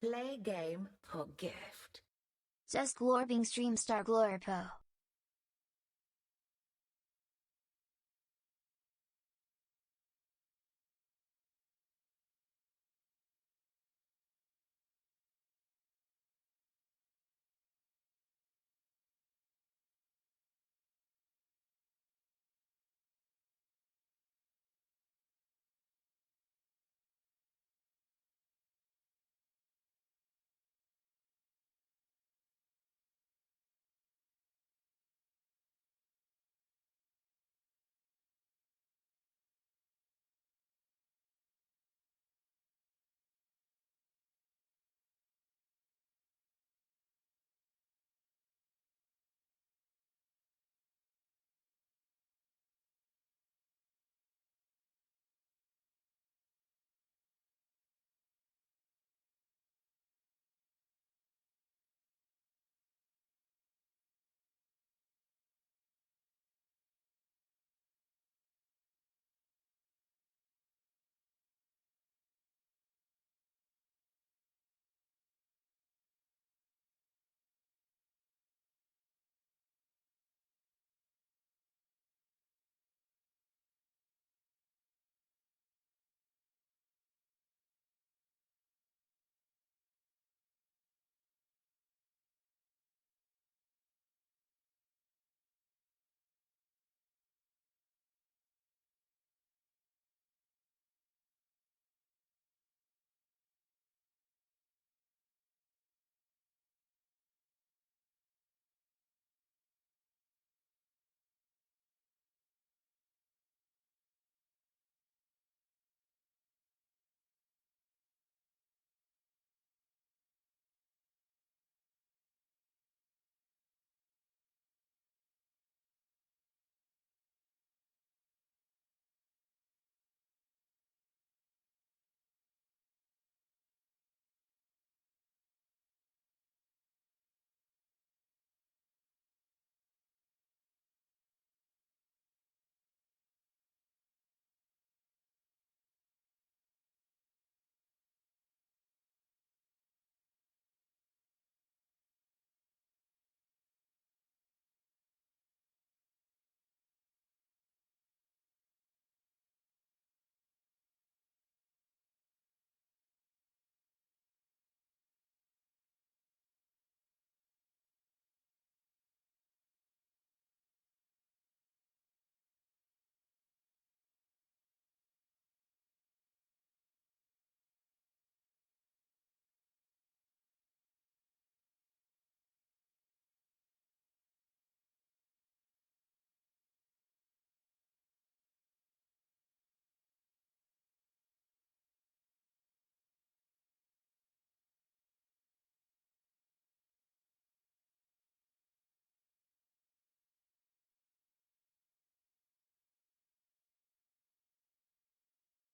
Play game for gift. Just glorping stream star glorpo.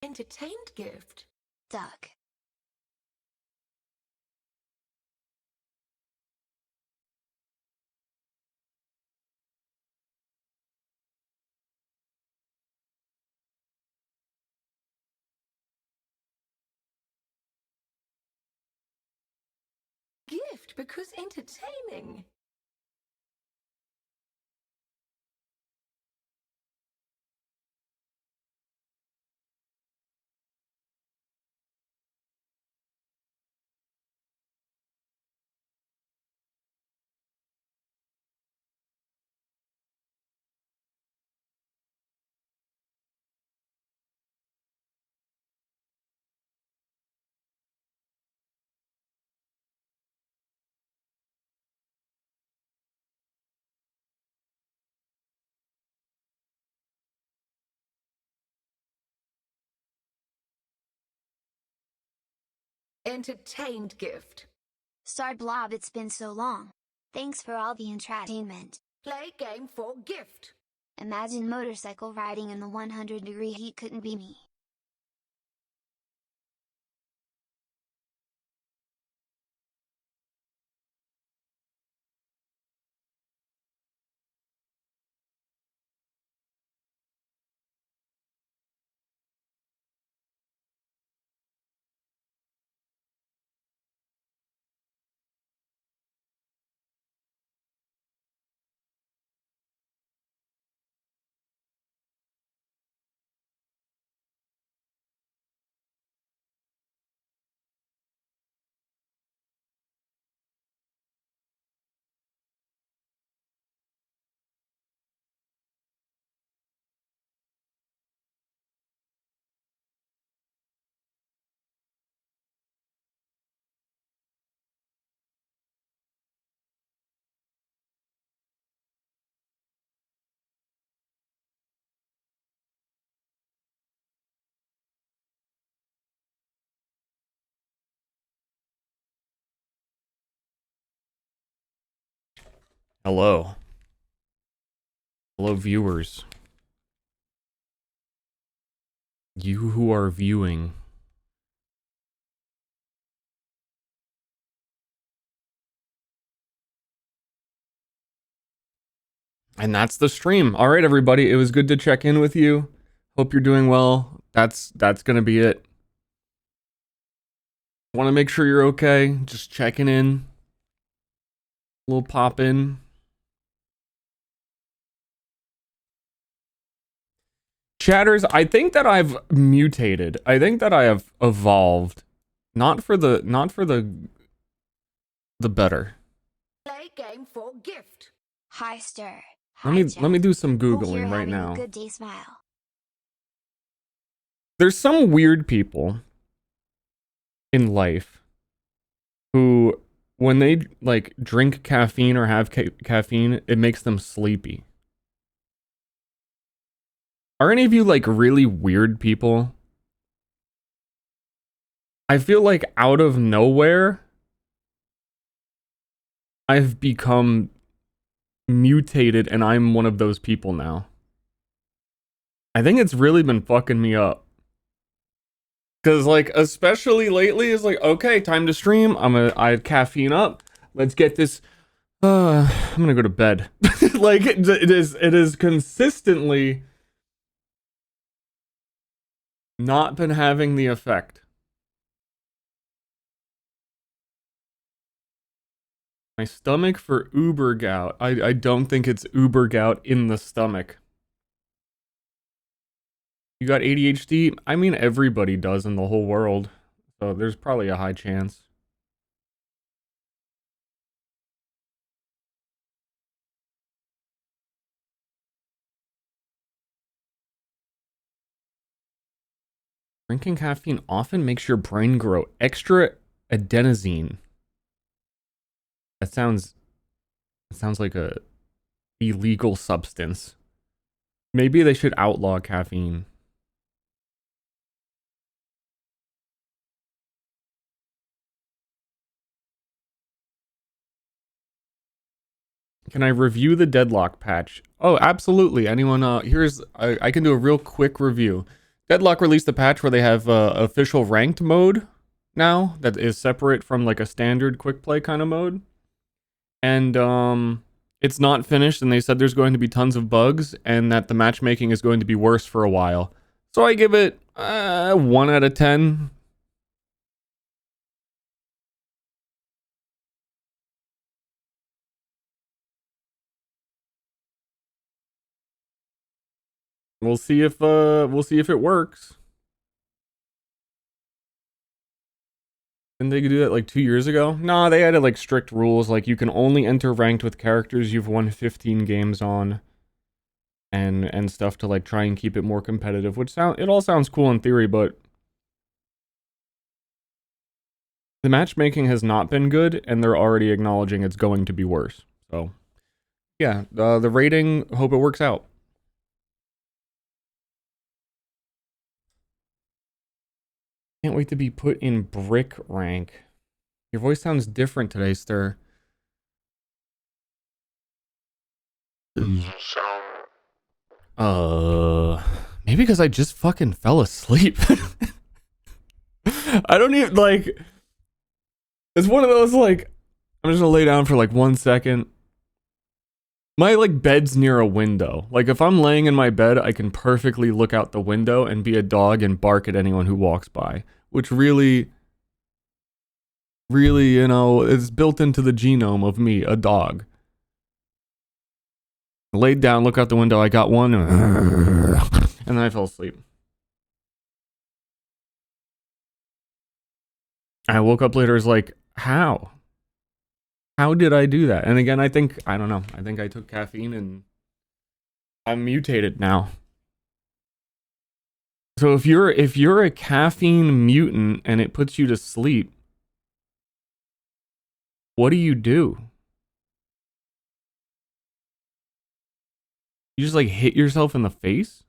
Entertained gift. Duck. Gift because entertaining. Entertained gift. Star blob, it's been so long. Thanks for all the entertainment. Play game for gift. Imagine motorcycle riding in the 100-degree heat, couldn't be me. Hello. Hello, viewers. You who are viewing. And that's the stream. All right, everybody. It was good to check in with you. Hope you're doing well. That's gonna be it. Want to make sure you're okay. Just checking in. Little pop in. Chatters, I think that I've mutated. I think that I have evolved. Not for the better. Play game for gift. Hi, Ster. Let me do some Hope you're Googling right having a now. good day, smile. There's some weird people in life who, when they like drink caffeine or have caffeine, it makes them sleepy. Are any of you like really weird people? I feel like out of nowhere, I've become mutated and I'm one of those people now. I think it's really been fucking me up. Cause like, especially lately, it's like, okay, time to stream. I have caffeine up. Let's get this. I'm gonna go to bed. Like it is consistently not been having the effect. My stomach for uber gout. I don't think it's uber gout in the stomach. You got ADHD? I mean, everybody does in the whole world. So there's probably a high chance. Drinking caffeine often makes your brain grow extra adenosine. That sounds like a illegal substance. Maybe they should outlaw caffeine. Can I review the deadlock patch? Oh, absolutely. Anyone, I can do a real quick review. Deadlock released a patch where they have official ranked mode now that is separate from like a standard quick play kind of mode. And it's not finished, and they said there's going to be tons of bugs and that the matchmaking is going to be worse for a while. So I give it 1 out of 10. We'll see if it works. Didn't they do that like 2 years ago? Nah, they added like strict rules, like you can only enter ranked with characters you've won 15 games on, and stuff to like try and keep it more competitive. Which it all sounds cool in theory, but the matchmaking has not been good, and they're already acknowledging it's going to be worse. So yeah, the rating, hope it works out. Can't wait to be put in brick rank. Your voice sounds different today, Ster. Maybe because I just fucking fell asleep. I don't even like. It's one of those like, I'm just gonna lay down for like 1 second. My like bed's near a window. Like if I'm laying in my bed, I can perfectly look out the window and be a dog and bark at anyone who walks by, which really, you know, is built into the genome of me, a dog. Laid down, look out the window, I got one, and then I fell asleep. I woke up later, was like, how? How did I do that? And again, I don't know. I think I took caffeine and I'm mutated now. So if you're a caffeine mutant and it puts you to sleep, what do? You just like hit yourself in the face?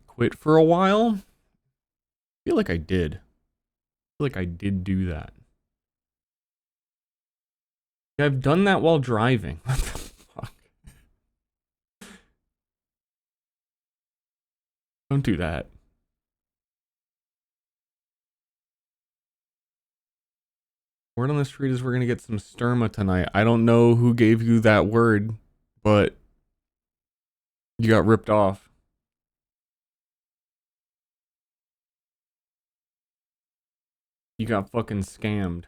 Quit for a while? I feel like I did. like I did do that. Yeah, I've done that while driving. What the fuck? Don't do that. Word on the street is we're gonna get some Sterma tonight. I don't know who gave you that word, but you got ripped off. You got fucking scammed.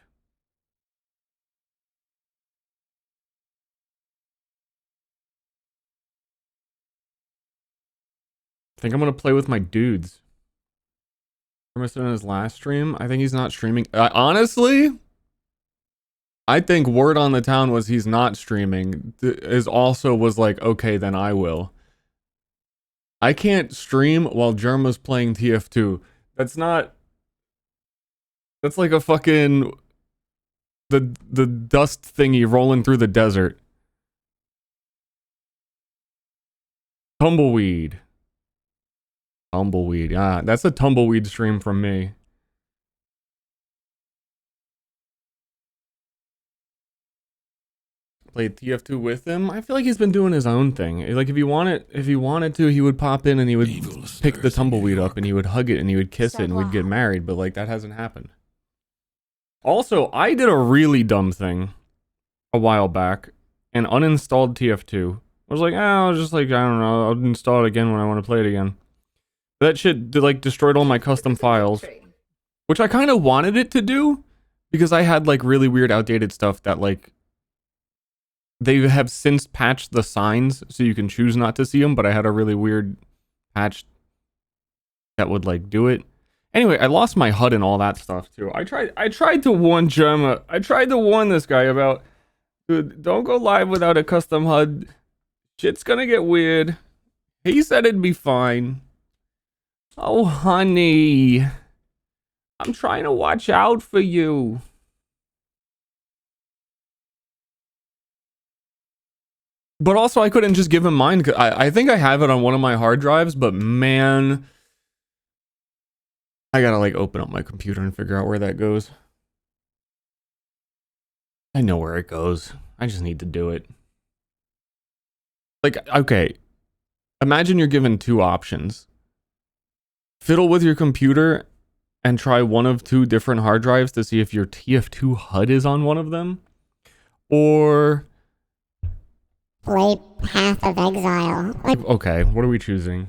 I think I'm gonna play with my dudes. Missing in his last stream. I think he's not streaming. Honestly, I think word on the town was he's not streaming. Is also was like, okay, then I will. I can't stream while Germa's playing TF2. That's not. That's like a fucking the dust thingy rolling through the desert. Tumbleweed. Tumbleweed. Ah, that's a tumbleweed stream from me. Played TF2 with him. I feel like he's been doing his own thing. Like if he wanted to, he would pop in and he would pick the tumbleweed up and he would hug it and he would kiss it and we'd get married. But like that hasn't happened. Also, I did a really dumb thing a while back and uninstalled TF2. I was like, I was just like, I don't know, I'll install it again when I want to play it again. That shit like destroyed all my custom files, which I kind of wanted it to do because I had like really weird outdated stuff that like they have since patched the signs so you can choose not to see them, but I had a really weird patch that would like do it. Anyway, I lost my HUD and all that stuff too. I tried to warn Gemma. I tried to warn this guy about, dude, don't go live without a custom HUD. Shit's gonna get weird. He said it'd be fine. Oh, honey. I'm trying to watch out for you. But also, I couldn't just give him mine. I think I have it on one of my hard drives, but man, I gotta like open up my computer and figure out where that goes. I know where it goes. I just need to do it. Like, okay. Imagine you're given two options. Fiddle with your computer and try one of two different hard drives to see if your TF2 HUD is on one of them. Or play Path of Exile. Like, okay, what are we choosing?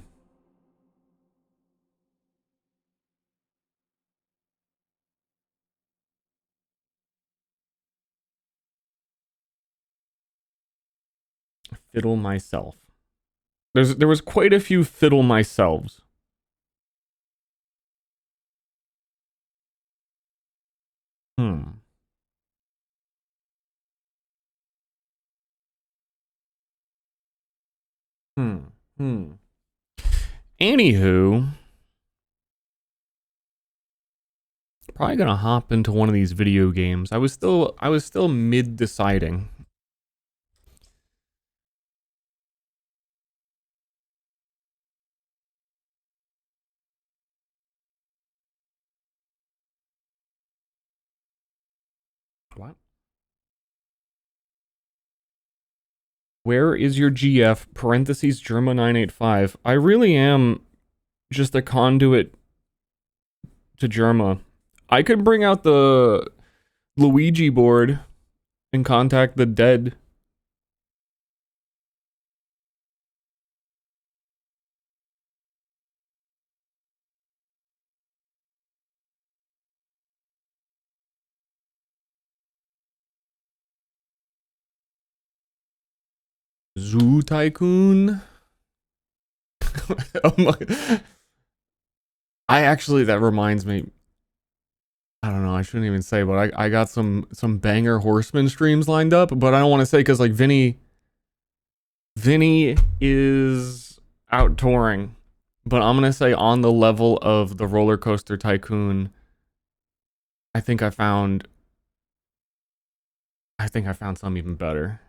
Fiddle myself. There was quite a few fiddle myselves. Anywho, probably gonna hop into one of these video games. I was still mid deciding. What? Where is your GF? Parentheses Germa 985. I really am just a conduit to Germa. I could bring out the Luigi board and contact the dead. Zoo Tycoon. Oh my. I actually, that reminds me. I don't know, I shouldn't even say, but I got some banger Horseman streams lined up, but I don't want to say because like Vinny is out touring, but I'm gonna say on the level of the Roller Coaster Tycoon, I think I found something even better.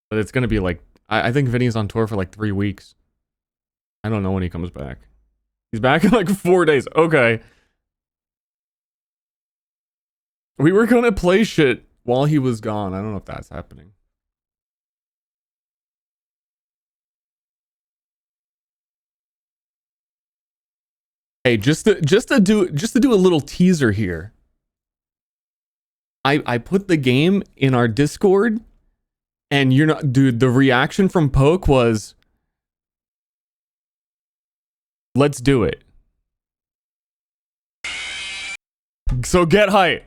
But it's gonna be like I think Vinny's on tour for like 3 weeks. I don't know when he comes back. He's back in like 4 days. Okay. We were gonna play shit while he was gone. I don't know if that's happening. Hey, just to do a little teaser here. I put the game in our Discord, and you're not, dude. The reaction from Poke was, "Let's do it." So get hype.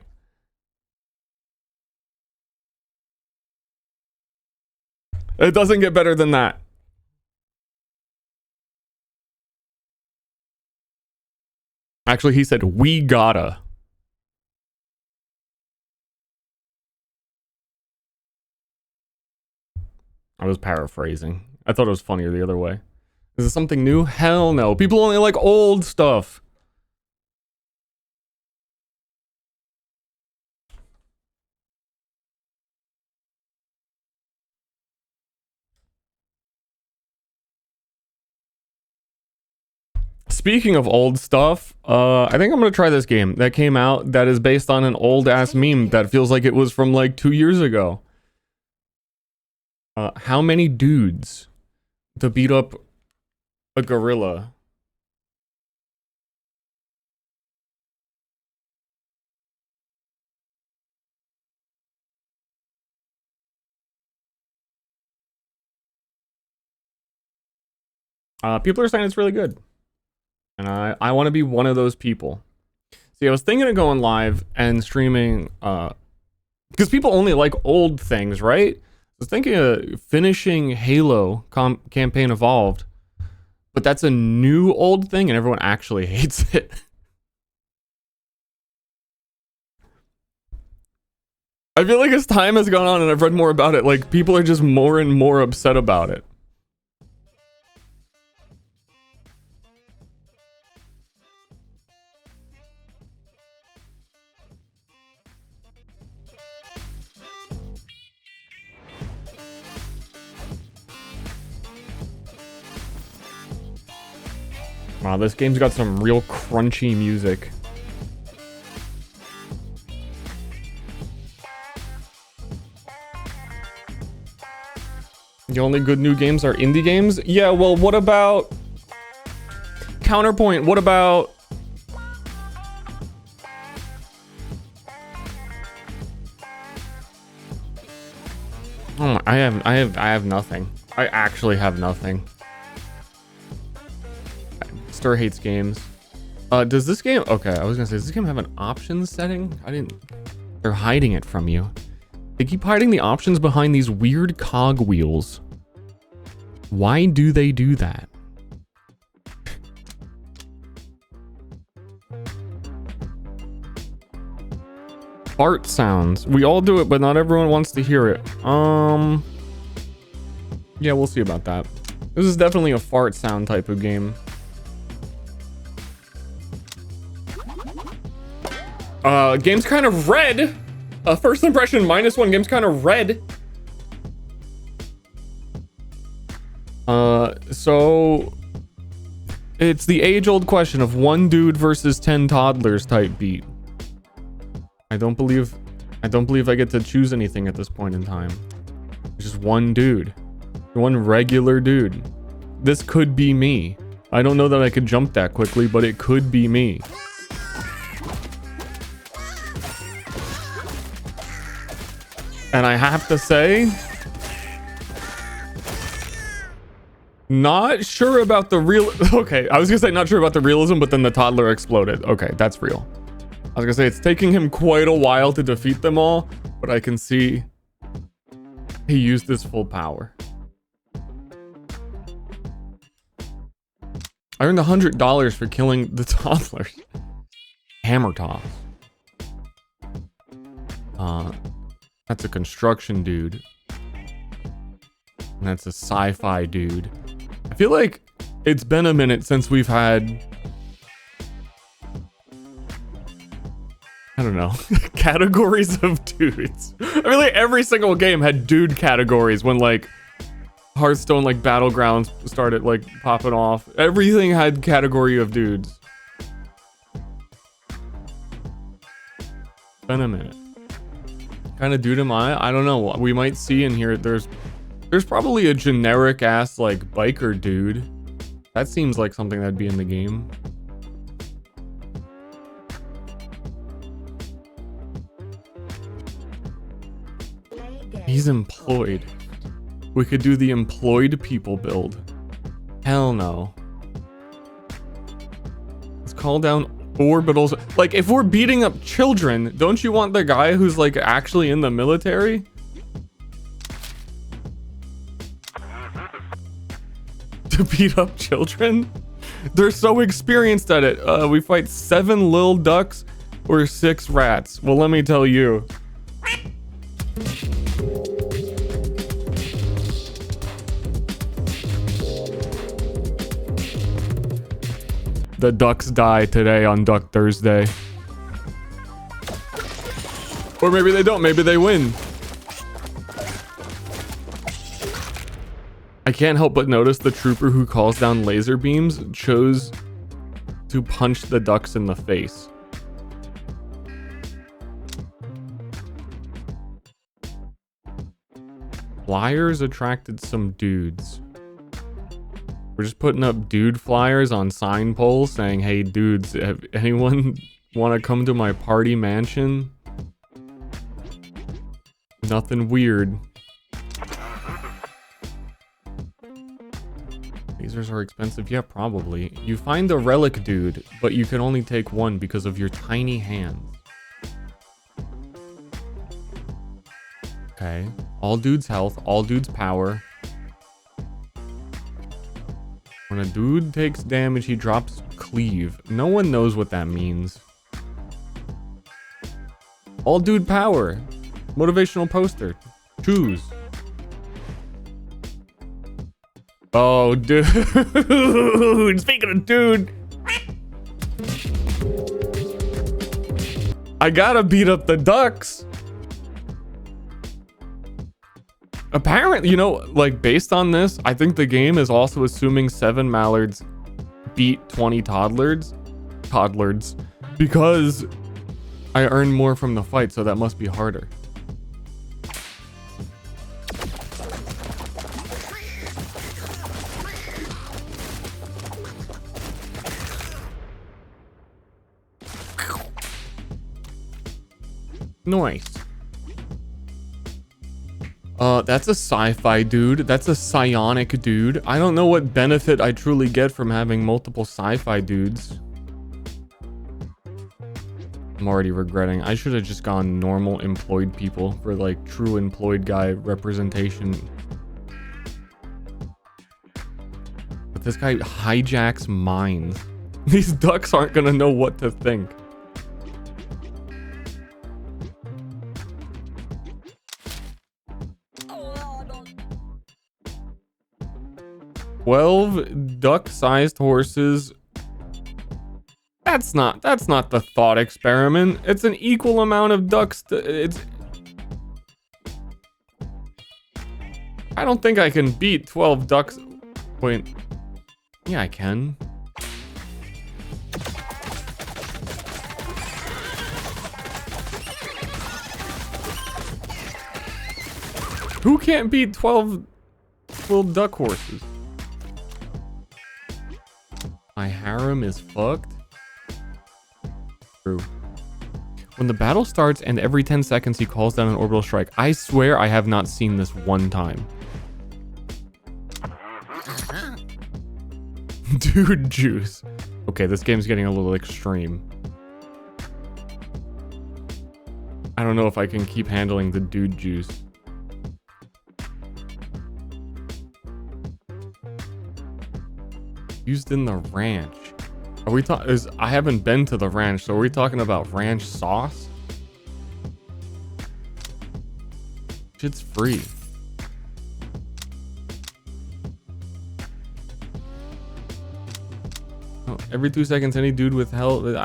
It doesn't get better than that. Actually, he said, "We gotta." I was paraphrasing. I thought it was funnier the other way. Is it something new? Hell no. People only like old stuff. Speaking of old stuff, I think I'm gonna try this game that came out that is based on an old ass meme that feels like it was from like 2 years ago. How many dudes to beat up a gorilla? People are saying it's really good. And I want to be one of those people. See, I was thinking of going live and streaming, because people only like old things, right? I was thinking of finishing Halo Campaign Evolved, but that's a new old thing and everyone actually hates it. I feel like as time has gone on and I've read more about it, like people are just more and more upset about it. Wow, this game's got some real crunchy music. The only good new games are indie games? Yeah, well, what about... Counterpoint, what about... Oh, I have nothing. I actually have nothing. Ster hates games. Does this game... Okay, I was gonna say, does this game have an options setting? I didn't... They're hiding it from you. They keep hiding the options behind these weird cog wheels. Why do they do that? Fart sounds. We all do it, but not everyone wants to hear it. Yeah, we'll see about that. This is definitely a fart sound type of game. Game's kind of red. First impression -1. Game's kind of red. So it's the age-old question of one dude versus 10 toddlers type beat. I don't believe I get to choose anything at this point in time. It's just one dude. One regular dude. This could be me. I don't know that I could jump that quickly, but it could be me. And I have to say, not sure about the real... Okay, I was gonna say not sure about the realism, but then the toddler exploded. Okay, that's real. I was gonna say it's taking him quite a while to defeat them all, but I can see he used his full power. I earned $100 for killing the toddlers. Hammer toss. That's a construction dude. And that's a sci-fi dude. I feel like it's been a minute since we've had... I don't know. Categories of dudes. I feel like every single game had dude categories when like Hearthstone like Battlegrounds started like popping off. Everything had category of dudes. Been a minute. Kind of dude am I don't know. We might see in here. There's probably a generic ass like biker dude. That seems like something that'd be in the game. He's employed. We could do the employed people build. Hell no. Let's call down orbitals. Like, if we're beating up children, don't you want the guy who's like actually in the military? To beat up children? They're so experienced at it. We fight 7 lil ducks or 6 rats. Well, let me tell you. The ducks die today on Duck Thursday. Or maybe they don't. Maybe they win. I can't help but notice the trooper who calls down laser beams chose to punch the ducks in the face. Flyers attracted some dudes. We're just putting up dude flyers on sign poles saying, hey dudes, have anyone want to come to my party mansion? Nothing weird. Lasers are expensive. Yeah, probably. You find a relic dude, but you can only take one because of your tiny hands. Okay. All dudes health, all dudes power. When a dude takes damage, he drops cleave. No one knows what that means. All dude power. Motivational poster. Choose. Oh, dude. Speaking of dude. I gotta beat up the ducks. Apparently, you know, like based on this, I think the game is also assuming 7 mallards beat 20 toddlers because I earn more from the fight, so that must be harder. Nice. That's a sci-fi dude. That's a psionic dude. I don't know what benefit I truly get from having multiple sci-fi dudes. I'm already regretting. I should have just gone normal employed people for like true employed guy representation. But this guy hijacks minds. These ducks aren't gonna know what to think. 12 duck-sized horses. That's not the thought experiment. It's an equal amount of ducks. I don't think I can beat 12 ducks. Wait. Yeah, I can. Who can't beat 12 little duck horses? My harem is fucked. True. When the battle starts and every 10 seconds he calls down an orbital strike. I swear I have not seen this one time. Dude juice. Okay, this game's getting a little extreme. I don't know if I can keep handling the dude juice. Used in the ranch. Are we talking? I haven't been to the ranch, so are we talking about ranch sauce? Shit's free. Oh, every 2 seconds, any dude with hell. Dude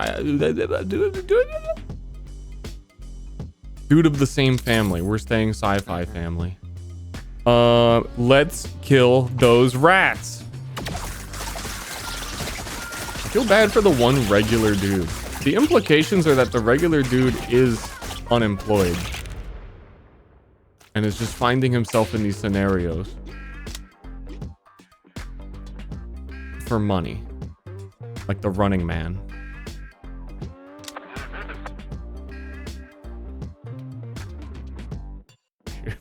of the same family. We're staying sci-fi family. Let's kill those rats. I feel bad for the one regular dude. The implications are that the regular dude is unemployed and is just finding himself in these scenarios for money, like the Running Man.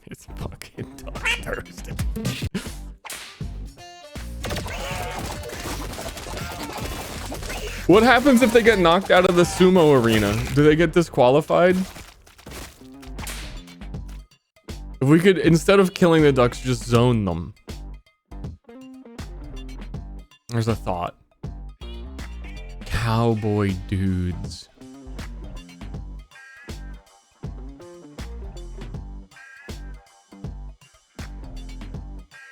It's fucking Duck Thursday. What happens if they get knocked out of the sumo arena? Do they get disqualified? If we could, instead of killing the ducks, just zone them. There's a thought. Cowboy dudes.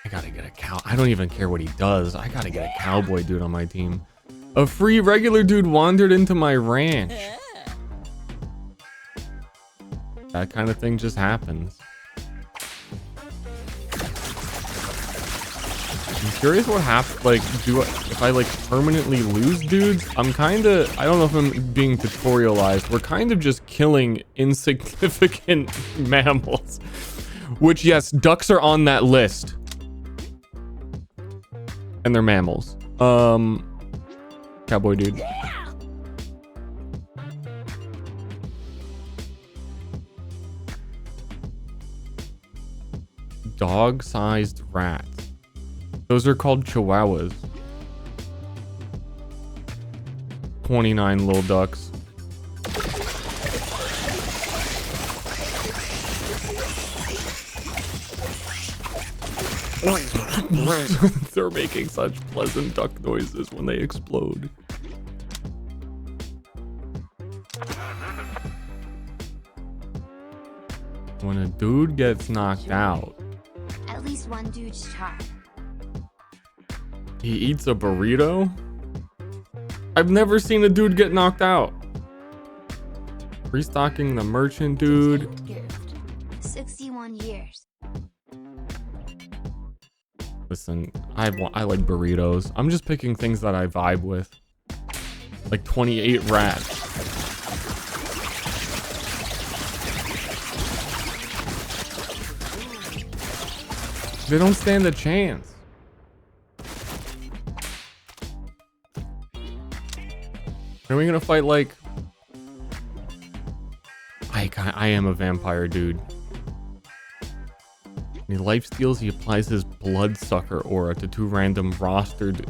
I gotta get a cow. I don't even care what he does. I gotta get a cowboy dude on my team. A free regular dude wandered into my ranch. That kind of thing just happens. I'm curious what happens, like, if I, like, permanently lose dudes? I'm kind of, I don't know if I'm being tutorialized. We're kind of just killing insignificant mammals. Which, yes, ducks are on that list. And they're mammals. Cowboy dude. Dog-sized rats. Those are called chihuahuas. 29 little ducks. They're making such pleasant duck noises when they explode. When a dude gets knocked out, At least one dude's charred. he eats a burrito? I've never seen a dude get knocked out. Restocking the merchant dude. Untitled Gift. 61 years. Listen, I like burritos. I'm just picking things that I vibe with. Like 28 rats. They don't stand a chance. Are we gonna fight like... I am a vampire dude. When he lifesteals, he applies his bloodsucker aura to 2 random rostered.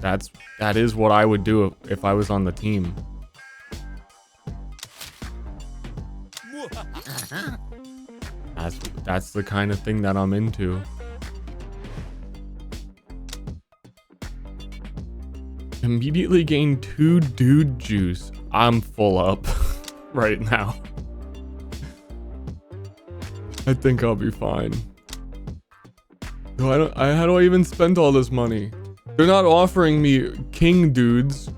That is what I would do if I was on the team. That's the kind of thing that I'm into. Immediately gain 2 dude juice. I'm full up right now. I think I'll be fine. No, how do I even spend all this money? They're not offering me king dudes.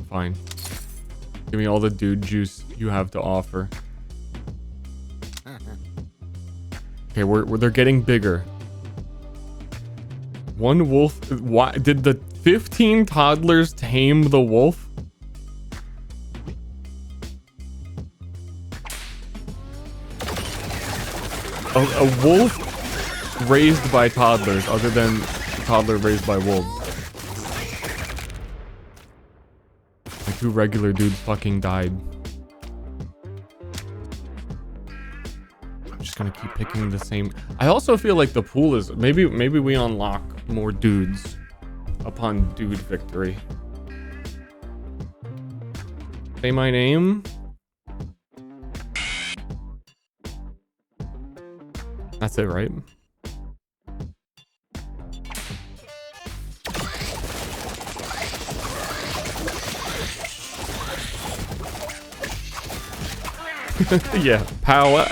Fine. Give me all the dude juice you have to offer. Okay, they're getting bigger. One wolf. Why did the 15 toddlers tame the wolf? A wolf raised by toddlers, other than a toddler raised by wolves. The 2 regular dudes fucking died. I'm just gonna keep picking the same. I also feel like the pool is maybe we unlock more dudes upon dude victory. Say my name. That's it, right? Yeah, power.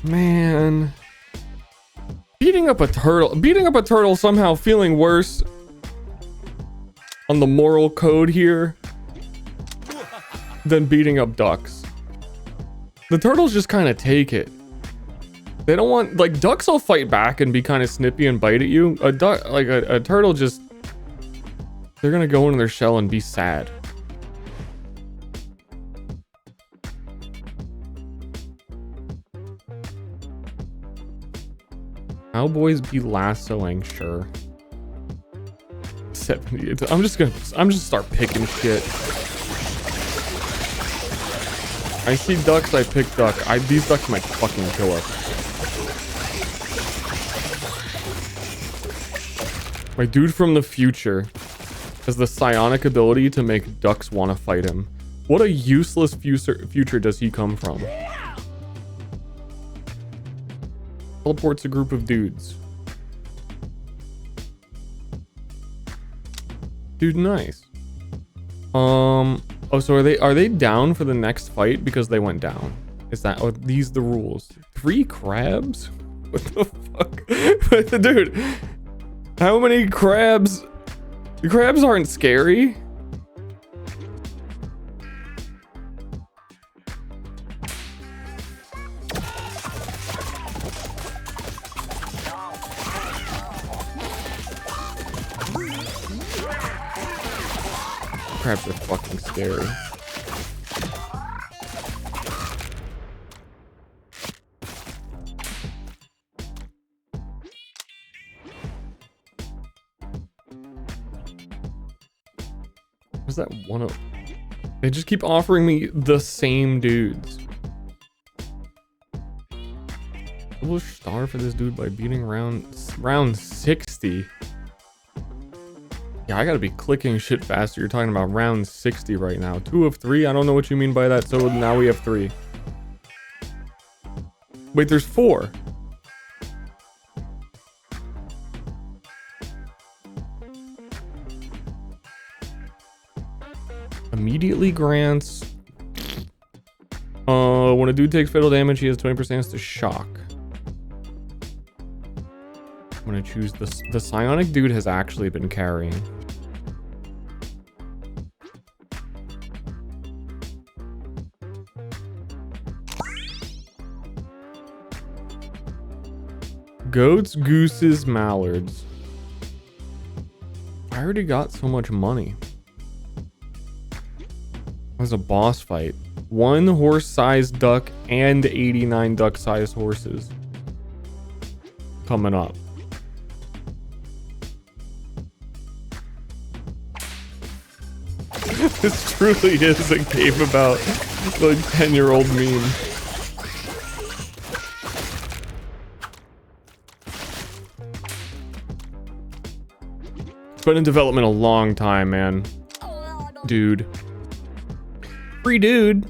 Man. Beating up a turtle somehow feeling worse on the moral code here than beating up ducks. The turtles just kind of take it. They don't want, like, ducks will fight back and be kind of snippy and bite at you. A duck, like a turtle, just, they're gonna go into their shell and be sad. Cowboys be lassoing, sure. 70. I'm just start picking shit. I see ducks, I pick duck. These ducks might fucking kill us. My dude from the future has the psionic ability to make ducks want to fight him. What a useless future does he come from? Teleports a group of dudes. Dude, nice. Oh, so are they down for the next fight because they went down? Is that, are these the rules? 3 crabs? What the fuck? Dude, how many crabs? The crabs aren't scary. Crabs are fucking scary. Was that one of... They just keep offering me the same dudes. We'll star for this dude by beating round 60. Yeah, I gotta be clicking shit faster. You're talking about round 60 right now. 2 of 3? I don't know what you mean by that. So now we have 3. Wait, there's 4. Immediately grants. When a dude takes fatal damage, he has 20% chance to shock. I'm gonna choose the psionic dude has actually been carrying. Goats, gooses, mallards. I already got so much money. There's a boss fight. 1 horse-sized duck and 89 duck-sized horses coming up. This truly is a game about like 10-year-old meme. It's been in development a long time, man. Dude. Free dude.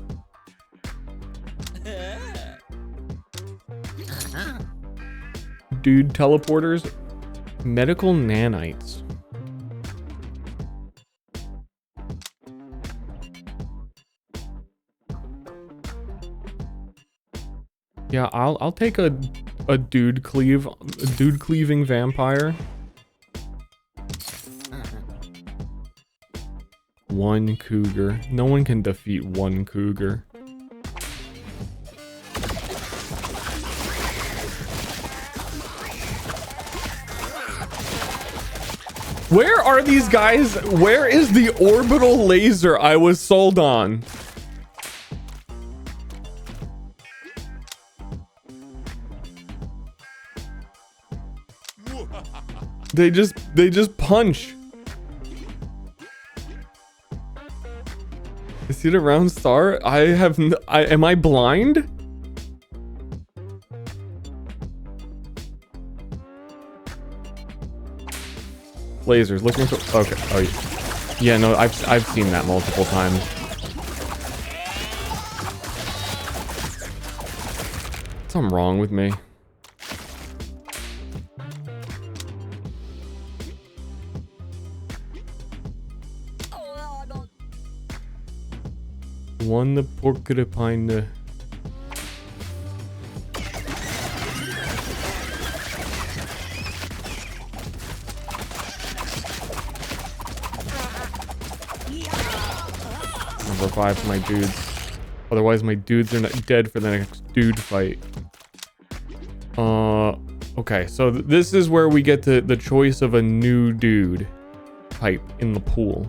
Dude teleporters. Medical nanites. Yeah, I'll take a dude cleaving vampire. 1 cougar. No one can defeat 1 cougar. Where are these guys? Where is the orbital laser I was sold on? They just punch. Is it a round star? Am I blind? Lasers looking for, okay. Oh yeah, no, I've seen that multiple times. Something wrong with me. One the porcupine. Revive my dudes. Otherwise my dudes are not dead for the next dude fight. Okay, so this is where we get the choice of a new dude type in the pool.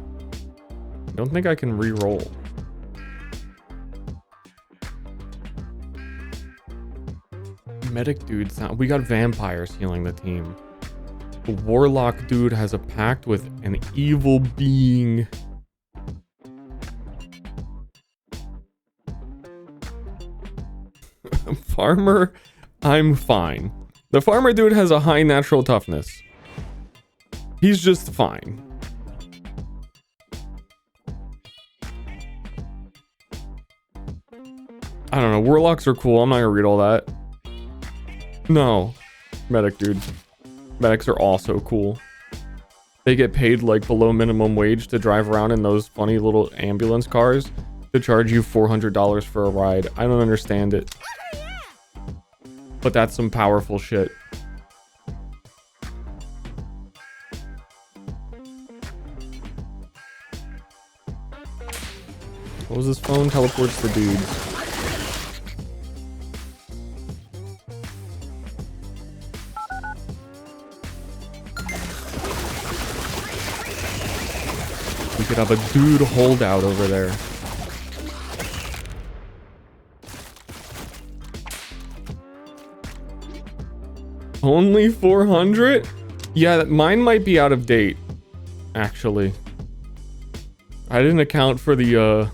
I don't think I can re-roll. Medic dudes now. We got vampires healing the team. The warlock dude has a pact with an evil being. Farmer, I'm fine. The farmer dude has a high natural toughness. He's just fine. I don't know. Warlocks are cool. I'm not gonna read all that. No. Medic dude. Medics are also cool. They get paid like below minimum wage to drive around in those funny little ambulance cars to charge you $400 for a ride. I don't understand it. But that's some powerful shit. What was this phone? Teleports the dudes. We could have a dude holdout over there. Only 400? Yeah, mine might be out of date, actually. I didn't account for the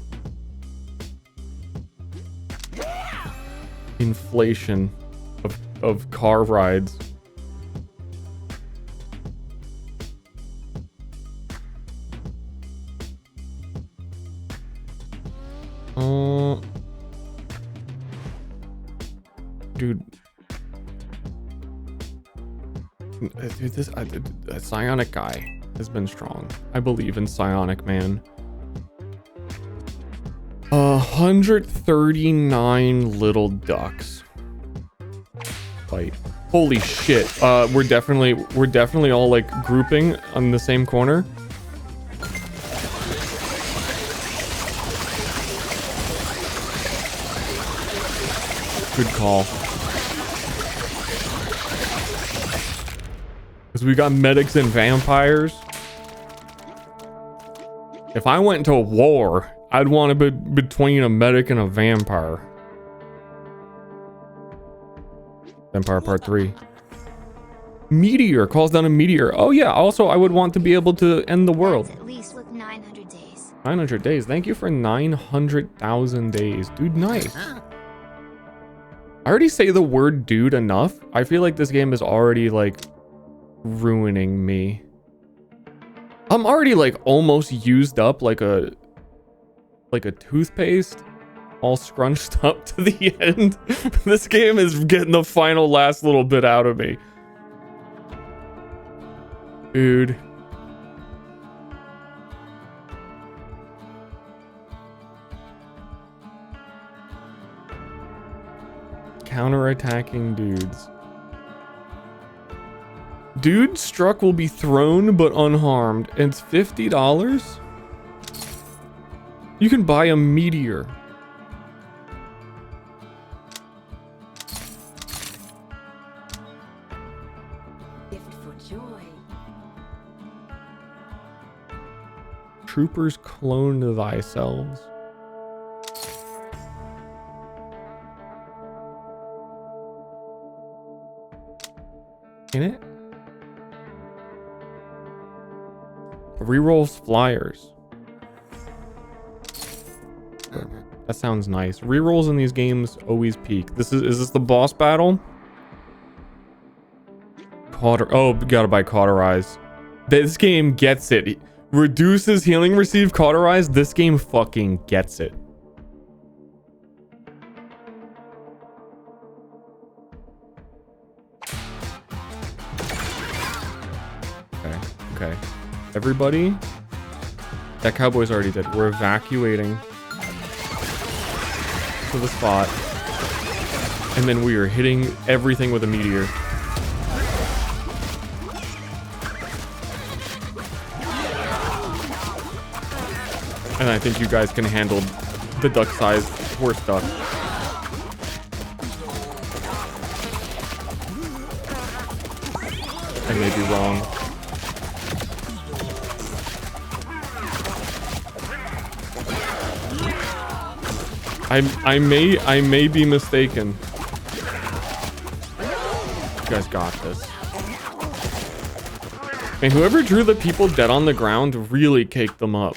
inflation of car rides. Dude, this a psionic guy has been strong. I believe in psionic man. 139 little ducks. Fight. Holy shit. We're definitely all like grouping on the same corner. Good call. Because we got medics and vampires. If I went to war, I'd want to be between a medic and a vampire. Vampire Part 3. Meteor calls down a meteor. Oh yeah, also I would want to be able to end the world. That's at least with 900 days. 900 days. Thank you for 900,000 days. Dude, nice. I already say the word dude enough. I feel like this game is already like ruining me. I'm already like almost used up like a toothpaste, all scrunched up to the end. This game is getting the final last little bit out of me. Dude. Counterattacking dudes. Dude struck will be thrown but unharmed. And it's $50? You can buy a meteor. Gift for joy. Troopers clone thyself. In it? Rerolls flyers. That sounds nice. Rerolls in these games always peak. Is this the boss battle? Oh, gotta buy Cauterize. This game gets it. Reduces healing received Cauterize. This game fucking gets it. Okay. Everybody. That cowboy's already dead. We're evacuating to the spot. And then we are hitting everything with a meteor. And I think you guys can handle the duck-sized horse duck. I may be wrong. I may be mistaken. You guys got this. And whoever drew the people dead on the ground really caked them up.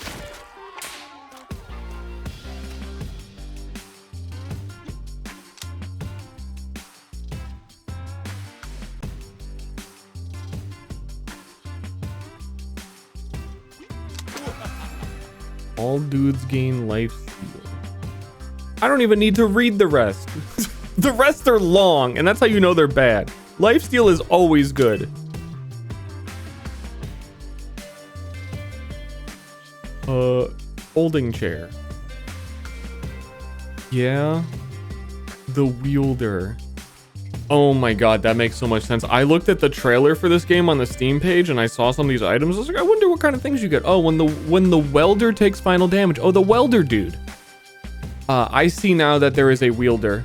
All dudes gain life steal. I don't even need to read the rest. The rest are long, and that's how you know they're bad. Lifesteal is always good. Folding chair. Yeah. The wielder. Oh my god, that makes so much sense. I looked at the trailer for this game on the Steam page and I saw some of these items. I was like, I wonder what kind of things you get. Oh, when the welder takes final damage. Oh, the welder dude. I see now that there is a wielder.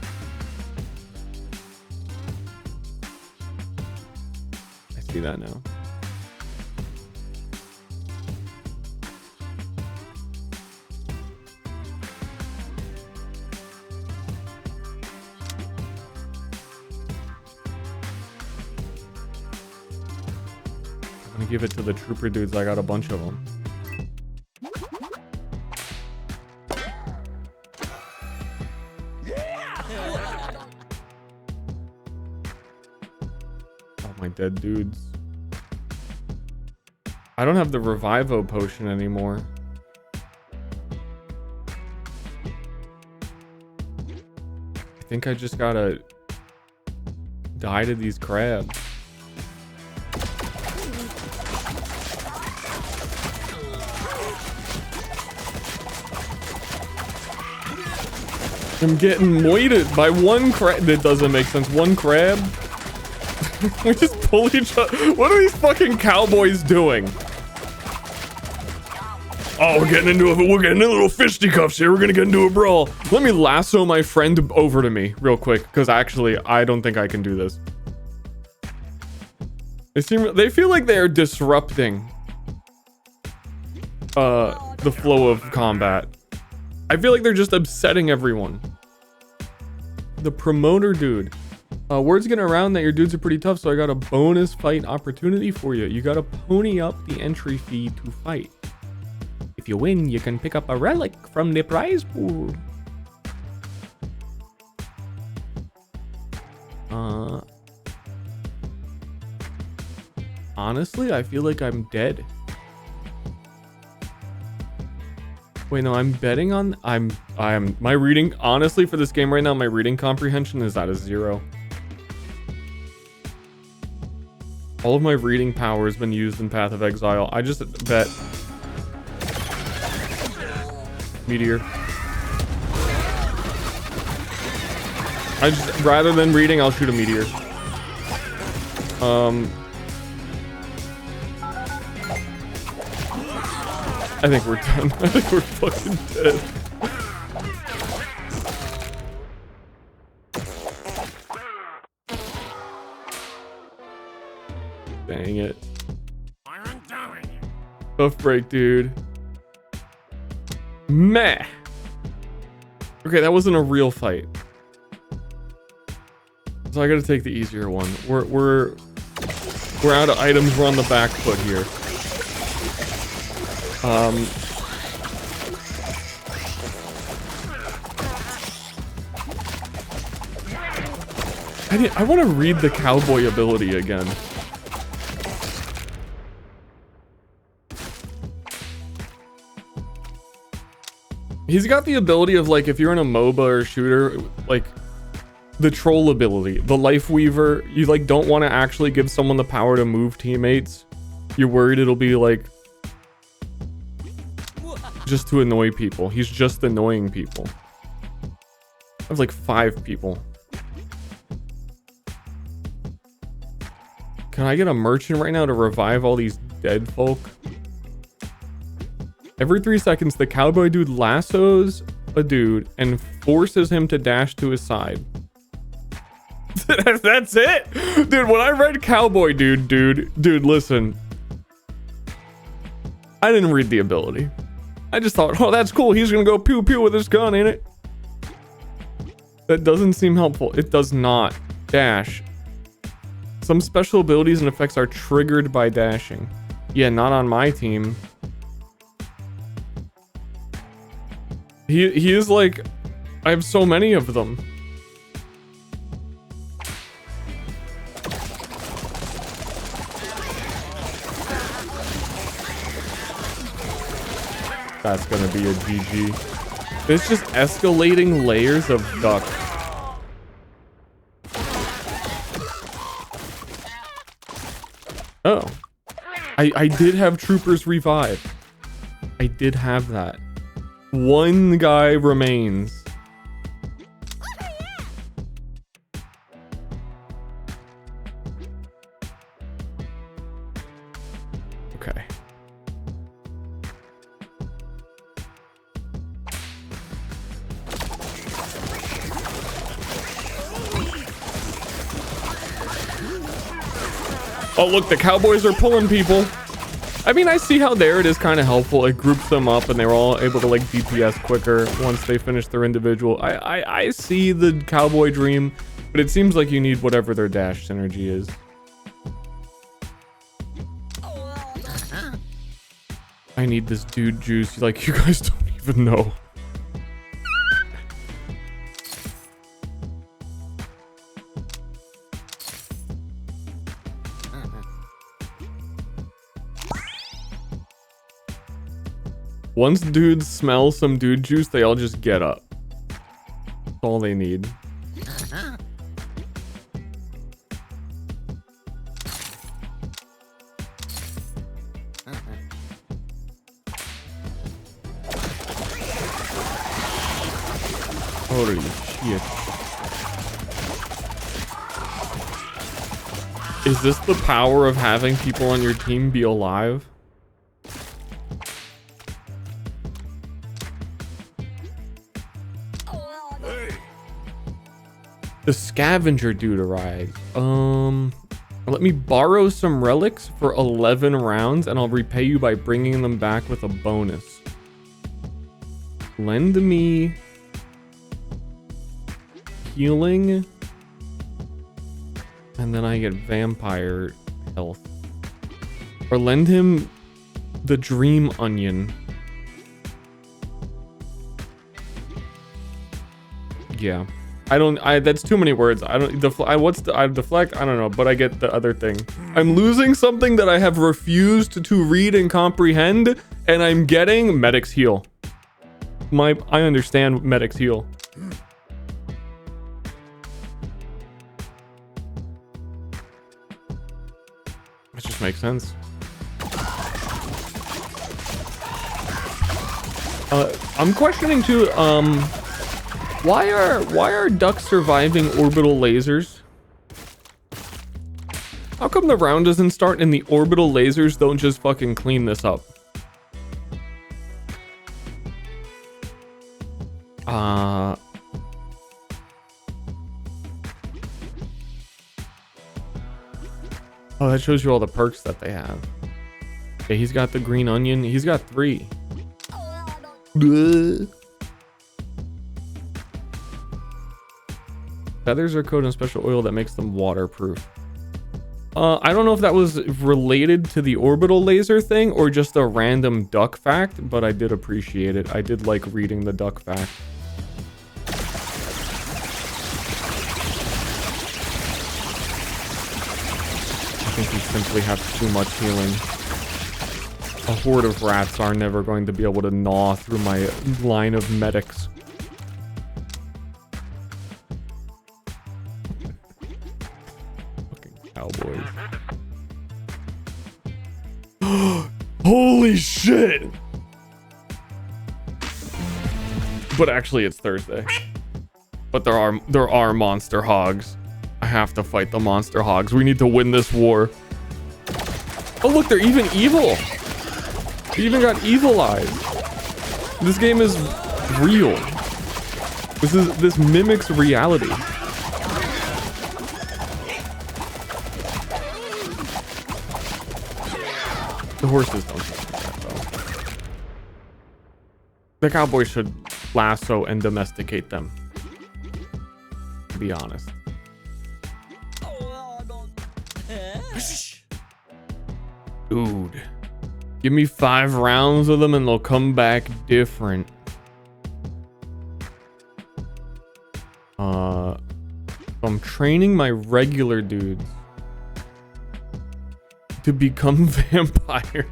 I see that now. I'm gonna give it to the trooper dudes. I got a bunch of them. My dead dudes. I don't have the Revivo potion anymore. I think I just gotta die to these crabs. I'm getting moited by one crab. That doesn't make sense. One crab. We just pull each other. What are these fucking cowboys doing? Oh, we're getting into little fisticuffs here. We're gonna get into a brawl. Let me lasso my friend over to me real quick, because actually, I don't think I can do this. They feel like they are disrupting the flow of combat. I feel like they're just upsetting everyone. The promoter dude. Word's getting around that your dudes are pretty tough, so I got a bonus fight opportunity for you. You gotta pony up the entry fee to fight. If you win, you can pick up a relic from the prize pool. Honestly, I feel like I'm dead. Wait, no, I'm betting on... my reading... Honestly, for this game right now, my reading comprehension is at a 0. All of my reading power has been used in Path of Exile. I just bet... Meteor. Rather than reading, I'll shoot a meteor. I think we're done. I think we're fucking dead. Dang it. Buff break, dude. Meh. Okay, that wasn't a real fight. So I gotta take the easier one. We're out of items. We're on the back foot here. I want to read the cowboy ability again. He's got the ability of, like, if you're in a MOBA or shooter, like, the troll ability, the life weaver. You, like, don't want to actually give someone the power to move teammates. You're worried it'll be, like, just to annoy people. He's just annoying people. I have, like, 5 people. Can I get a merchant right now to revive all these dead folk? Every 3 seconds, the cowboy dude lassos a dude and forces him to dash to his side. That's it? Dude, when I read Cowboy dude, listen. I didn't read the ability. I just thought, oh, that's cool. He's gonna go pew pew with his gun, ain't it? That doesn't seem helpful. It does not. Dash. Some special abilities and effects are triggered by dashing. Yeah, not on my team. He is like, I have so many of them. That's gonna be a GG. It's just escalating layers of duck. Oh. I did have troopers revive. I did have that. One guy remains. Okay. Oh, look, the Cowboys are pulling people. I mean, I see how there it is kind of helpful. It groups them up and they're all able to like DPS quicker once they finish their individual. I see the Cowboy dream, but it seems like you need whatever their dash synergy is. I need this dude juice. Like, you guys don't even know. Once dudes smell some dude juice, they all just get up. That's all they need. Holy shit. Is this the power of having people on your team be alive? The scavenger dude arrived. Let me borrow some relics for 11 rounds and I'll repay you by bringing them back with a bonus. Lend me healing and then I get vampire health. Or lend him the dream onion. Yeah. That's too many words. Deflect? I don't know, but I get the other thing. I'm losing something that I have refused to read and comprehend, and I'm getting medics heal. I understand medics heal. That just makes sense. I'm questioning too, why are ducks surviving orbital lasers? How come the round doesn't start and the orbital lasers don't just fucking clean this up? Oh, that shows you all the perks that they have. Okay, he's got the green onion. He's got 3. Feathers are coated in special oil that makes them waterproof. I don't know if that was related to the orbital laser thing or just a random duck fact, but I did appreciate it. I did like reading the duck fact. I think we simply have too much healing. A horde of rats are never going to be able to gnaw through my line of medics. Cowboys. Holy shit! But actually it's Thursday. But there are monster hogs. I have to fight the monster hogs. We need to win this war. Oh look, they're even evil. They even got evil eyes. This game is real. This mimics reality. The horses don't sound like that, though. The cowboys should lasso and domesticate them. To be honest. Dude. Give me 5 rounds of them and they'll come back different. I'm training my regular dudes to become vampires.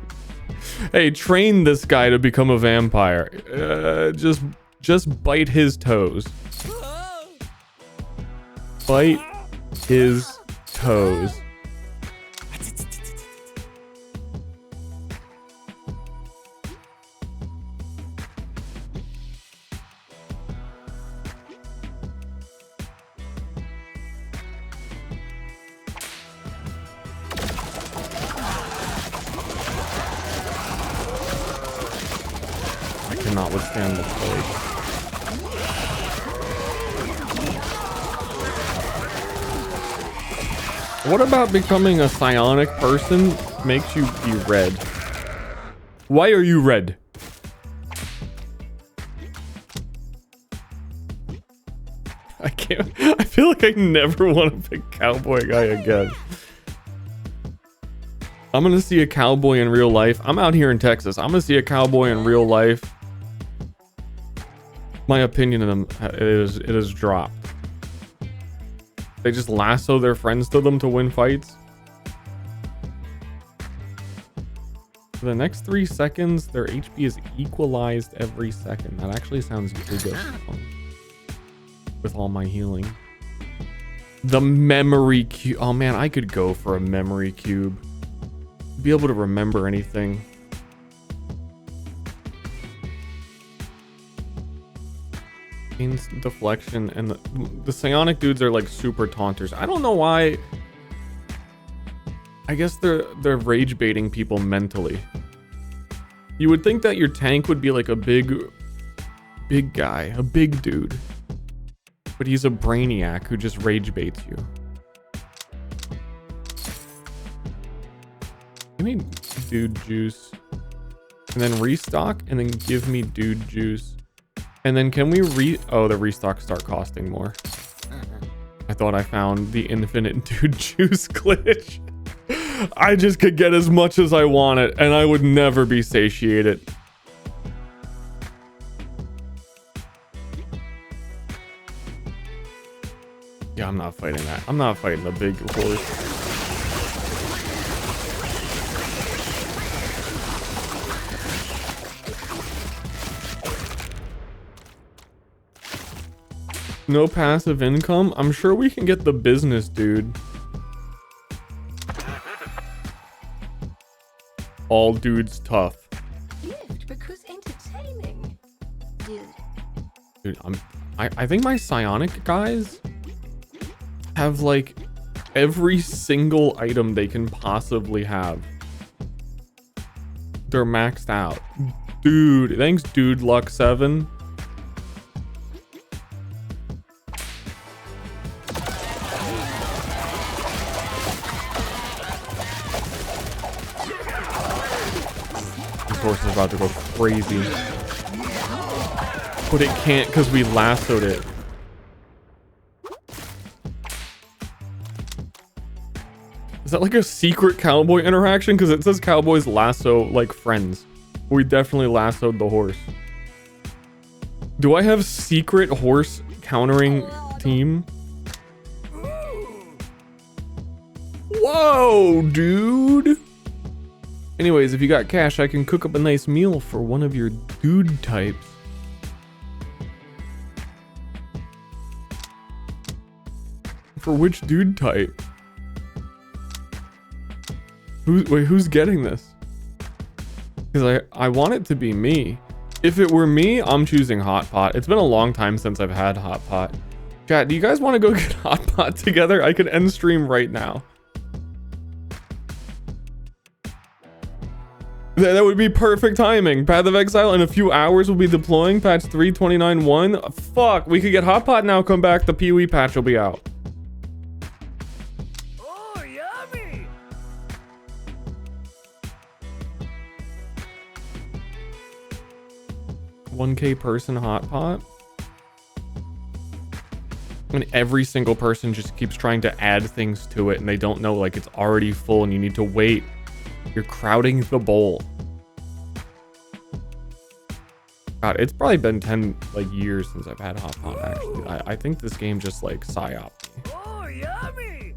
Hey, train this guy to become a vampire. Just bite his toes. Bite his toes. Cannot withstand the plague. What about becoming a psionic person makes you be red? Why are you red? I can't. I feel like I never want to pick cowboy guy again. I'm gonna see a cowboy in real life. I'm out here in Texas. I'm gonna see a cowboy in real life. My opinion of them it is dropped. They just lasso their friends to them to win fights. For the next 3 seconds, their HP is equalized every second. That actually sounds good with all my healing. The memory cube. Oh man, I could go for a memory cube. Be able to remember anything. Deflection, and the psionic dudes are like super taunters. I don't know why. I guess they're rage baiting people mentally. You would think that your tank would be like a big guy, a big dude, but he's a brainiac who just rage baits you. Give me dude juice, and then restock, and then give me dude juice. And then can we oh, the restocks start costing more. I thought I found the infinite dude juice glitch. I just could get as much as I wanted and I would never be satiated. Yeah, I'm not fighting that. I'm not fighting the big horse. No passive income? I'm sure we can get the business dude. All dudes tough. Gift because entertaining. Dude. I think my psionic guys have like every single item they can possibly have. They're maxed out. Dude, thanks dude luck 7. Horse is about to go crazy, but it can't because we lassoed it. Is that like a secret cowboy interaction? Because it says cowboys lasso like friends. We definitely lassoed the horse. Do I have secret horse countering team? Whoa, dude. Anyways, if you got cash, I can cook up a nice meal for one of your dude types. For which dude type? Who's getting this? Because I want it to be me. If it were me, I'm choosing hot pot. It's been a long time since I've had hot pot. Chat, do you guys want to go get hot pot together? I could end stream right now. That would be perfect timing. Path of Exile in a few hours will be deploying. Patch 3.29.1. Fuck, we could get hot pot now. Come back. The Pee-wee patch will be out. Oh, yummy! 1K person hot pot. And every single person just keeps trying to add things to it and they don't know, like, it's already full and you need to wait. You're crowding the bowl. God, it's probably been 10 like years since I've had hot pot actually. I think this game just like psyoped me. Oh, yummy!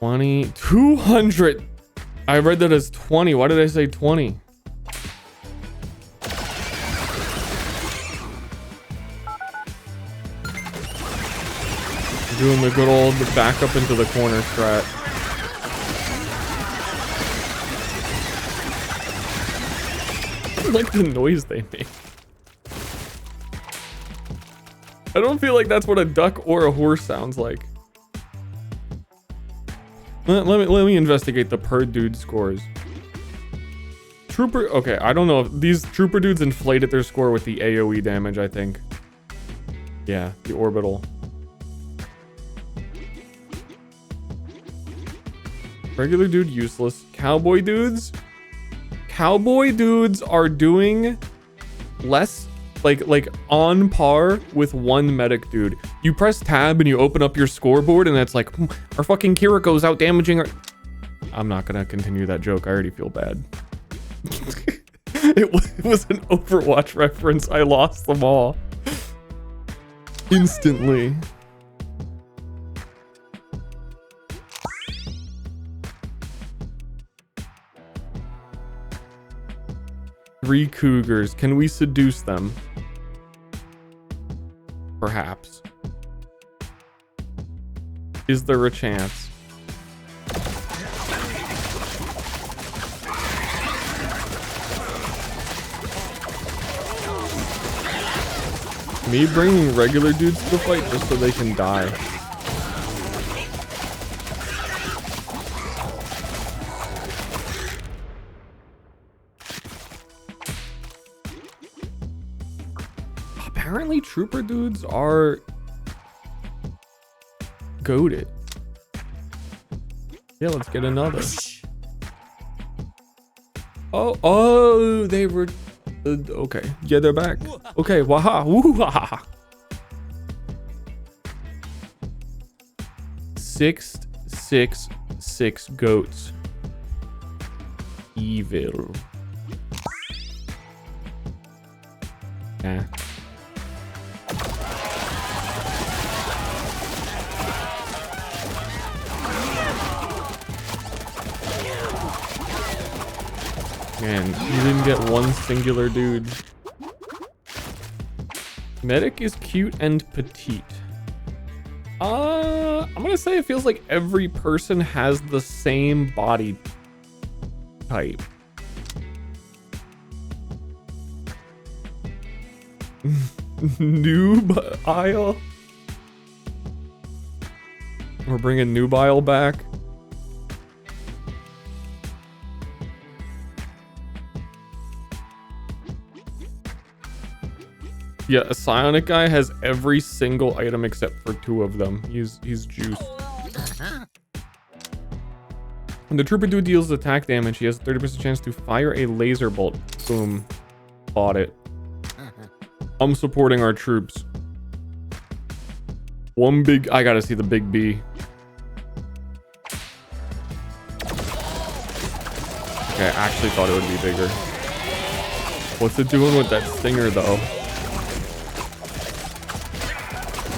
$20, $200. I read that as 20. Why did I say 20? Doing the good old back up into the corner strat. I like the noise they make. I don't feel like that's what a duck or a horse sounds like. Let me investigate the per dude scores. Trooper, okay, I don't know if these trooper dudes inflated their score with the AoE damage, I think. Yeah, the orbital. Regular dude useless. Cowboy dudes? Cowboy dudes are doing less, like on par with one medic dude. You press tab and you open up your scoreboard and that's like, our fucking Kiriko's out damaging our... I'm not gonna continue that joke. I already feel bad. It was an Overwatch reference. I lost them all. Instantly. Three cougars. Can we seduce them? Perhaps. Is there a chance? Me bringing regular dudes to the fight just so they can die. Apparently trooper dudes are goated. Yeah, let's get another. Oh, they were okay. Yeah, they're back. Okay, waha, woo-ha. 666 goats. Evil. Yeah. Man, you didn't get one singular dude. Medic is cute and petite. I'm gonna say it feels like every person has the same body type. Noob aisle. We're bringing noob aisle back. Yeah, a psionic guy has every single item except for 2 of them. He's juice. When the trooper dude deals attack damage, he has a 30% chance to fire a laser bolt. Boom. Bought it. I'm supporting our troops. I gotta see the big B. Okay, I actually thought it would be bigger. What's it doing with that stinger though?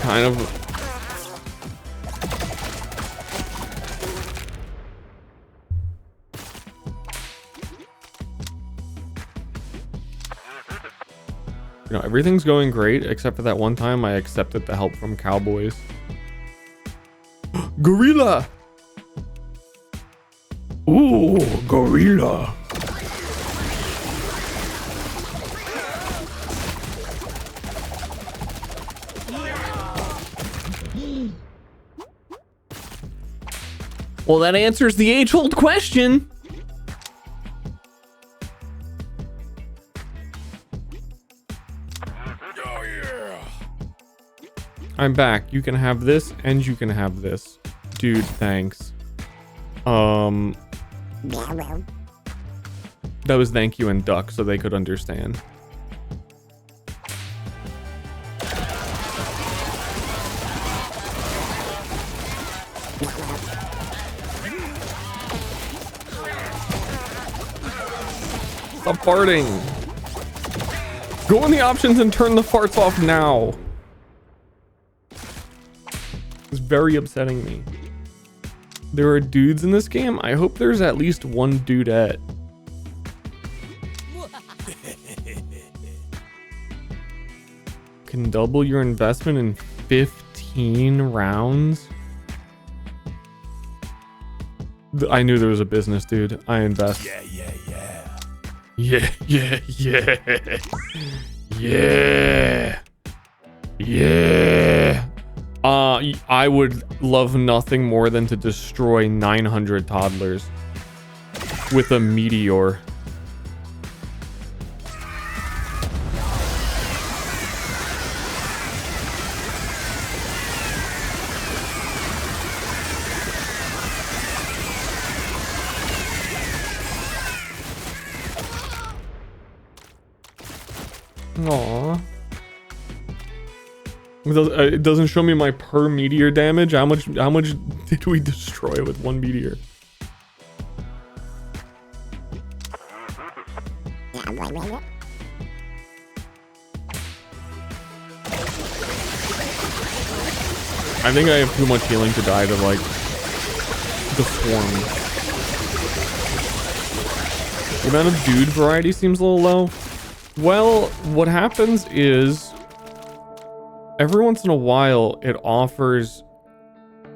Kind of. You know, everything's going great except for that one time I accepted the help from cowboys. Gorilla! Ooh, gorilla. Well, that answers the age-old question. I'm back. You can have this and you can have this. Dude, thanks. That was thank you and duck so they could understand. Stop farting. Go in the options and turn the farts off now. It's very upsetting me. There are dudes in this game. I hope there's at least one dudette. Can double your investment in 15 rounds. I knew there was a business, dude. I invest. Yeah. I would love nothing more than to destroy 900 toddlers with a meteor. Aww. It doesn't show me my per meteor damage. How much did we destroy with one meteor? I think I have too much healing to die to like deform. The amount of dude variety seems a little low. Well, what happens is every once in a while it offers,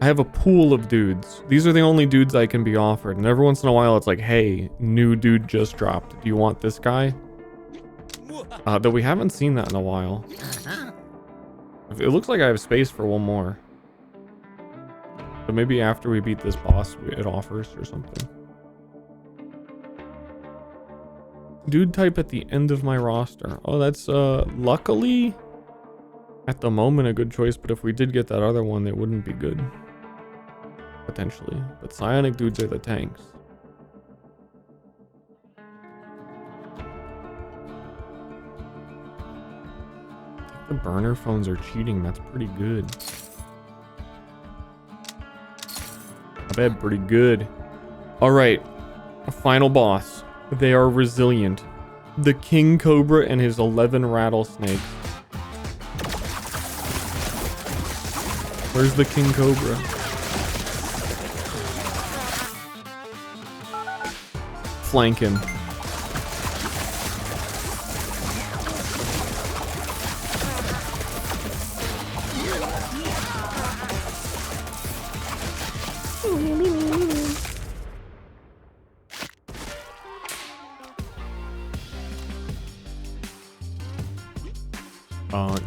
I have a pool of dudes. These are the only dudes I can be offered. And every once in a while it's like, hey, new dude just dropped. Do you want this guy? Though we haven't seen that in a while. It looks like I have space for one more. But maybe after we beat this boss, it offers or something. Dude type at the end of my roster. Oh, that's luckily at the moment a good choice, but if we did get that other one, it wouldn't be good. Potentially. But psionic dudes are the tanks. The burner phones are cheating. That's pretty good. I bet pretty good. Alright. A final boss. They are resilient. The King Cobra and his 11 rattlesnakes. Where's the King Cobra? Flank him.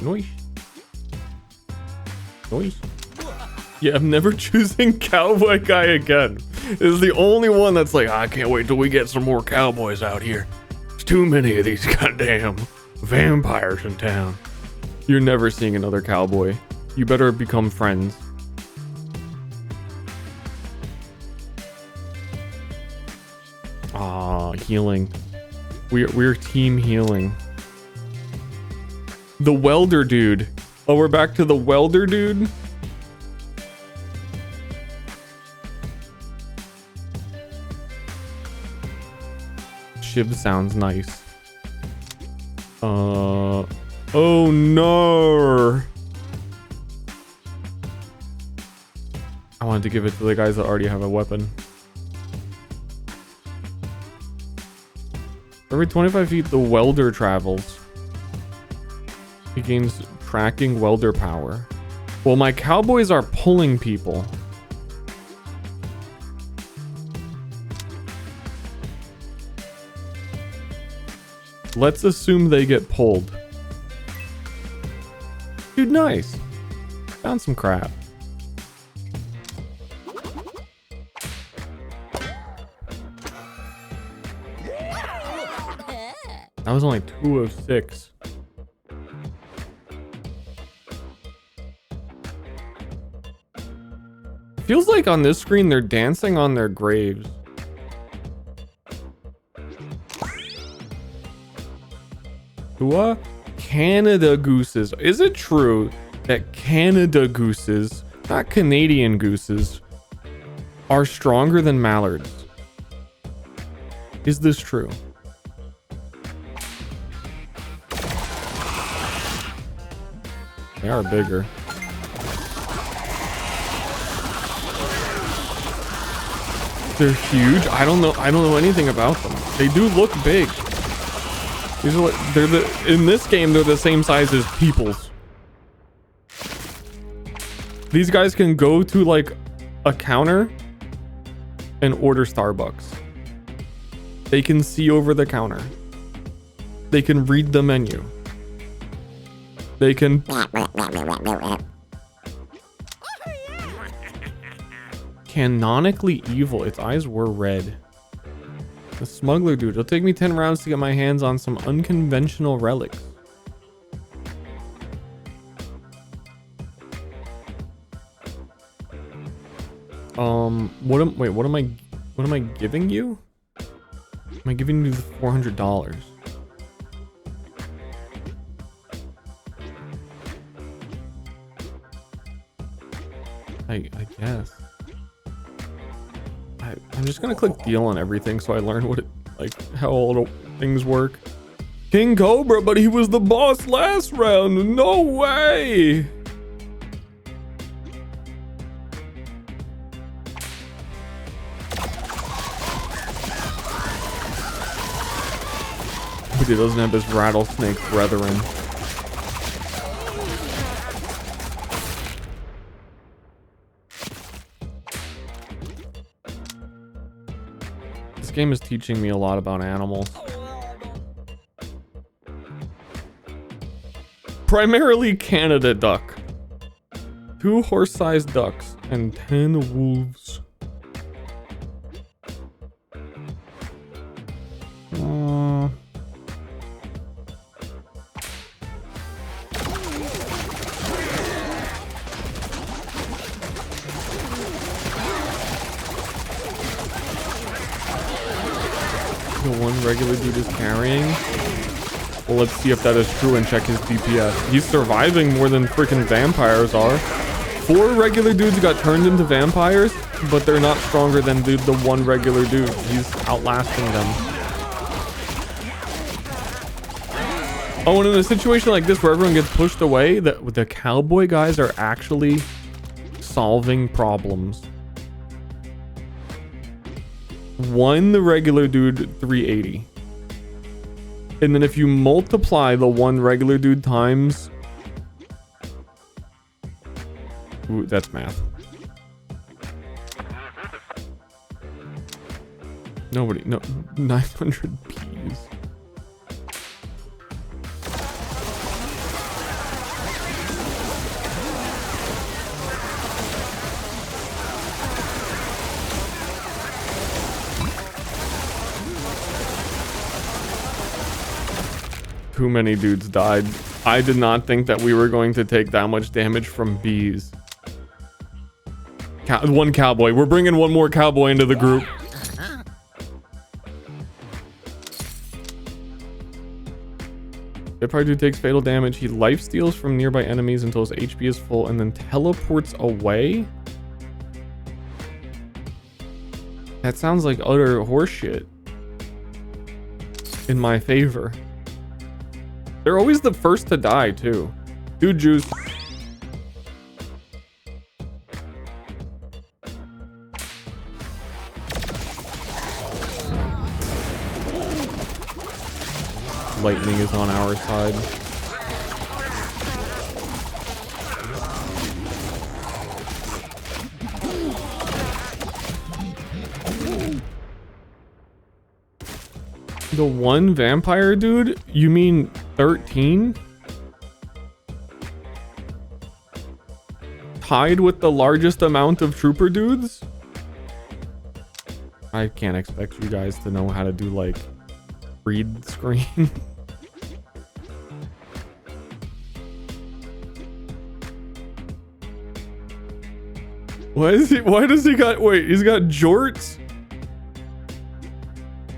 Noise. Noise. Yeah, I'm never choosing cowboy guy again. This is the only one that's like, I can't wait till we get some more cowboys out here. There's too many of these goddamn vampires in town. You're never seeing another cowboy. You better become friends. Ah, healing. We're team healing. The welder dude. Oh, we're back to the welder dude. Shiv sounds nice. Oh no. I wanted to give it to the guys that already have a weapon. Every 25 feet, the welder travels. He gains tracking welder power. Well, my cowboys are pulling people. Let's assume they get pulled. Dude, nice. Found some crap. That was only 2 of 6. Feels like on this screen they're dancing on their graves. What? Canada gooses. Is it true that Canada gooses, not Canadian gooses, are stronger than mallards? Is this true? They are bigger. They're huge. I don't know anything about them. They do look big. These are in this game they're the same size as peoples. These guys can go to like a counter and order Starbucks. They can see over the counter. They can read the menu. They can canonically evil. Its eyes were red. The smuggler dude. It'll take me 10 rounds to get my hands on some unconventional relics. What am I giving you? Am I giving you the $400? I guess. I'm just gonna click deal on everything so I learn what it, like, how all things work. King Cobra, but he was the boss last round. No way. But he doesn't have his rattlesnake brethren. This game is teaching me a lot about animals. Primarily Canada duck. 2 horse-sized ducks and 10 wolves. The one regular dude is carrying. Well, let's see if that is true and check his DPS. He's surviving more than freaking vampires are. 4 regular dudes got turned into vampires, but they're not stronger than the one regular dude. He's outlasting them. Oh, and in a situation like this where everyone gets pushed away, the cowboy guys are actually solving problems. The regular dude 380. And then if you multiply the one regular dude times... Ooh, that's math. No, 900 Ps. Too many dudes died. I did not think that we were going to take that much damage from bees. One cowboy. We're bringing one more cowboy into the group. Vampire dude takes fatal damage. He life steals from nearby enemies until his HP is full and then teleports away? That sounds like utter horseshit. In my favor. They're always the first to die, too. Dude juice. Lightning is on our side. The one vampire dude? You mean 13? Tied with the largest amount of trooper dudes? I can't expect you guys to know how to do like read screen. Why does he got, wait, he's got jorts?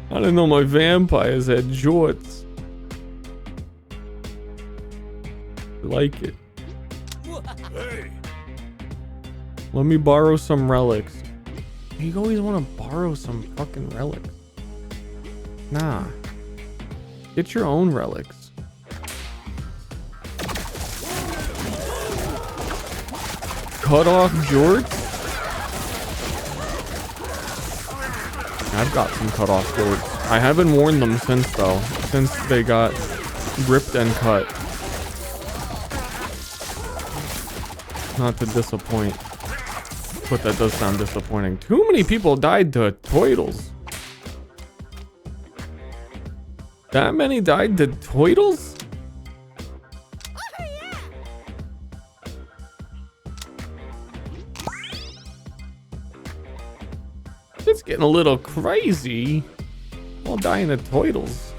I didn't know my vampires had jorts. I like it. Let me borrow some relics. You always want to borrow some fucking relics. Nah. Get your own relics. Cut off jorts? I've got some cut off jorts. I haven't worn them since though. Since they got ripped and cut. Not to disappoint. But that does sound disappointing. Too many people died to toidles. That many died to toidles? It's getting a little crazy. All dying to toidles.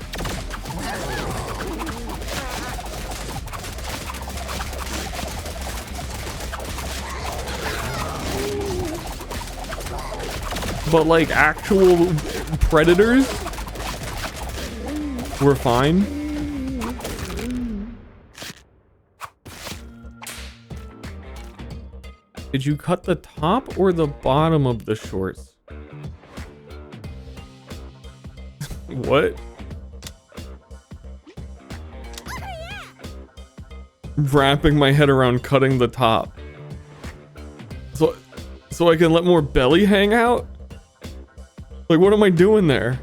But like actual predators were fine. Did you cut the top or the bottom of the shorts? What? Wrapping my head around cutting the top. So I can let more belly hang out? Like, what am I doing there?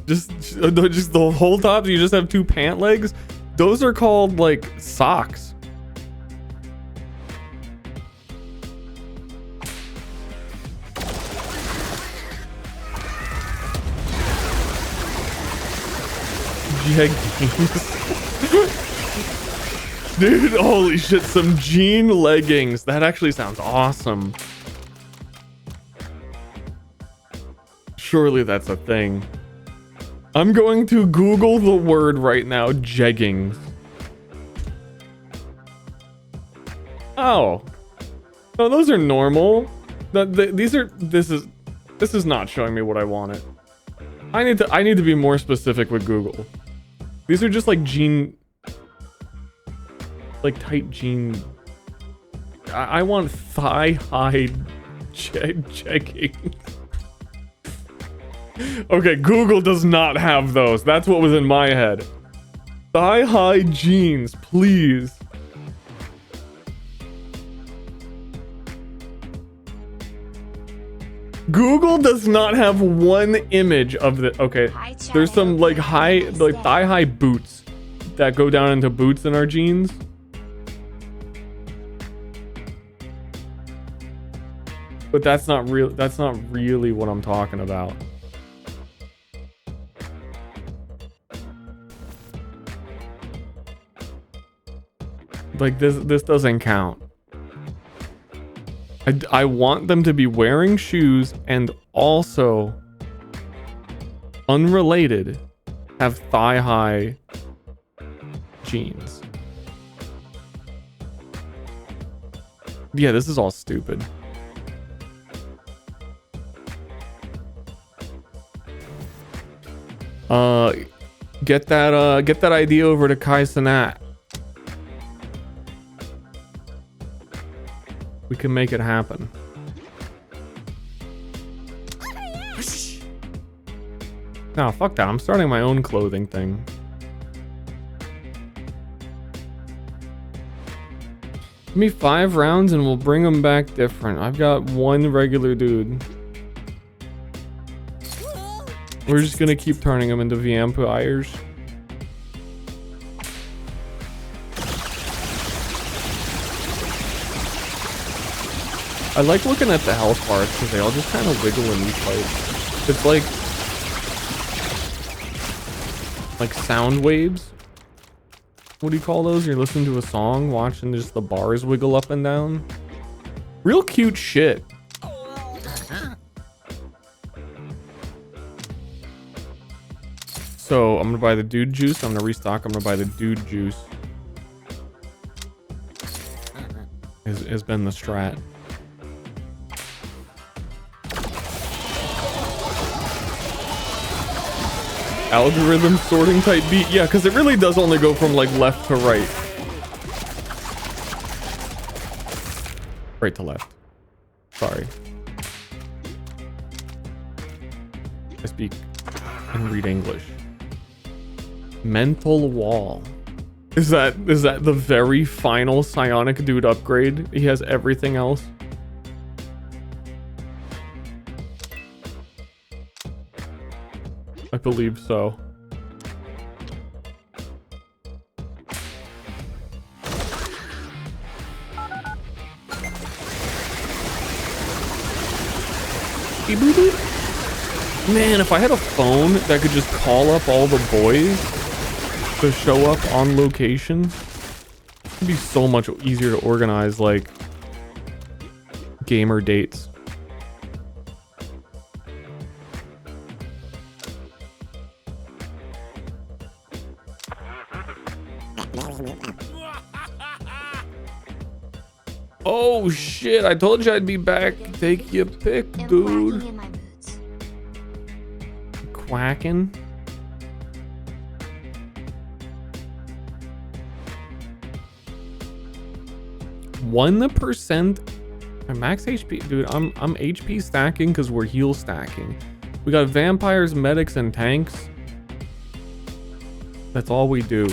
Just the whole top? You just have two pant legs? Those are called, like, socks. Jeggings. Dude, holy shit, some jean leggings. That actually sounds awesome. Surely that's a thing. I'm going to Google the word right now, jeggings. Oh. No, those are normal. This is not showing me what I wanted. I need to be more specific with Google. These are just like jean, like tight jean. I want thigh-high jeggings. Okay, Google does not have those. That's what was in my head. Thigh-high jeans, please. Google does not have one image of the. Okay, there's some like thigh-high boots that go down into boots in our jeans. But that's not real. That's not really what I'm talking about. Like this doesn't count. I want them to be wearing shoes and also unrelated have thigh-high jeans. Yeah, this is all stupid. Get that idea over to Kai Cenat. We can make it happen. No, fuck that. I'm starting my own clothing thing. Give me 5 rounds and we'll bring them back different. I've got one regular dude. We're just gonna keep turning them into vampires. I like looking at the health bars because they all just kind of wiggle in each fight. It's like sound waves. What do you call those? You're listening to a song, watching just the bars wiggle up and down. Real cute shit. So I'm gonna buy the dude juice. I'm gonna restock. I'm gonna buy the dude juice. Has been the strat. Algorithm sorting type beat. Yeah, because it really does only go from like left to right. Right to left. Sorry. I speak and read English. Mental wall. Is that the very final psionic dude upgrade? He has everything else. I believe so. Man, if I had a phone that could just call up all the boys to show up on location, it'd be so much easier to organize like gamer dates. Oh shit, I told you I'd be back. Take your pick, I'm dude. quacking in my boots. Quacking. One percent max HP, dude. I'm HP stacking because we're heal stacking. We got vampires, medics, and tanks. That's all we do.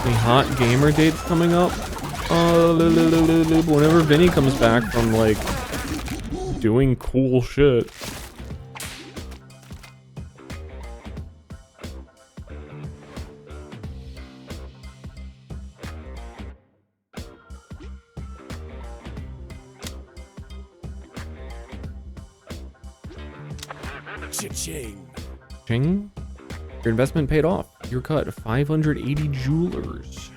Any hot gamer dates coming up? Whenever Vinny comes back from like doing cool shit. Cha-ching. Ching. Your investment paid off. Your cut 580 jewelers.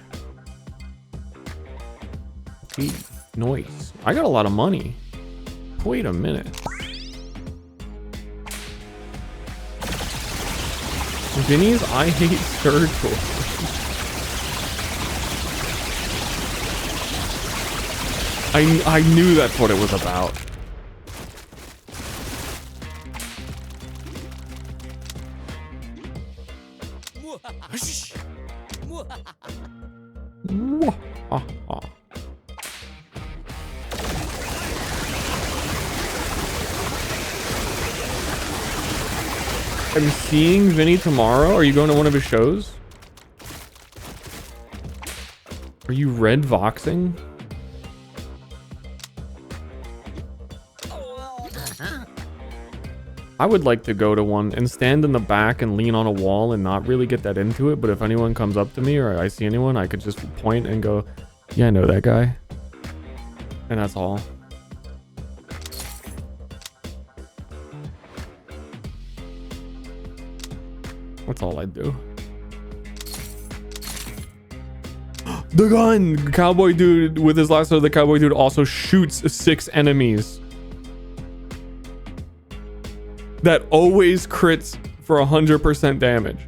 Okay, nice. I got a lot of money. Wait a minute. Vinny's I hate Ster toy. I knew that's what it was about. I'm seeing Vinny tomorrow. Are you going to one of his shows? Are you red voxing? I would like to go to one and stand in the back and lean on a wall and not really get that into it. But if anyone comes up to me or I see anyone, I could just point and go, yeah, I know that guy. And that's all. That's all I do. The gun! Cowboy dude with his lasso, the cowboy dude also shoots 6 enemies. That always crits for 100% damage.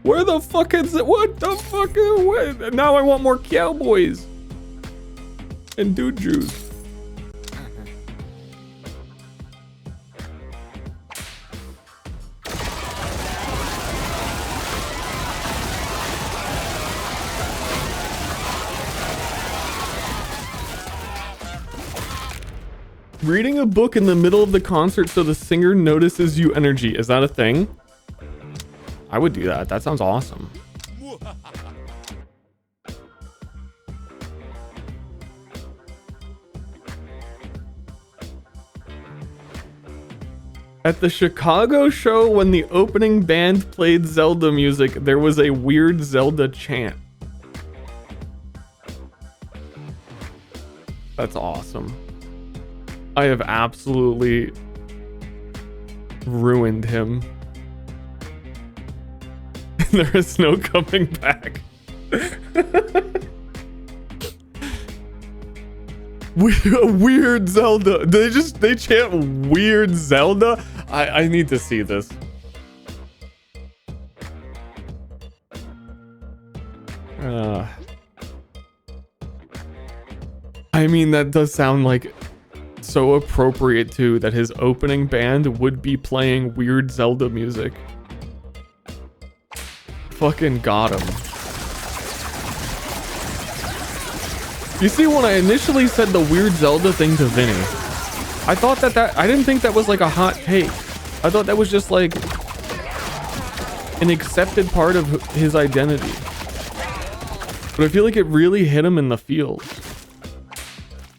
Where the fuck is it? What the fuck? What? Now I want more cowboys. And dude juice. Reading a book in the middle of the concert so the singer notices you energy. Is that a thing? I would do that. That sounds awesome. At the Chicago show, when the opening band played Zelda music, there was a weird Zelda chant. That's awesome. I have absolutely ruined him. There is no coming back. Weird Zelda. They chant weird Zelda. I need to see this. I mean, that does sound like so appropriate too, that his opening band would be playing weird Zelda music. Fucking got him. You see, when I initially said the weird Zelda thing to Vinny, I thought that I didn't think that was like a hot take. I thought that was just like an accepted part of his identity. But I feel like it really hit him in the feels.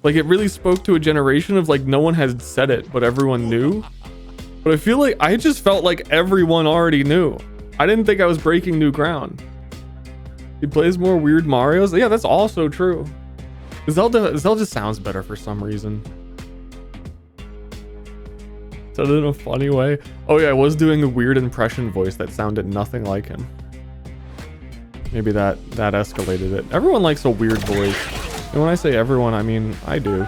Like it really spoke to a generation of like no one had said it, but everyone knew. But I feel like I just felt like everyone already knew. I didn't think I was breaking new ground. He plays more weird Marios. Yeah, that's also true. Zelda sounds better for some reason. Said it in a funny way. Oh yeah, I was doing a weird impression voice that sounded nothing like him. Maybe that escalated it. Everyone likes a weird voice. And when I say everyone, I mean I do.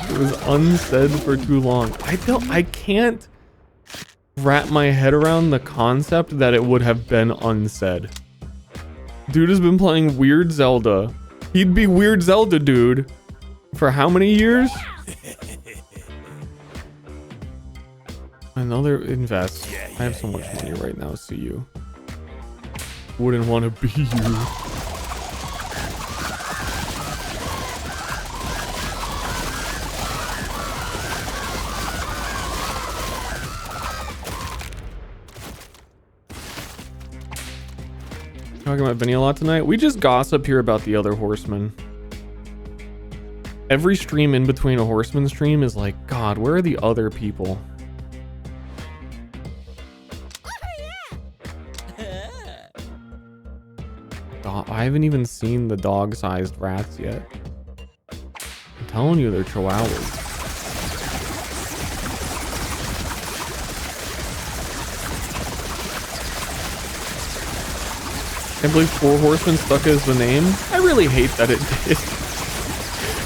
It was unsaid for too long. I can't wrap my head around the concept that it would have been unsaid. Dude has been playing weird Zelda. He'd be weird Zelda, dude. For how many years? Another invest. I have so much money right now, see you. Wouldn't want to be you. Talking about Vinny a lot tonight. We just gossip here about the other horsemen. Every stream in between a horseman stream is like, God, where are the other people? I haven't even seen the dog-sized rats yet. I'm telling you, they're chihuahuas. I can't believe Four Horsemen stuck as the name. I really hate that it did.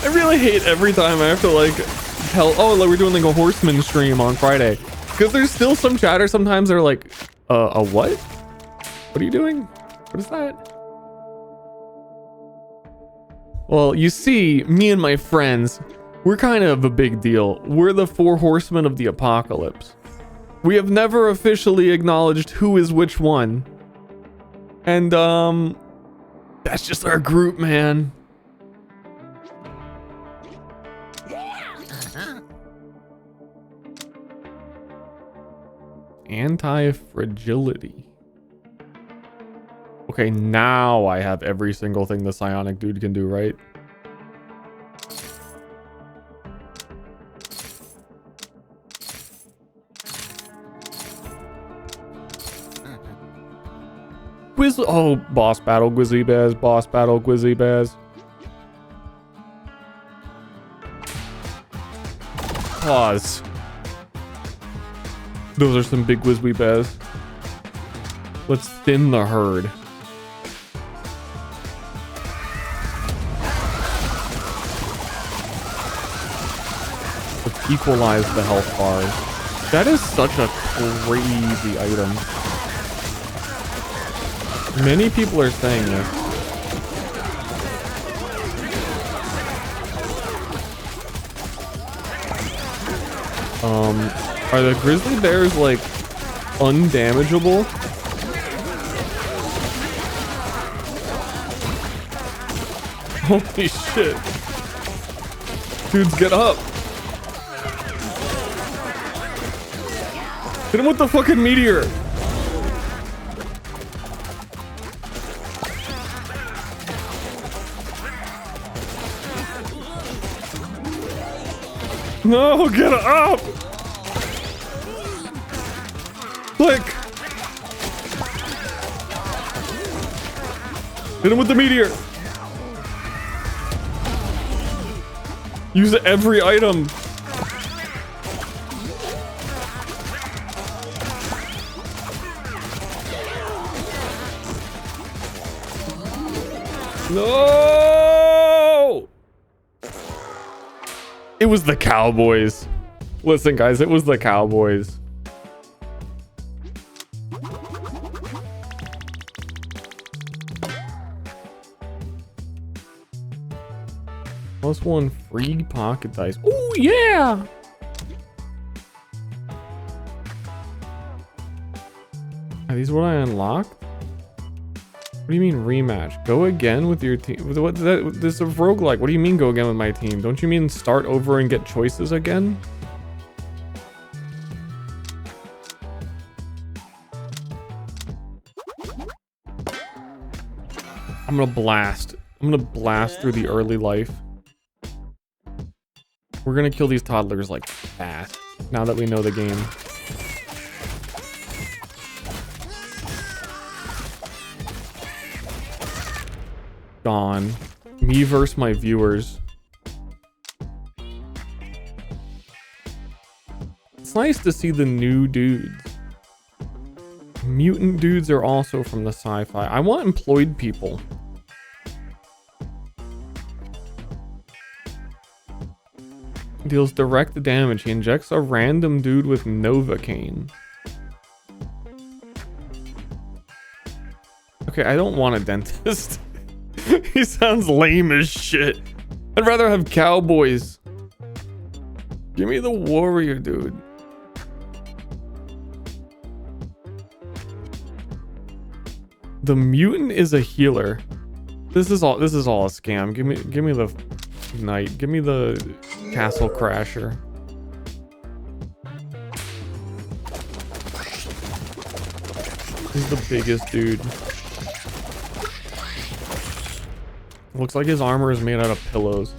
I really hate every time I have to like tell, oh, like we're doing like a horseman stream on Friday. Because there's still some chatter sometimes they're like, a what? What are you doing? What is that? Well, you see, me and my friends, we're kind of a big deal. We're the Four Horsemen of the Apocalypse. We have never officially acknowledged who is which one. And, that's just our group, man. Anti-fragility. Okay, now I have every single thing the psionic dude can do, right? Oh, boss battle, Gwizzy Baz, boss battle, Gwizzy Baz. Pause. Those are some big Gwizzy Baz. Let's thin the herd. Let's equalize the health bars. That is such a crazy item. Many people are saying this. Are the grizzly bears like undamageable? Holy shit. Dudes, get up. Hit him with the fucking meteor. No, get up! Click! Hit him with the meteor! Use every item. No! It was the Cowboys. Listen, guys, it was the Cowboys. +1 free pocket dice. Oh, yeah! Are these what I unlocked? What do you mean rematch? Go again with your team? What that? This is a roguelike. What do you mean go again with my team? Don't you mean start over and get choices again? I'm gonna blast. I'm gonna blast through the early life. We're gonna kill these toddlers like fast now that we know the game. Gone. Me versus my viewers. It's nice to see the new dudes. Mutant dudes are also from the sci-fi. I want employed people. Deals direct damage. He injects a random dude with Novocaine. Okay, I don't want a dentist. He sounds lame as shit. I'd rather have cowboys. Give me the warrior, dude. The mutant is a healer. This is all a scam. Give me the knight. Give me the castle crasher. He's the biggest dude. Looks like his armor is made out of pillows.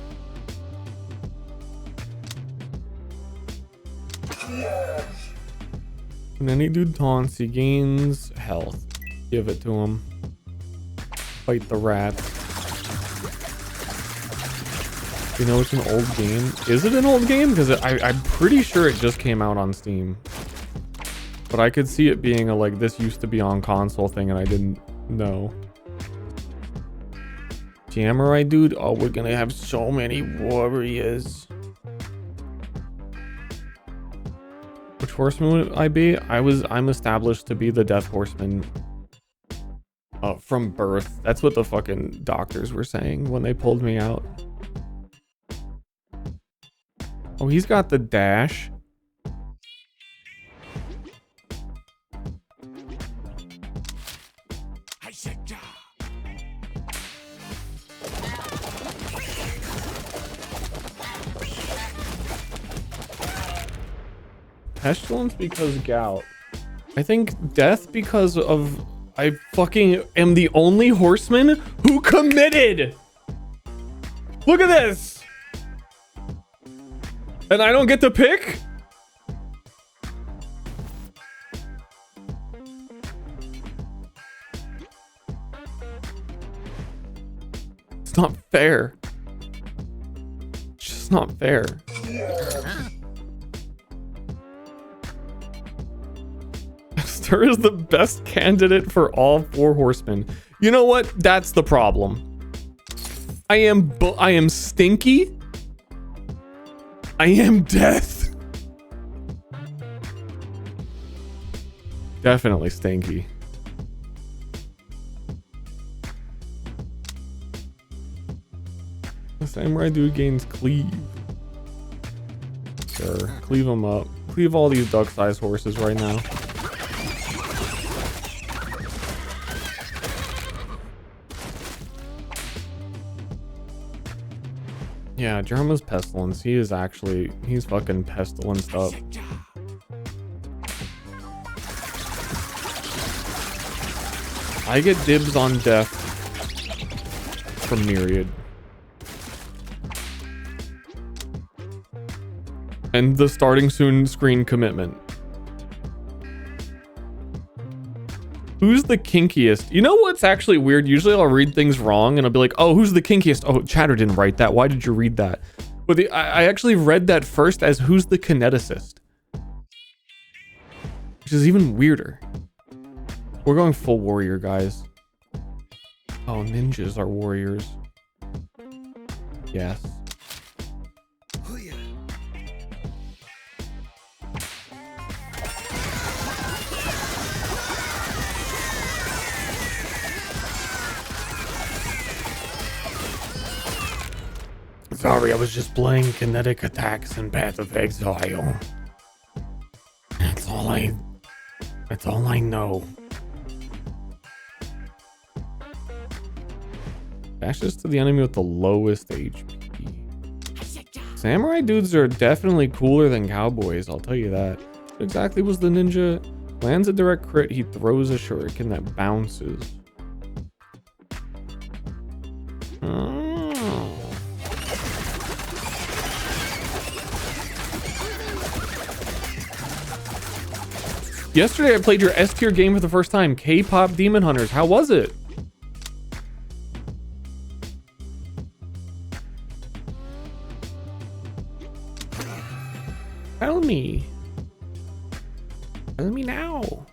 When any dude taunts, he gains health. Give it to him. Fight the rats. You know it's an old game. Is it an old game? Because I'm pretty sure it just came out on Steam. But I could see it being a like this used to be on console thing and I didn't know. Samurai dude, oh, we're gonna have so many warriors. Which horseman would I be? I'm established to be the Death Horseman from birth. That's what the fucking doctors were saying when they pulled me out. Oh, he's got the dash. Pestilence because gout. I think death because of I fucking am the only horseman who committed. Look at this. And I don't get to pick? It's not fair. It's just not fair. Ster is the best candidate for all 4 horsemen. You know what? That's the problem. I am stinky. I am death. Definitely stinky. The samurai dude gains cleave. Sure, cleave them up. Cleave all these duck-sized horses right now. Yeah, Jerma's pestilence. He's fucking pestilenced up. I get dibs on death from Myriad. And the starting soon screen commitment. Who's the kinkiest? You know what's actually weird? Usually I'll read things wrong and I'll be like, oh, who's the kinkiest? Oh, Chatter didn't write that. Why did you read that? But I actually read that first as who's the kineticist, which is even weirder. We're going full warrior, guys. Oh, ninjas are warriors. Yes. Sorry, I was just playing kinetic attacks in Path of Exile. That's all I know. Dash this to the enemy with the lowest HP. Samurai dudes are definitely cooler than cowboys, I'll tell you that. What exactly was the ninja? Lands a direct crit, he throws a shuriken that bounces. Yesterday I played your S tier game for the first time, K-pop Demon Hunters. How was it? Tell me. Tell me now.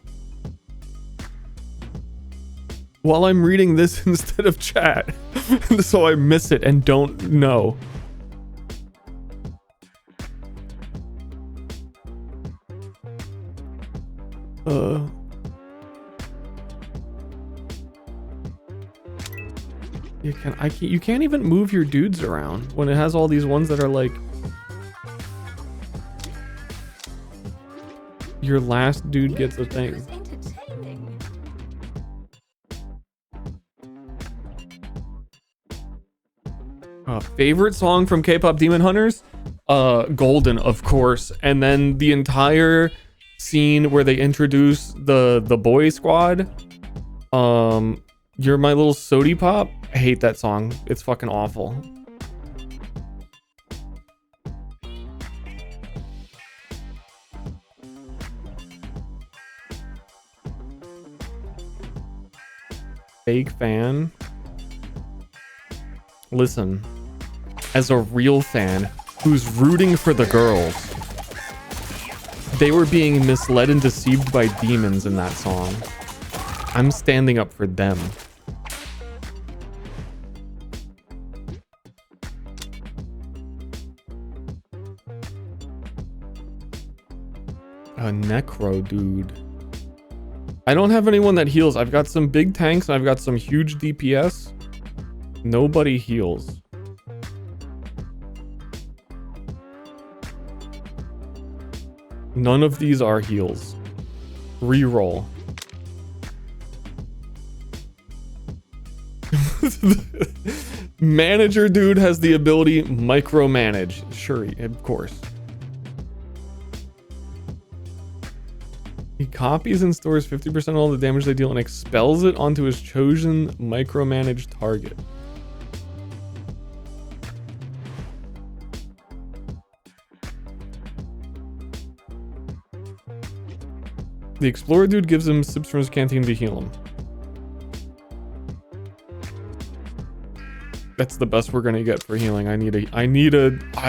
While I'm reading this instead of chat, so I miss it and don't know. You can't even move your dudes around when it has all these ones that are like your last dude gets a thing. Entertaining. Favorite song from K-pop Demon Hunters? Golden, of course. And then the entire scene where they introduce the boy squad. You're My Little Sody Pop. I hate that song. It's fucking awful. Fake fan. Listen, as a real fan who's rooting for the girls, they were being misled and deceived by demons in that song. I'm standing up for them. A necro dude. I don't have anyone that heals. I've got some big tanks and I've got some huge DPS. Nobody heals. None of these are heals. Reroll. Manager dude has the ability micromanage. Sure, of course. He copies and stores 50% of all the damage they deal and expels it onto his chosen micromanaged target. The explorer dude gives him sips from his canteen to heal him. That's the best we're gonna get for healing. I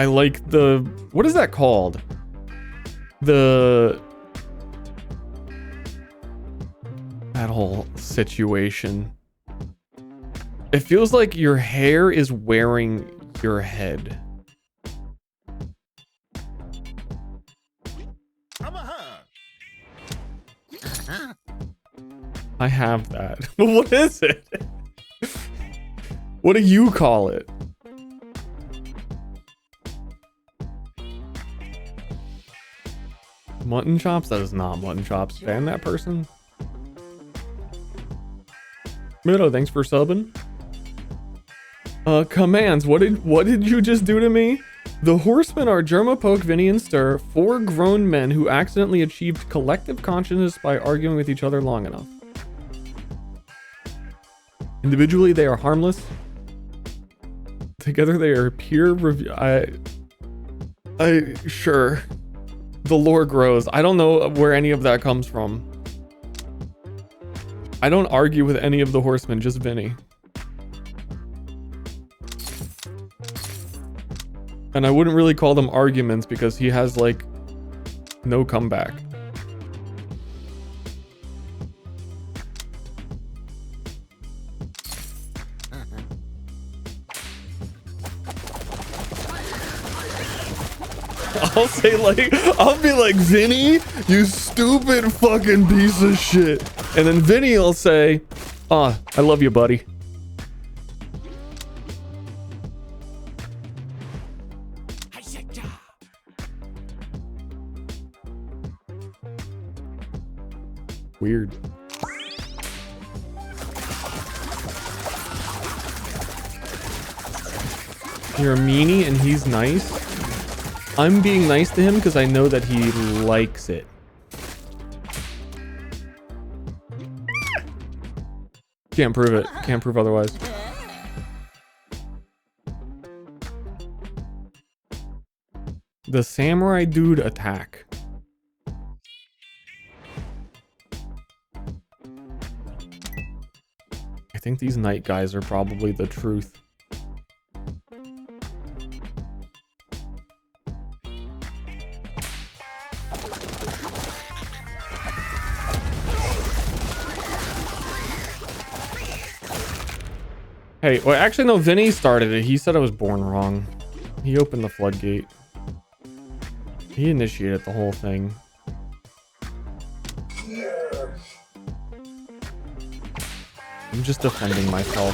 like the, what is that called? That whole situation. It feels like your hair is wearing your head. I have that. What is it? What do you call it? Mutton chops? That is not mutton chops. Ban that person. Mido, thanks for subbing. Commands. What did you just do to me? The horsemen are Germa, Poke, Vinny, and Ster, 4 grown men who accidentally achieved collective consciousness by arguing with each other long enough. Individually, they are harmless. Together, they are peer review. Sure. The lore grows. I don't know where any of that comes from. I don't argue with any of the horsemen, just Vinny. And I wouldn't really call them arguments because he has like no comeback. I'll say like, I'll be like, Vinny, you stupid fucking piece of shit. And then Vinny will say, ah, I love you, buddy. Weird. You're a meanie and he's nice. I'm being nice to him because I know that he likes it. Can't prove it. Can't prove otherwise. The samurai dude attack. I think these knight guys are probably the truth. Hey, well, actually, no, Vinny started it. He said I was born wrong. He opened the floodgate. He initiated the whole thing. I'm just defending myself.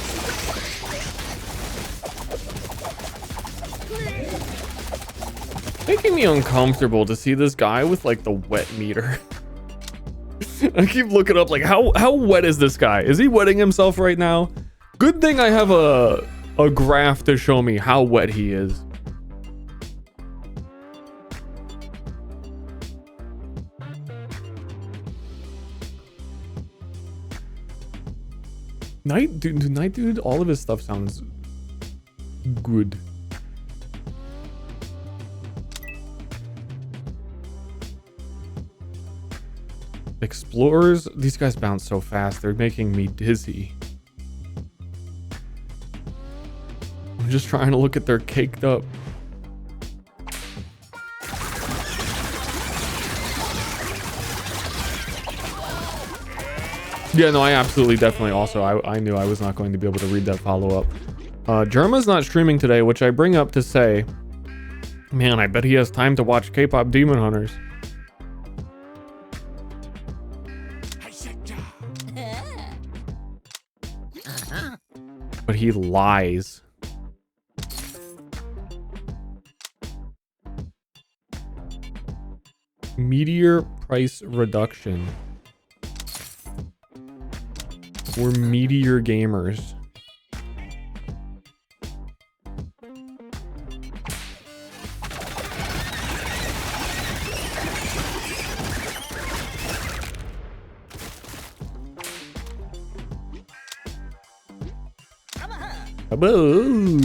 Making me uncomfortable to see this guy with like the wet meter. I keep looking up like how wet is this guy? Is he wetting himself right now? Good thing I have a graph to show me how wet he is. Night dude, all of his stuff sounds good. Explorers, these guys bounce so fast, they're making me dizzy. I'm just trying to look at their caked up. Yeah, no, I absolutely, definitely also, I knew I was not going to be able to read that follow-up. Germa's not streaming today, which I bring up to say, man, I bet he has time to watch K-pop Demon Hunters. But he lies. Meteor price reduction. We're meteor gamers. Hello.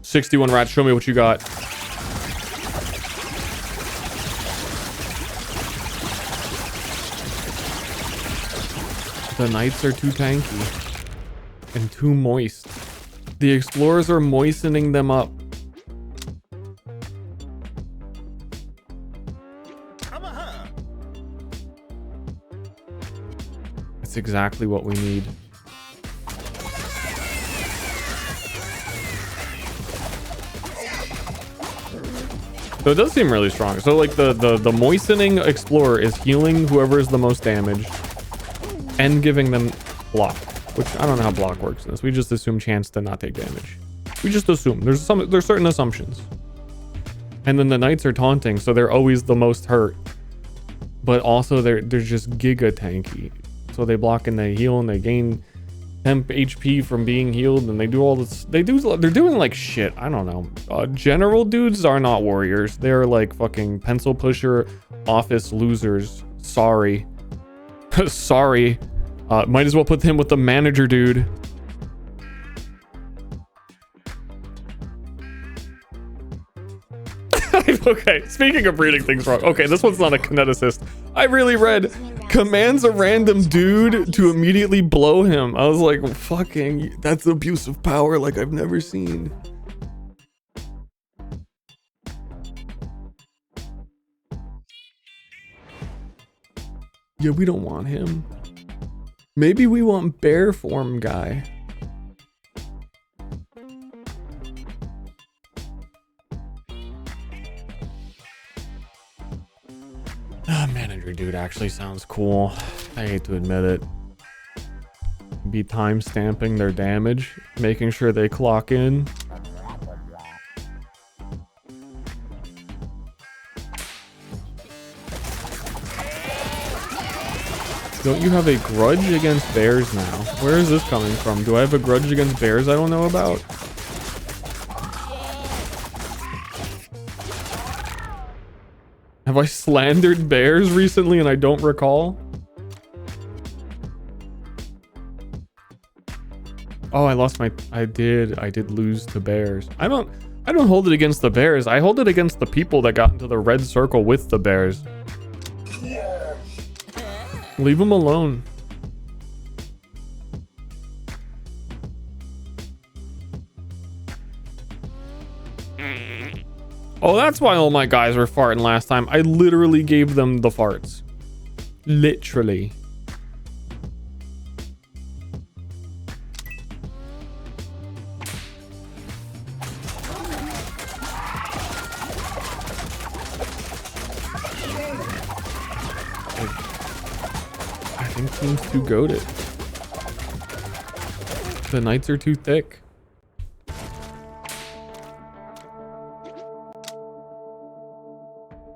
61 rats, show me what you got. The knights are too tanky and too moist. The explorers are moistening them up. That's exactly what we need. So it does seem really strong. So like the moistening explorer is healing whoever is the most damaged and giving them block, which I don't know how block works in this. We just assume chance to not take damage. We just assume there's certain assumptions. And then the knights are taunting, so they're always the most hurt. But also they're just giga tanky. So they block and they heal and they gain temp HP from being healed, and they do all this. They're doing like shit. I don't know. General dudes are not warriors. They're like fucking pencil pusher office losers. Sorry. Sorry. Might as well put him with the manager dude. Okay, speaking of reading things wrong. Okay, this one's not a kineticist. I really read commands a random dude to immediately blow him. I was like, fucking, that's abuse of power like I've never seen. Yeah, we don't want him. Maybe we want bear form guy. Manager dude actually sounds cool. I hate to admit it. Be time stamping their damage, making sure they clock in. Don't you have a grudge against bears now? Where is this coming from? Do I have a grudge against bears I don't know about? Have I slandered bears recently and I don't recall? Oh, I lost my... I did lose to bears. I don't hold it against the bears. I hold it against the people that got into the red circle with the bears. Leave them alone. Oh, that's why all my guys were farting last time. I literally gave them the farts. Literally. I think team's too goated. The knights are too thick.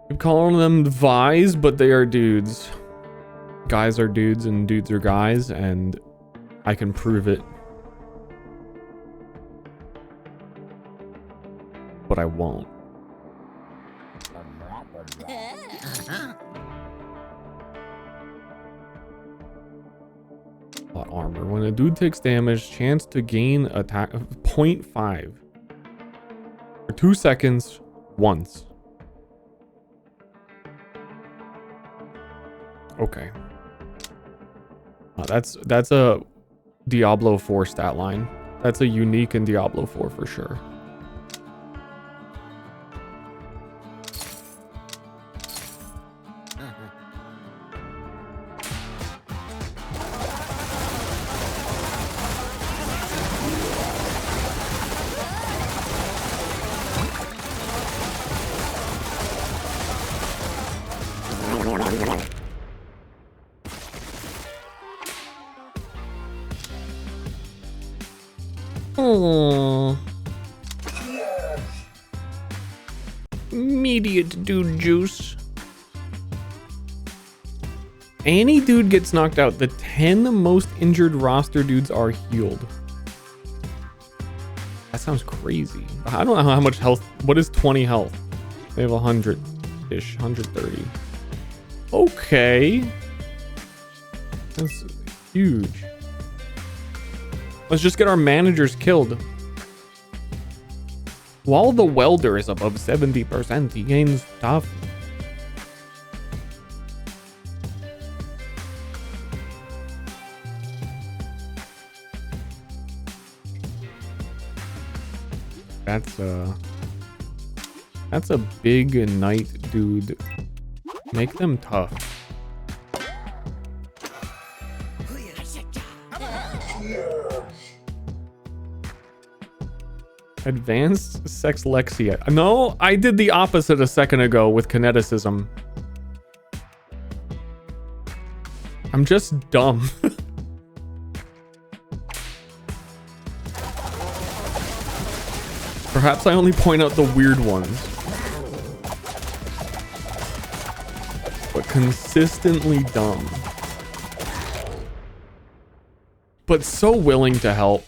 I'm calling them Vise, but they are dudes. Guys are dudes and dudes are guys, and I can prove it. But I won't. Plot armor. When a dude takes damage, chance to gain attack 0.5 for 2 seconds once. Okay. That's a Diablo 4 stat line. That's a unique in Diablo 4 for sure. Oh, immediate dude juice. Any dude gets knocked out. The 10 most injured roster dudes are healed. That sounds crazy. I don't know how much health. What is 20 health? They have 100-ish, 130. Okay, that's huge. Let's just get our managers killed. While the welder is above 70%, he gains tough. That's a big knight dude. Make them tough. Advanced sexlexia. No, I did the opposite a second ago with kineticism. I'm just dumb. Perhaps I only point out the weird ones. But consistently dumb. But so willing to help.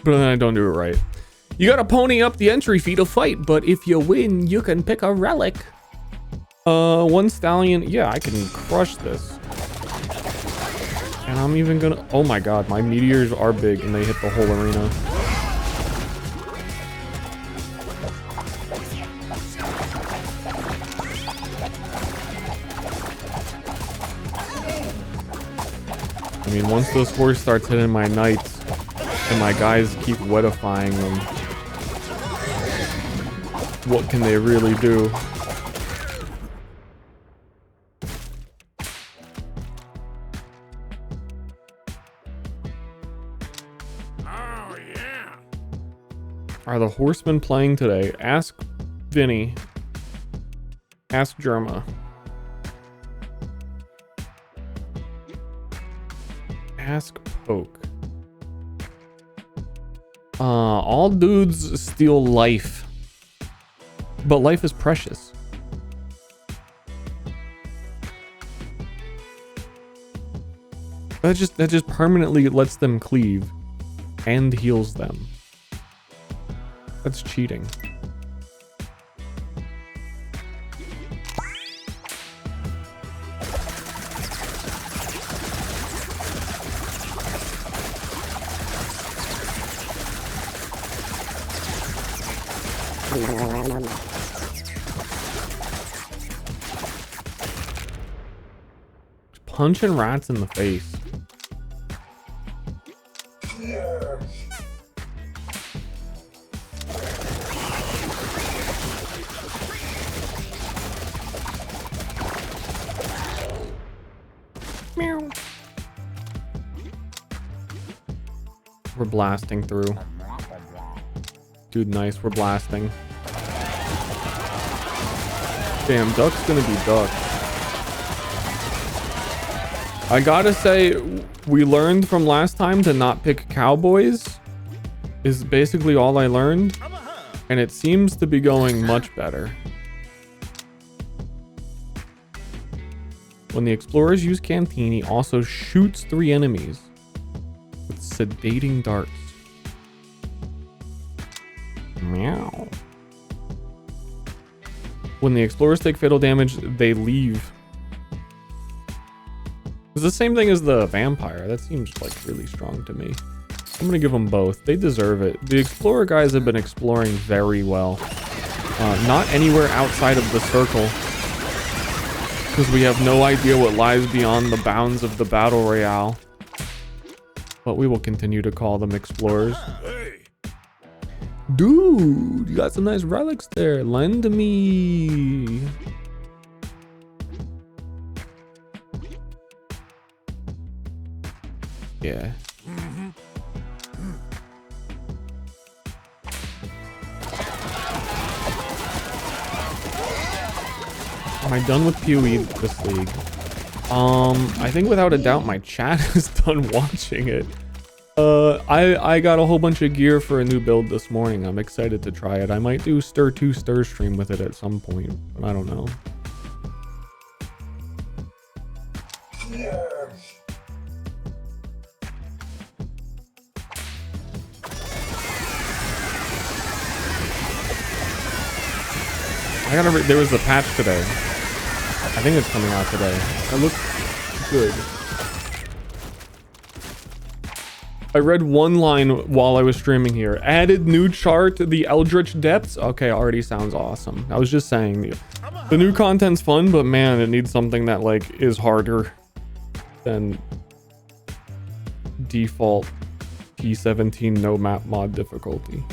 But then I don't do it right. You gotta pony up the entry fee to fight, but if you win, you can pick a relic. One stallion. Yeah, I can crush this. And I'm even gonna... Oh my god, my meteors are big and they hit the whole arena. I mean, once those fours starts hitting my knights, and my guys keep wetifying them. what can they really do? Oh, yeah. Are the horsemen playing today? Ask Vinny. Ask Germa. Ask Poke. All dudes steal life. But life is precious. That just permanently lets them cleave and heals them. That's cheating. Punching rats in the face. Meow. We're blasting through. Dude, nice. We're blasting. Damn, Duck's gonna be Duck. I gotta say, we learned from last time to not pick cowboys. Is basically all I learned. And it seems to be going much better. When the explorers use Canteen, he also shoots 3 enemies with sedating darts. Meow. When the explorers take fatal damage, they leave. It's the same thing as the vampire. That seems like really strong to me. I'm gonna give them both. They deserve it. The explorer guys have been exploring very well. Not anywhere outside of the circle, because we have no idea what lies beyond the bounds of the battle royale. But we will continue to call them explorers. Dude, you got some nice relics there. Lend me. Yeah. Am I done with PoE this league? I think without a doubt my chat is done watching it. I got a whole bunch of gear for a new build this morning. I'm excited to try it. I might do Ster 2 Ster stream with it at some point, but I don't know. There was a patch today. I think it's coming out today. It looks good. I read one line while I was streaming here. Added new chart, the Eldritch Depths. Okay, already sounds awesome. I was just saying, the new content's fun, but man, it needs something that like is harder than default T17 no map mod difficulty.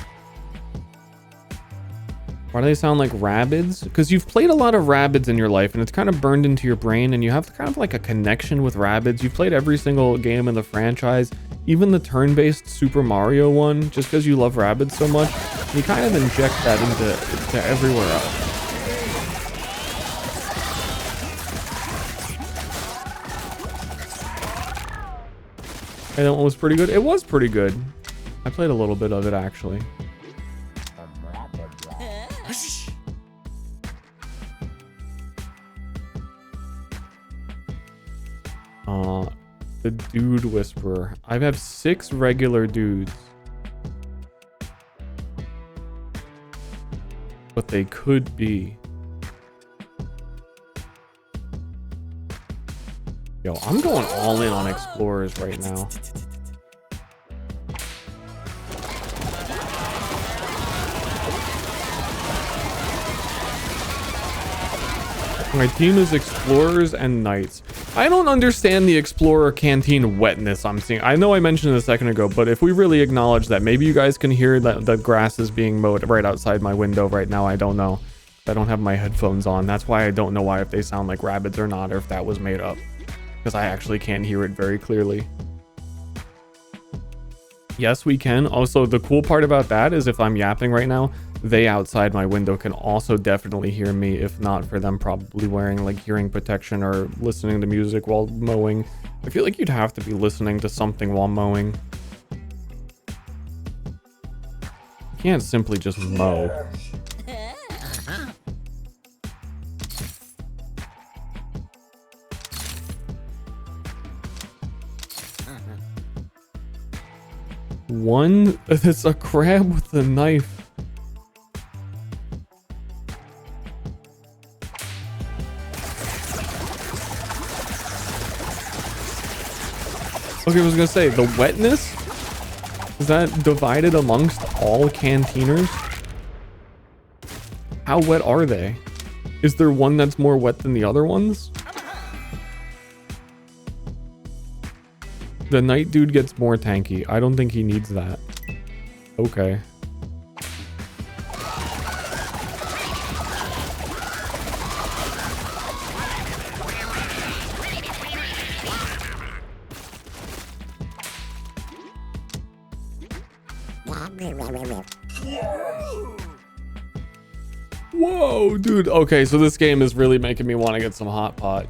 Why do they sound like Rabbids? Because you've played a lot of Rabbids in your life and it's kind of burned into your brain and you have kind of like a connection with Rabbids. You've played every single game in the franchise, even the turn-based Super Mario one, just because you love Rabbids so much. You kind of inject that into everywhere else. And it was pretty good. It was pretty good. I played a little bit of it actually. The Dude Whisperer. I have 6 regular dudes. But they could be. Yo, I'm going all in on explorers right now. My team is explorers and knights. I don't understand the explorer canteen wetness I'm seeing. I know I mentioned it a second ago, but if we really acknowledge that, maybe you guys can hear that the grass is being mowed right outside my window right now. I don't know. I don't have my headphones on. That's why I don't know why if they sound like rabbits or not, or if that was made up. Because I actually can't hear it very clearly. Yes, we can. Also, the cool part about that is if I'm yapping right now, they outside my window can also definitely hear me, if not for them probably wearing like hearing protection or listening to music while mowing. I feel like you'd have to be listening to something while mowing. You can't simply just mow. One, it's a crab with a knife. Okay, I was gonna say, the wetness? Is that divided amongst all canteeners? How wet are they? Is there one that's more wet than the other ones? The night dude gets more tanky. I don't think he needs that. Okay. Whoa, dude. Okay, so this game is really making me want to get some hot pot.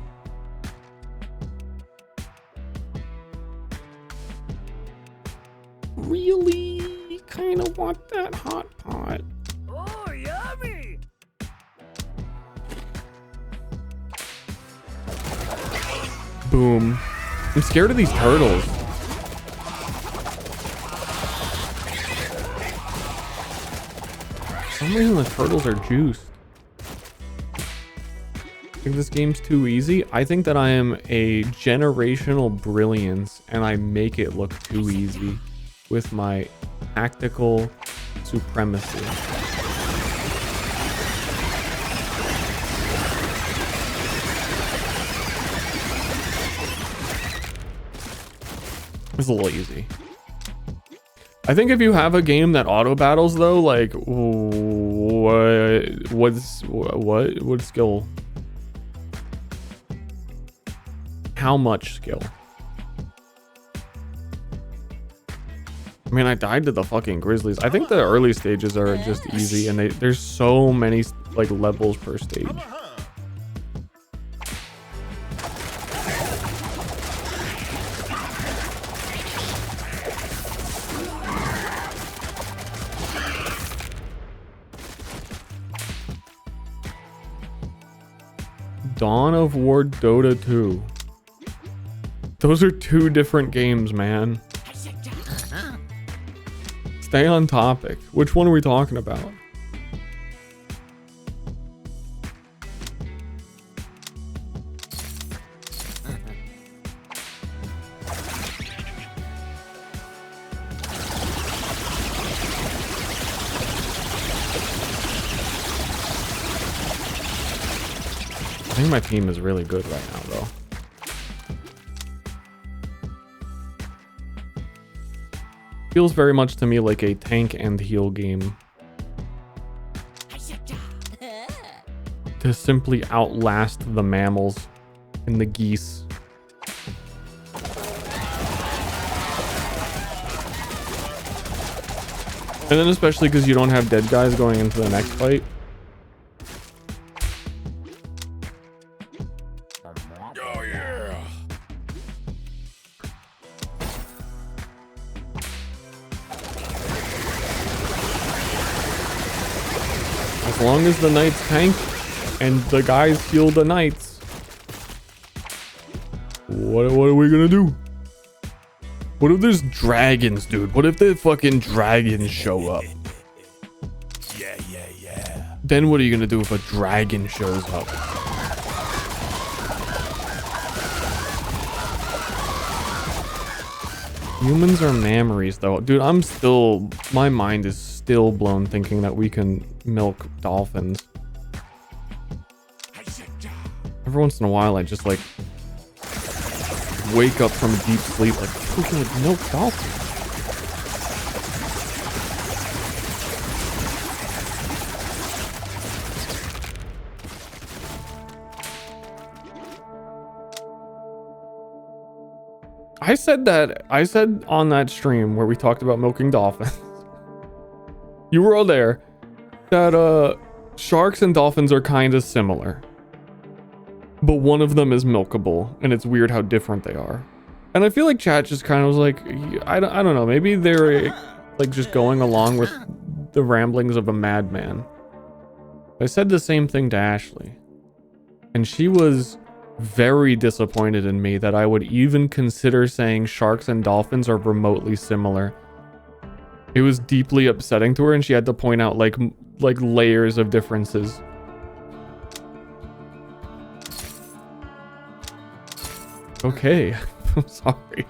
Really kind of want that hot pot. Oh, yummy! Boom. I'm scared of these turtles. For some reason the turtles are juiced. I think this game's too easy. I think that I am a generational brilliance and I make it look too easy with my tactical supremacy. It's a little easy. I think if you have a game that auto battles though, like what skill? How much skill? I mean, I died to the fucking grizzlies. I think the early stages are just easy, and there's so many like levels per stage. Dawn of War Dota 2. Those are two different games, man. Stay on topic. Which one are we talking about? I think my team is really good right now, though. Feels very much to me like a tank and heal game. To simply outlast the mammals and the geese. And then especially because you don't have dead guys going into the next fight. Oh, yeah! As long as the knights tank and the guys heal the knights. What are we gonna do? What if there's dragons, dude? What if the fucking dragons show up? Yeah. Then what are you gonna do if a dragon shows up? Humans are memories, though. Dude, my mind is still blown thinking that we can milk dolphins. Every once in a while, I just like wake up from deep sleep like freaking like milk dolphin. I said on that stream where we talked about milking dolphins. You were all there. That sharks and dolphins are kind of similar. But one of them is milkable, and it's weird how different they are. And I feel like chat just kind of was like, I don't know, maybe they're like just going along with the ramblings of a madman. I said the same thing to Ashley. And she was very disappointed in me that I would even consider saying sharks and dolphins are remotely similar. It was deeply upsetting to her, and she had to point out like layers of differences. Okay, I'm sorry.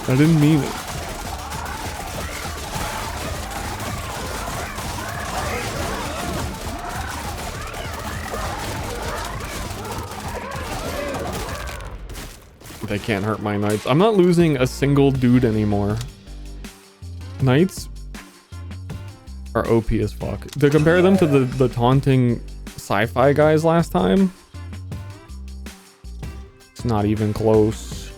I didn't mean it. They can't hurt my knights. I'm not losing a single dude anymore. Knights are OP as fuck. To compare them to the taunting sci-fi guys last time, it's not even close.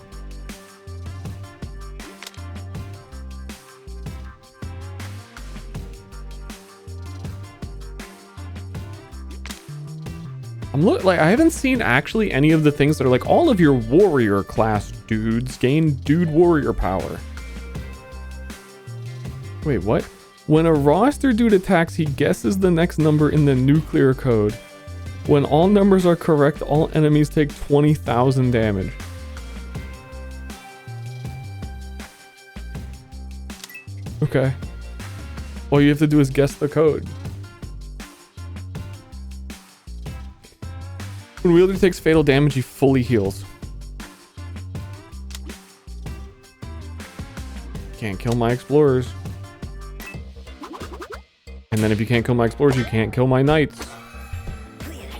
I haven't seen actually any of the things that are like all of your warrior class dudes gain dude warrior power. Wait, what? When a roster dude attacks, he guesses the next number in the nuclear code. When all numbers are correct, all enemies take 20,000 damage. Okay. All you have to do is guess the code. When Wielder takes fatal damage, he fully heals. Can't kill my explorers. And then if you can't kill my explorers, you can't kill my knights.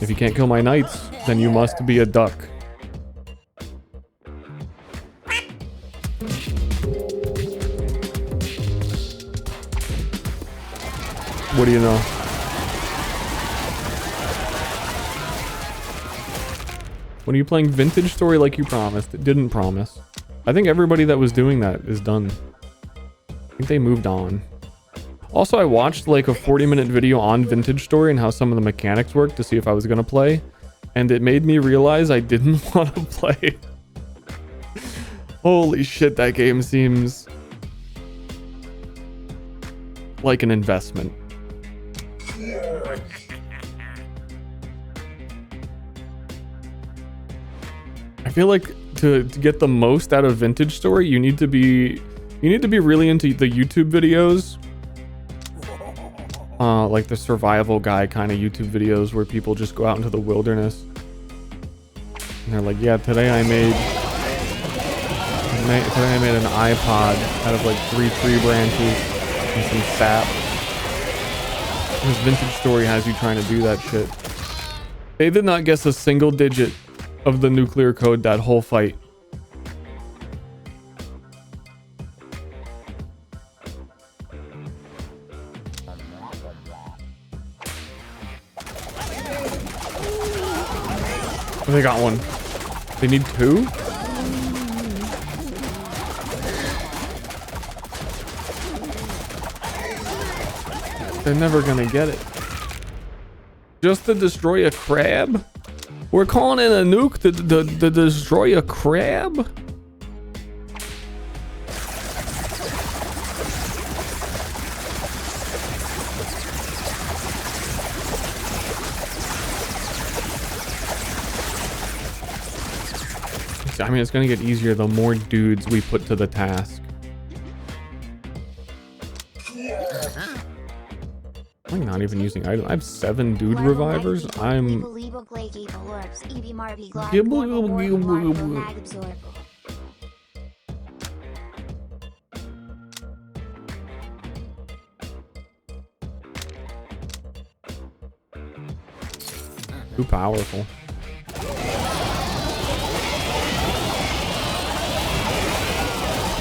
If you can't kill my knights, then you must be a duck. What do you know? When are you playing Vintage Story like you promised? It didn't promise. I think everybody that was doing that is done. I think they moved on. Also, I watched like a 40-minute video on Vintage Story and how some of the mechanics work to see if I was gonna play. And it made me realize I didn't want to play. Holy shit, that game seems like an investment. I feel like to get the most out of Vintage Story, you need to be really into the YouTube videos. Like the survival guy kind of YouTube videos where people just go out into the wilderness. And they're like, yeah, today I made an iPod out of like 3 tree branches and some sap. This Vintage Story has you trying to do that shit. They did not guess a single digit of the nuclear code that whole fight. Oh, they got one. They need 2? They're never gonna get it. Just to destroy a crab? We're calling in a nuke to destroy a crab? I mean, it's gonna get easier the more dudes we put to the task. I'm not even using items. I have 7 dude revivers. I'm... Too powerful.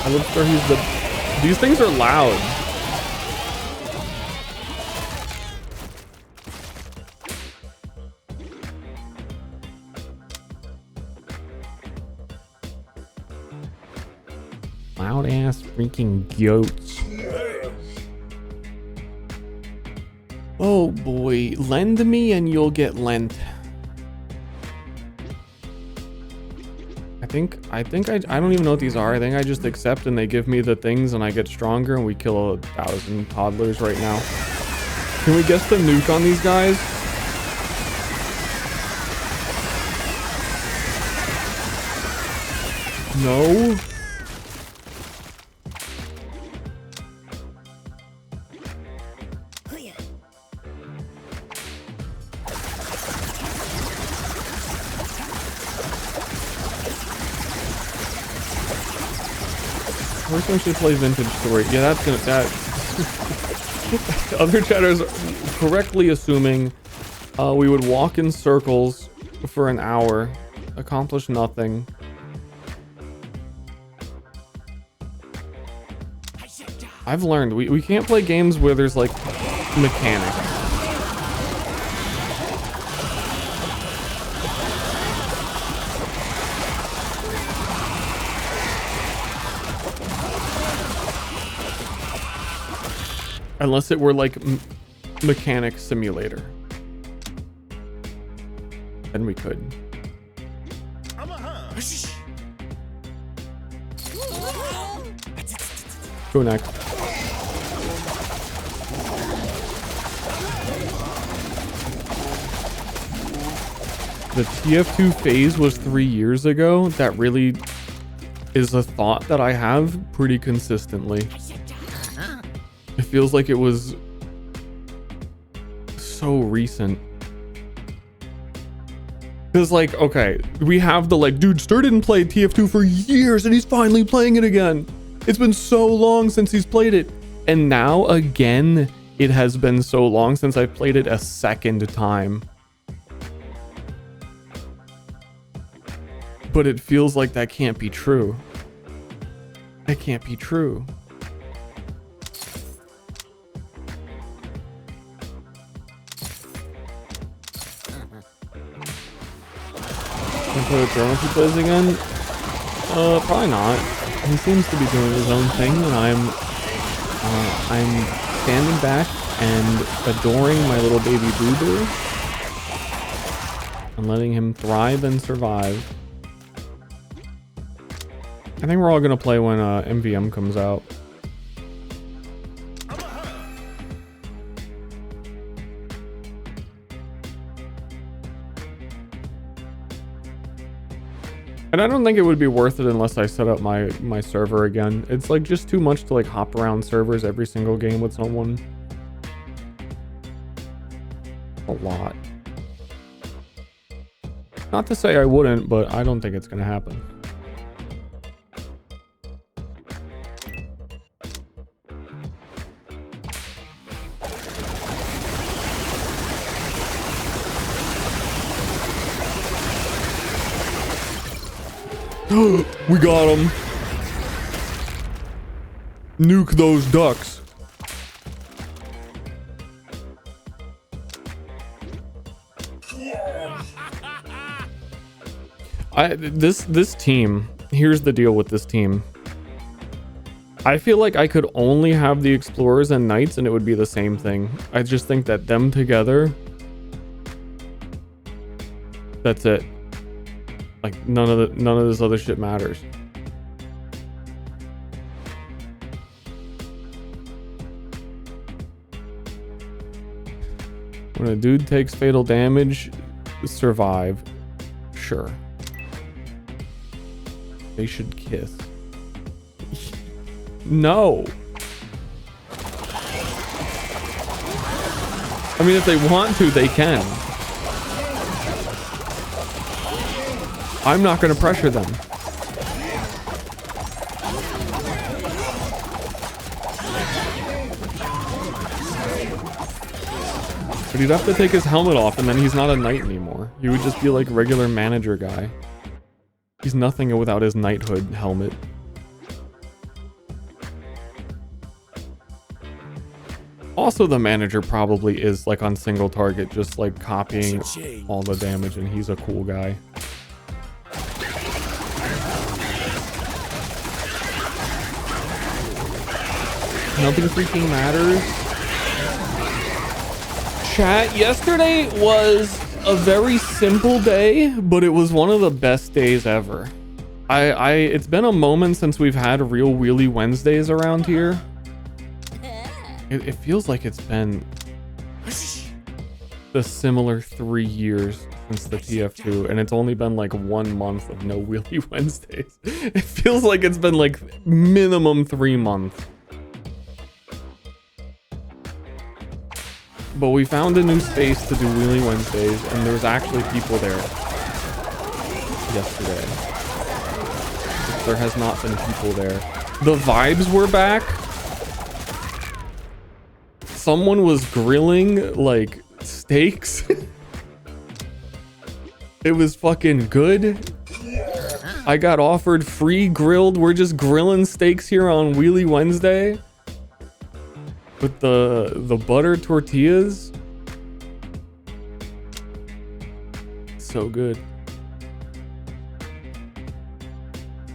I love Ster. He's the. These things are loud. Loud ass freaking goats. Oh boy, lend me and you'll get lent. I don't even know what these are. I think I just accept and they give me the things and I get stronger and we kill 1,000 toddlers right now. Can we guess the nuke on these guys? No. First one should play Vintage Story. Yeah, that's gonna, other chatters correctly assuming we would walk in circles for an hour, accomplish nothing. I've learned we can't play games where there's like mechanics. Unless it were like Mechanic Simulator. Then we could. Go next. The TF2 phase was 3 years ago. That really is a thought that I have pretty consistently. It feels like it was so recent. Because like, okay, we have the like, dude, Ster didn't play TF2 for years and he's finally playing it again. It's been so long since he's played it. And now again, it has been so long since I've played it a second time. But it feels like that can't be true. That can't be true. Can I play with Joe if he plays again? Probably not. He seems to be doing his own thing, and I'm standing back and adoring my little baby boo-boo and letting him thrive and survive. I think we're all gonna play when MVM comes out. And I don't think it would be worth it unless I set up my server again. It's like just too much to like hop around servers every single game with someone. A lot. Not to say I wouldn't, but I don't think it's gonna happen. We got him. Nuke those ducks. This team, here's the deal with this team. I feel like I could only have the explorers and knights and it would be the same thing. I just think that them together, that's it. Like none of this other shit matters. When a dude takes fatal damage, survive. Sure. They should kiss. No. I mean, if they want to, they can. I'm not going to pressure them. But he'd have to take his helmet off and then he's not a knight anymore. He would just be like regular manager guy. He's nothing without his knighthood helmet. Also, the manager probably is like on single target, just like copying all the damage, and he's a cool guy. Nothing freaking matters. Chat, yesterday was a very simple day, but it was one of the best days ever. It's been a moment since we've had real Wheelie Wednesdays around here. It feels like it's been the similar 3 years since the TF2, and it's only been like 1 month of no Wheelie Wednesdays. It feels like it's been like minimum 3 months. But we found a new space to do Wheelie Wednesdays, and there's actually people there yesterday. There has not been people there. The vibes were back. Someone was grilling like steaks. It was fucking good. I got offered free grilled. We're just grilling steaks here on Wheelie Wednesday with the butter tortillas. So good.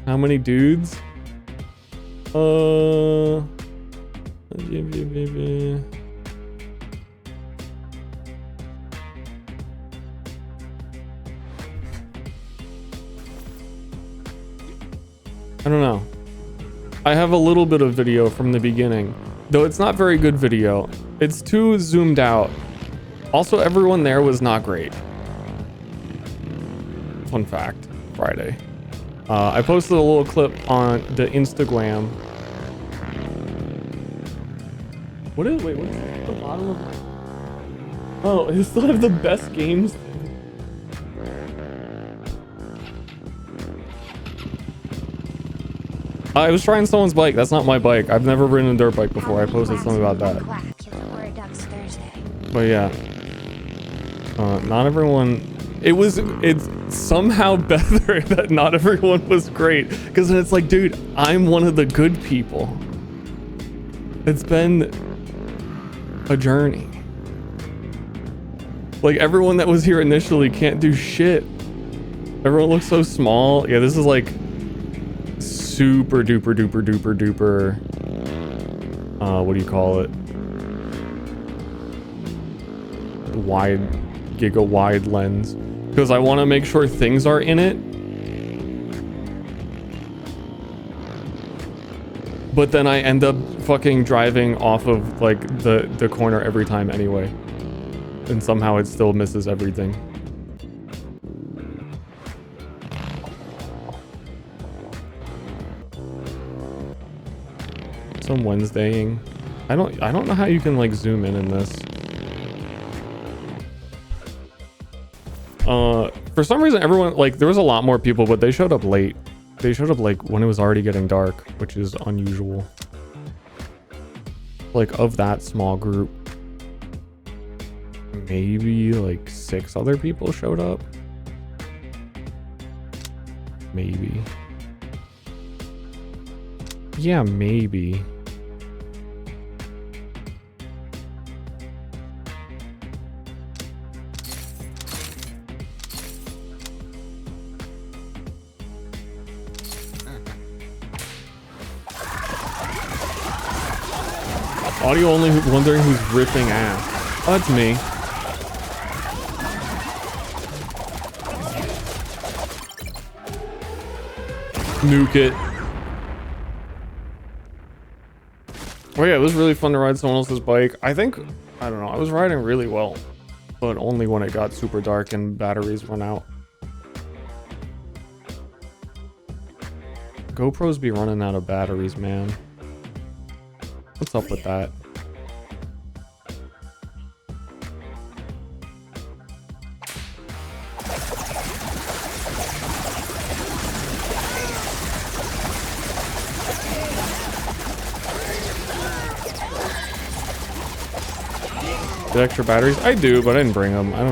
How many dudes? I don't know. I have a little bit of video from the beginning, though it's not very good video. It's too zoomed out. Also, everyone there was not great. Fun fact, Friday. I posted a little clip on the Instagram. What's the bottom of it? Oh, it still have the best games thing. I was trying someone's bike. That's not my bike. I've never ridden a dirt bike before. I posted something about that. But yeah. Not everyone... It's somehow better that not everyone was great. Because then it's like, dude, I'm one of the good people. It's been a journey. Like, everyone that was here initially can't do shit. Everyone looks so small. Yeah, this is like super duper duper duper duper what do you call it, wide, giga wide lens, because I want to make sure things are in it, but then I end up fucking driving off of like the corner every time anyway, and somehow it still misses everything. Some Wednesdaying. I don't know how you can like zoom in this. For some reason everyone, like, there was a lot more people, but they showed up late. They showed up like when it was already getting dark, which is unusual. Like, of that small group, maybe like 6 other people showed up. Maybe. Yeah, maybe. Audio only, wondering who's ripping ass. Oh, that's me. Nuke it. Oh yeah, it was really fun to ride someone else's bike. I don't know, I was riding really well, but only when it got super dark and batteries run out. GoPros be running out of batteries, man. What's up with that? Get extra batteries? I do, but I didn't bring them. I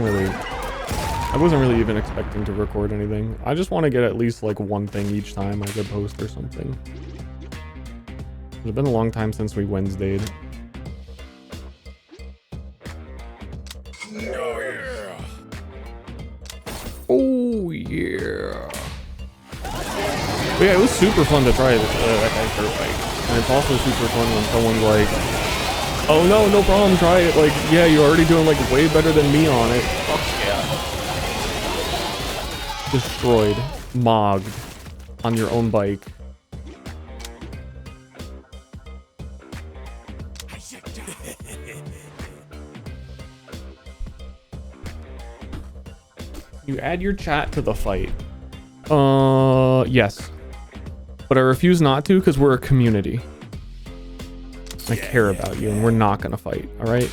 wasn't really even expecting to record anything. I just want to get at least like one thing each time I could post or something. It's been a long time since we Wednesdayed. Oh yeah. But yeah, it was super fun to try that guy's dirt bike. And it's also super fun when someone's like, oh no, no problem, try it. Like, yeah, you're already doing like way better than me on it. Fuck yeah. Destroyed, mogged on your own bike. You add your chat to the fight. Yes. But I refuse not to because we're a community. I care about you and we're not gonna fight, alright?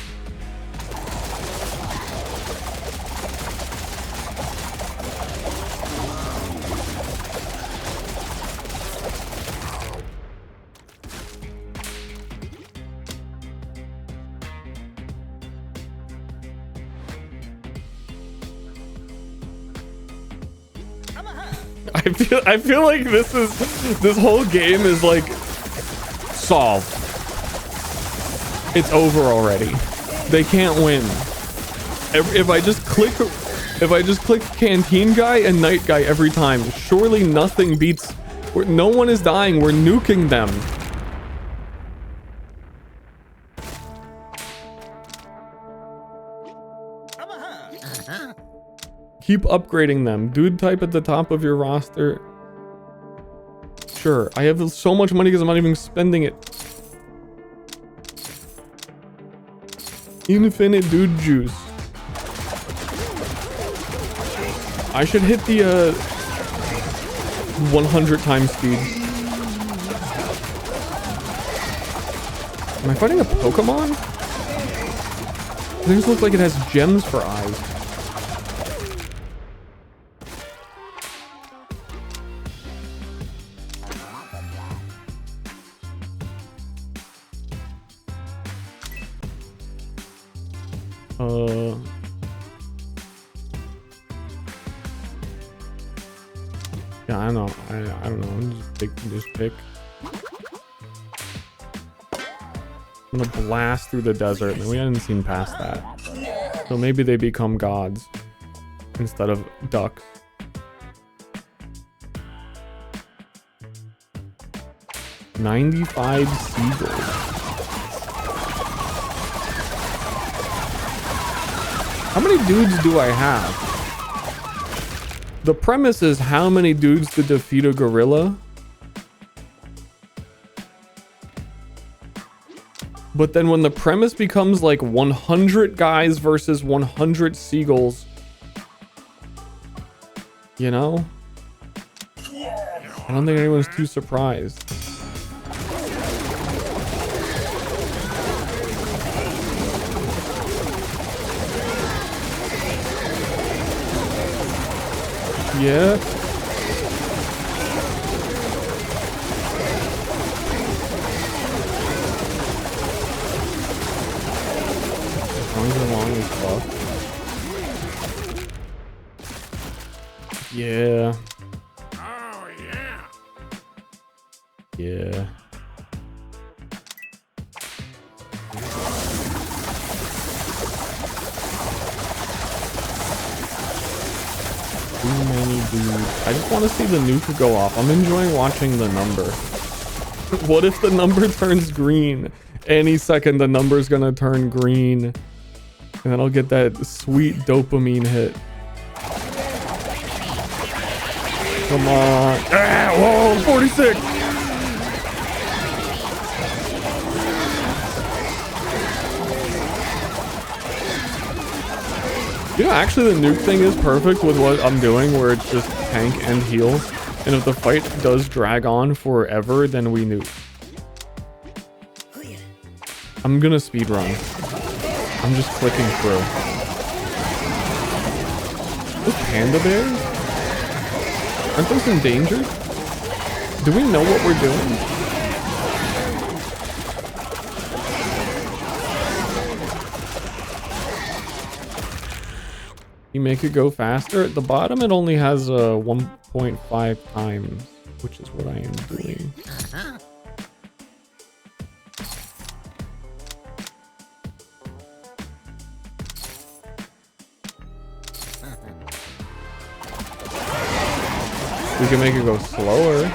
I feel like this whole game is like solved. It's over already. They can't win. If I just click canteen guy and night guy every time, surely nothing beats. No one is dying. We're nuking them. Keep upgrading them. Dude type at the top of your roster. Sure. I have so much money because I'm not even spending it. Infinite dude juice. I should hit the 100 times speed. Am I fighting a Pokemon? This looks like it has gems for eyes. Yeah, I know. I don't know. Just pick. I'm gonna blast through the desert. We hadn't seen past that. So maybe they become gods instead of ducks. $95 seagulls. How many dudes do I have? The premise is how many dudes to defeat a gorilla. But then when the premise becomes like 100 guys versus 100 seagulls, you know? I don't think anyone's too surprised. Yeah. Long as fuck. Yeah. Oh yeah. Yeah. Too many dudes. I just want to see the nuke go off. I'm enjoying watching the number. What if the number turns green? Any second the number's gonna turn green. And then I'll get that sweet dopamine hit. Come on. Ah, whoa, 46! You know, actually the nuke thing is perfect with what I'm doing, where it's just tank and heal. And if the fight does drag on forever, then we nuke. I'm gonna speedrun. I'm just clicking through. Those panda bears? Aren't those endangered? Do we know what we're doing? You make it go faster. At the bottom, it only has 1.5 times, which is what I am doing. We can make it go slower.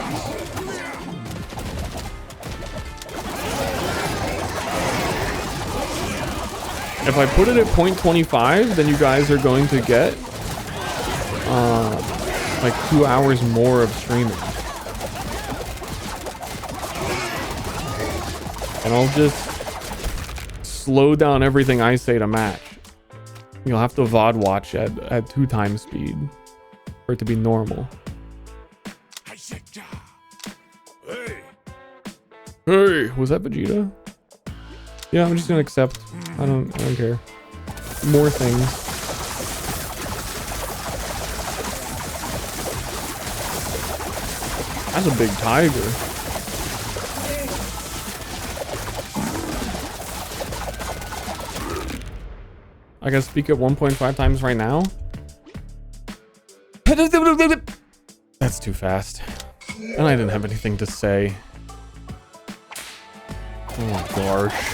If I put it at 0.25, then you guys are going to get like 2 hours more of streaming. And I'll just slow down everything I say to match. You'll have to VOD watch at 2 times speed for it to be normal. Hey, was that Vegeta? Yeah, I'm just gonna accept. I don't care. More things. That's a big tiger. I gotta speak at 1.5 times right now. That's too fast. And I didn't have anything to say. Oh gosh.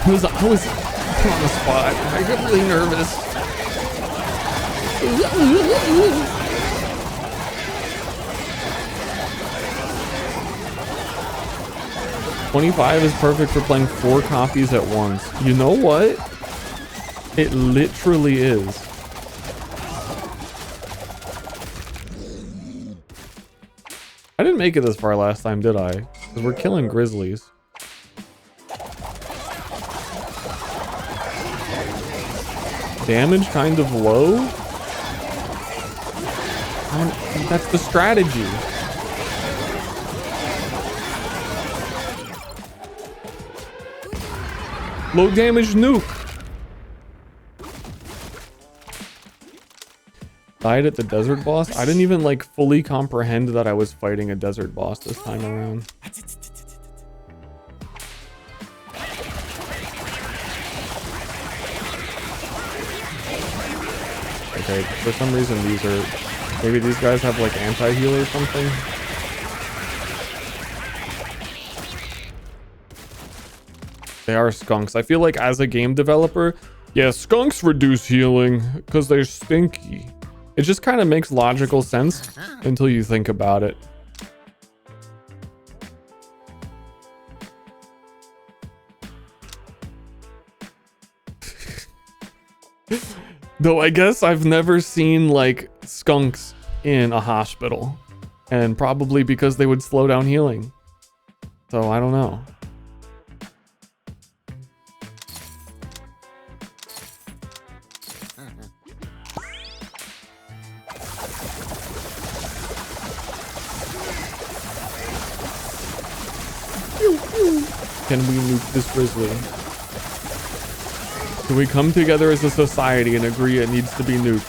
I was put on the spot. I get really nervous. $25 is perfect for playing 4 copies at once. You know what? It literally is. I didn't make it this far last time, did I? Because we're killing grizzlies. Damage kind of low. That's the strategy. Low damage nuke. Died at the desert boss. I didn't even like fully comprehend that I was fighting a desert boss this time around. Okay, for some reason maybe these guys have like anti-heal or something. They are skunks. I feel like as a game developer, yeah, skunks reduce healing because they're stinky. It just kind of makes logical sense until you think about it. Though I guess I've never seen like skunks in a hospital, and probably because they would slow down healing. So I don't know. Can we nuke this grizzly? Can we come together as a society and agree it needs to be nuked?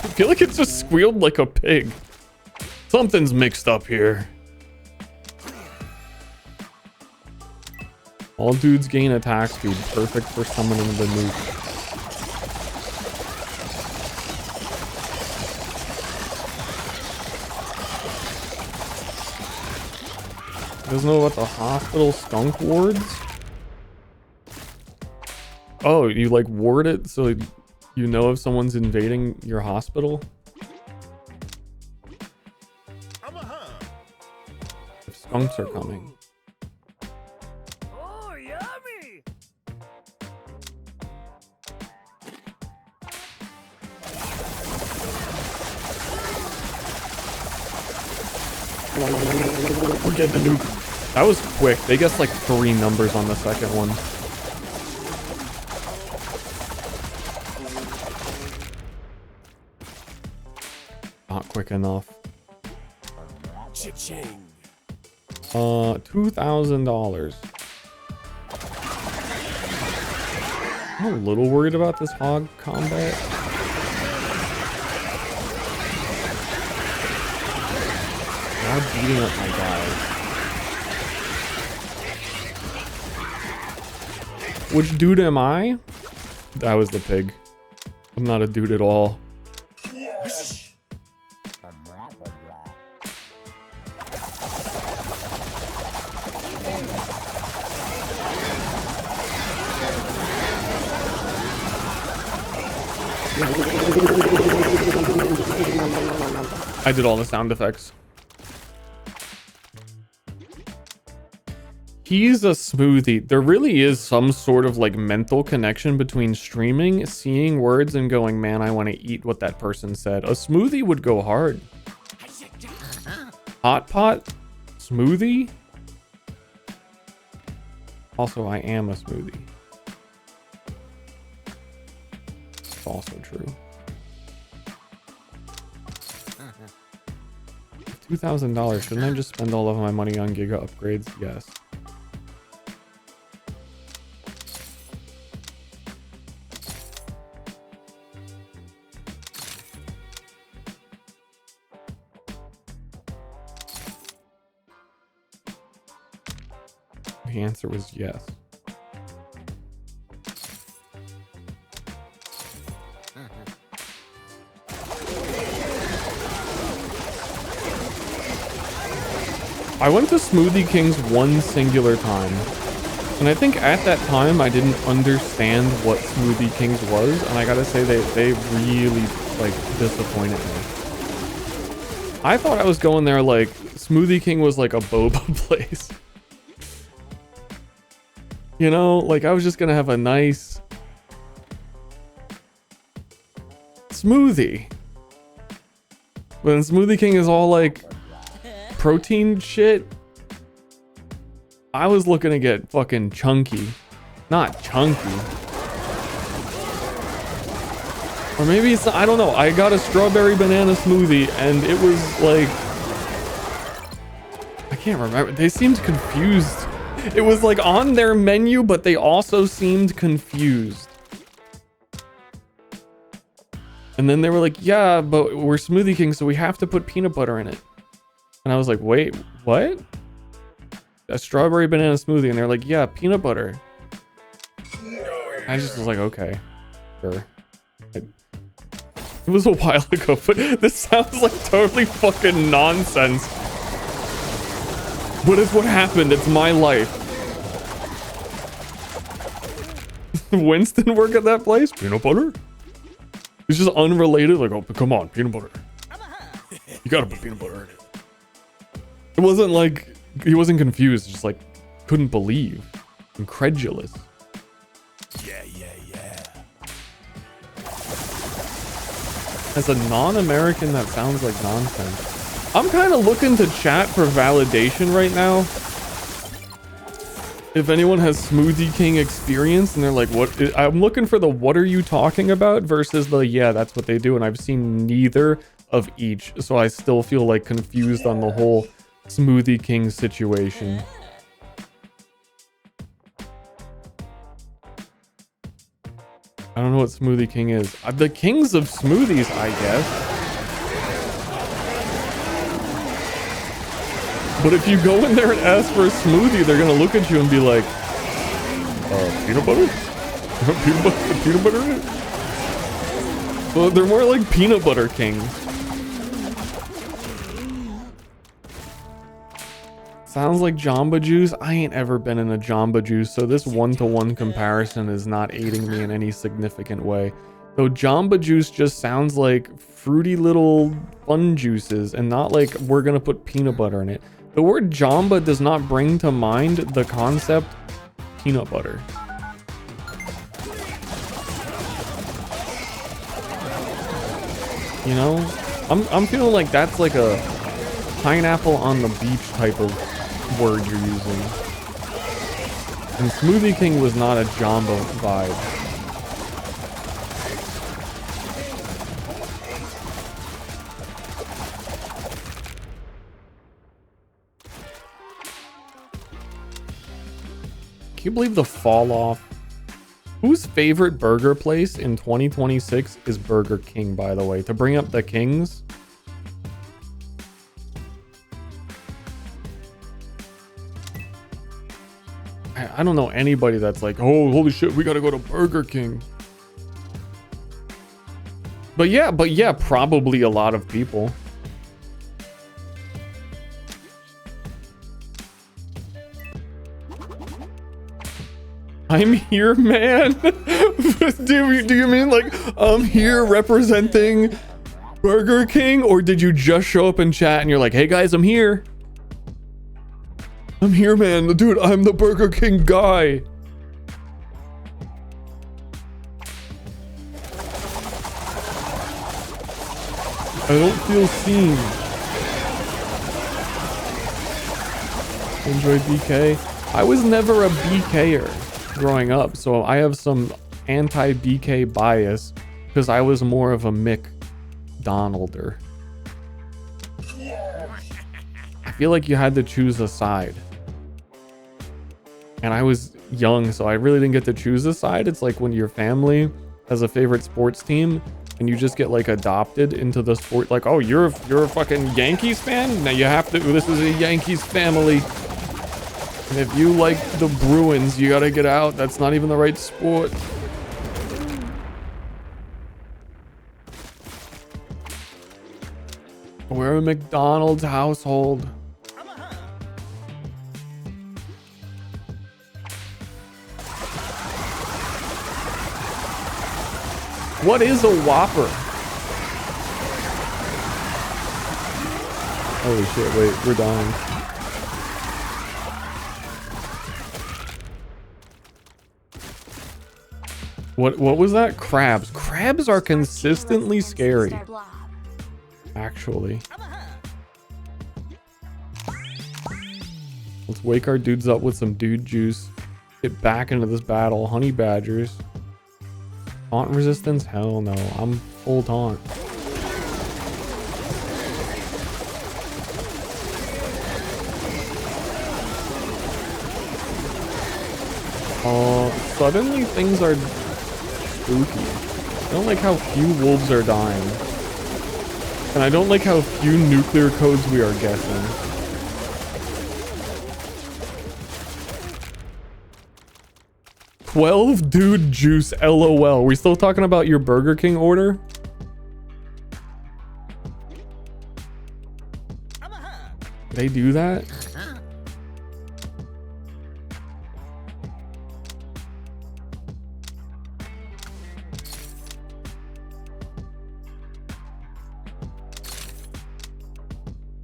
I feel like it just squealed like a pig. Something's mixed up here. All dudes gain attack speed, perfect for summoning the nuke. Doesn't know about the hospital skunk wards? Oh, you like ward it so you know if someone's invading your hospital? If skunks are coming. Oh, yummy! We're getting the nuke. That was quick. They guessed like 3 numbers on the second one. Not quick enough. Cha-ching. $2,000. I'm a little worried about this hog combat. Now beating up my guys. Which dude am I? That was the pig. I'm not a dude at all. I did all the sound effects. He's a smoothie. There really is some sort of like mental connection between streaming, seeing words, and going, man, I want to eat what that person said. A smoothie would go hard. Hot pot? Smoothie? Also, I am a smoothie. It's also true. $2,000. Shouldn't I just spend all of my money on Giga upgrades? Yes. The answer was yes. I went to Smoothie King's one singular time, and I think at that time I didn't understand what Smoothie King's was, and I gotta say they really like disappointed me. I thought I was going there like Smoothie King was like a boba place. You know, like I was just gonna have a nice smoothie. But then Smoothie King is all like protein shit. I was looking to get fucking chunky, not chunky. Or maybe it's not, I don't know. I got a strawberry banana smoothie and it was like, I can't remember. They seemed confused. It was like on their menu, but they also seemed confused. And then they were like, yeah, but we're Smoothie King, so we have to put peanut butter in it. And I was like, wait, what? A strawberry banana smoothie. And they're like, yeah, peanut butter. I just was like, okay, sure. It was a while ago, but this sounds like totally fucking nonsense. What is what happened? It's my life. Winston work at that place? Peanut butter? It's just unrelated. Like, oh, come on, peanut butter. You gotta put peanut butter in it. It wasn't like he wasn't confused, just like couldn't believe, incredulous. Yeah. As a non-American, that sounds like nonsense. I'm kind of looking to chat for validation right now. If anyone has Smoothie King experience and they're like, what? I'm looking for the what are you talking about versus the yeah, that's what they do. And I've seen neither of each. So I still feel like confused on the whole Smoothie King situation. I don't know what Smoothie King is. The kings of smoothies, I guess. But if you go in there and ask for a smoothie, they're gonna look at you and be like, peanut butter? Peanut butter in it? Well, they're more like peanut butter kings. Sounds like Jamba Juice. I ain't ever been in a Jamba Juice, so this one-to-one comparison is not aiding me in any significant way. Though Jamba Juice just sounds like fruity little fun juices and not like we're gonna put peanut butter in it. The word Jamba does not bring to mind the concept peanut butter. You know, I'm feeling like that's like a pineapple on the beach type of word you're using. And Smoothie King was not a Jamba vibe. Can you believe the fall off? Whose favorite burger place in 2026 is Burger King, by the way? To bring up the kings. I I don't know anybody that's like, oh, holy shit, we gotta go to Burger King. But yeah, probably a lot of people. I'm here, man. do you mean like I'm here representing Burger King, or did you just show up in chat and you're like, hey guys, I'm here. I'm here, man. Dude, I'm the Burger King guy. I don't feel seen. Enjoy BK. I was never a BKer growing up, so I have some anti-BK bias because I was more of a McDonalder. I feel like you had to choose a side. And I was young, so I really didn't get to choose a side. It's like when your family has a favorite sports team and you just get like adopted into the sport. Like, oh, you're a fucking Yankees fan? Now you have to, this is a Yankees family. And if you like the Bruins, you gotta get out. That's not even the right sport. We're a McDonald's household. What is a Whopper? Holy shit, wait, we're dying. What was that? Crabs. Crabs are consistently scary. Actually. Let's wake our dudes up with some dude juice. Get back into this battle. Honey badgers. Taunt resistance? Hell no. I'm full taunt. Suddenly things are spooky. I don't like how few wolves are dying. And I don't like how few nuclear codes we are guessing. $12 dude juice, LOL. We still talking about your Burger King order? They do that?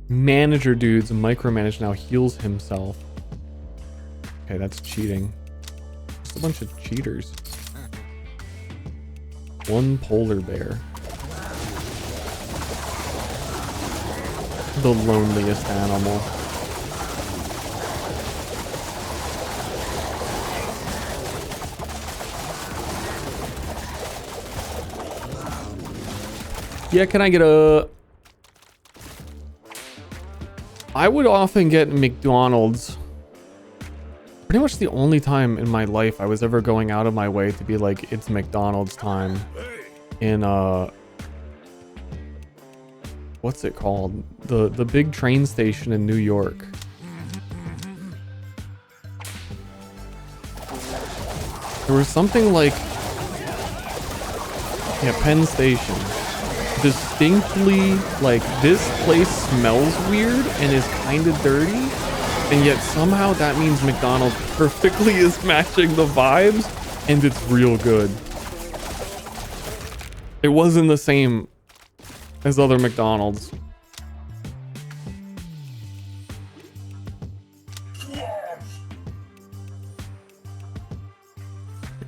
Manager dudes micromanage now, heals himself. Okay, that's cheating. Just a bunch of cheaters. One polar bear. The loneliest animal. Yeah, can I get a... I would often get McDonald's. Pretty much the only time in my life I was ever going out of my way to be like, it's McDonald's time. In what's it called? The big train station in New York. There was something like, yeah, Penn Station. Distinctly, like, this place smells weird and is kind of dirty, and yet somehow that means McDonald's perfectly is matching the vibes, and it's real good. It wasn't the same as other McDonald's.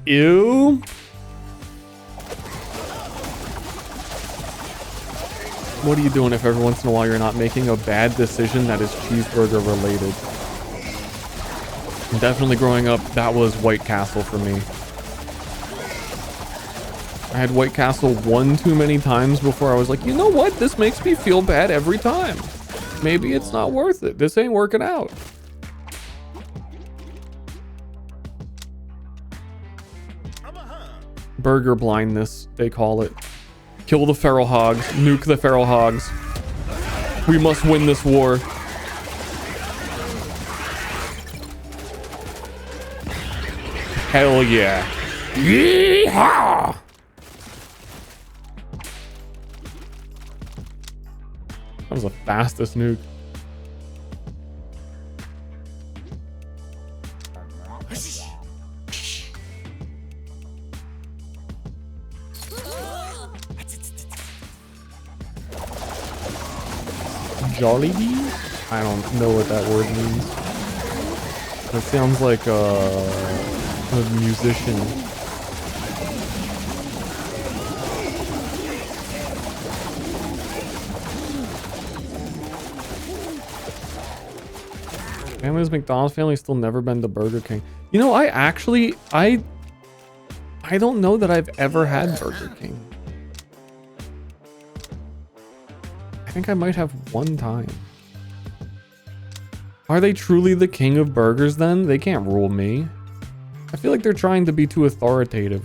Ew. What are you doing if every once in a while you're not making a bad decision that is cheeseburger related? And definitely growing up, that was White Castle for me. I had White Castle one too many times before I was like, you know what? This makes me feel bad every time. Maybe it's not worth it. This ain't working out. Burger blindness, they call it. Kill the feral hogs. Nuke the feral hogs. We must win this war. Hell yeah. Yeehaw! That was the fastest nuke. Jollibee? I don't know what that word means. That sounds like a musician. Family's McDonald's family still never been to Burger King. You know, I don't know that I've ever had Burger King. I think I might have one time. Are they truly the king of burgers then? They can't rule me. I feel like they're trying to be too authoritative.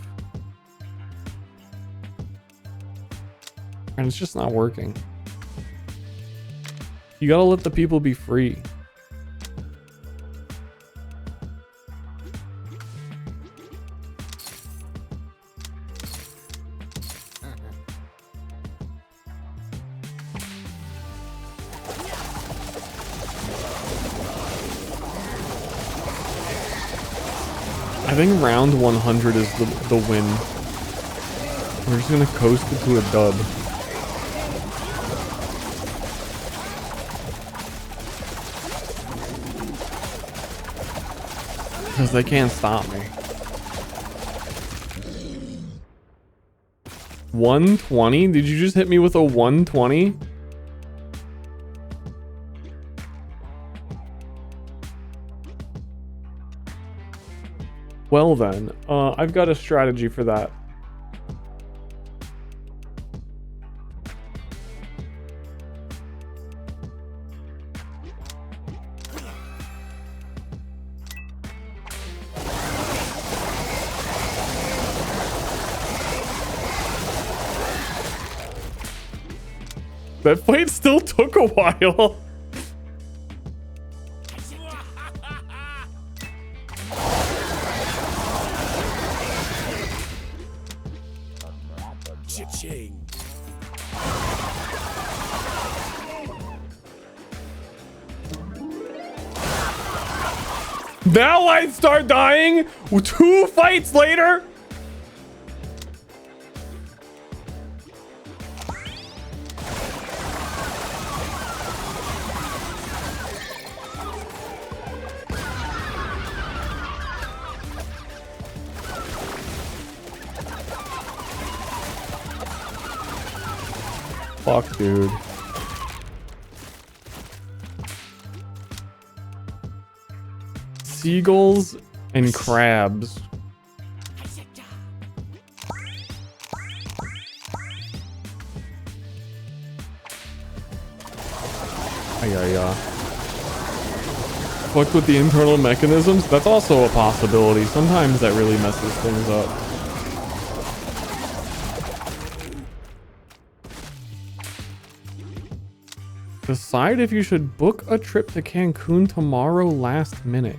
And it's just not working. You gotta let the people be free. I think round 100 is the win. We're just gonna coast it to a dub. Because they can't stop me. 120? Did you just hit me with a 120? Well then, I've got a strategy for that. That fight still took a while. Cha-ching. Now I start dying 2 fights later? Fuck, dude. Seagulls and crabs. Yeah. Fucked with the internal mechanisms? That's also a possibility. Sometimes that really messes things up. Decide if you should book a trip to Cancun tomorrow last minute.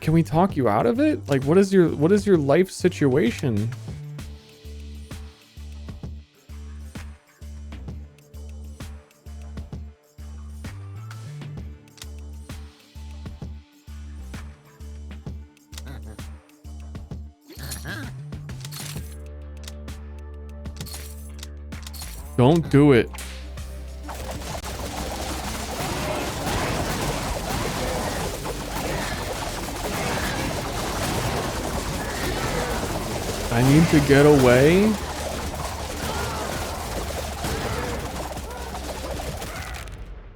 Can we talk you out of it? Like, what is your life situation? Don't do it. I need to get away.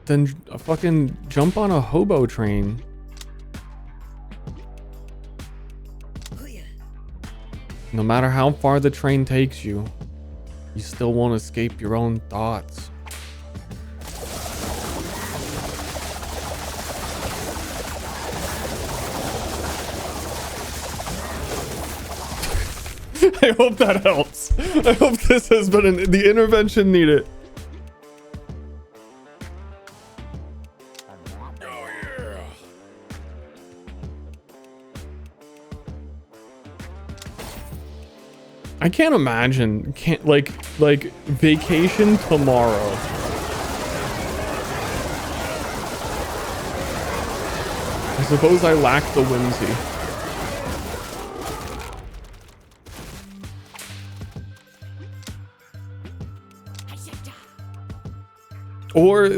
Then fucking jump on a hobo train. No matter how far the train takes you, you still won't escape your own thoughts. I hope that helps. I hope this has been the intervention needed. Oh yeah. I can't imagine. Can't like vacation tomorrow. I suppose I lack the whimsy. Or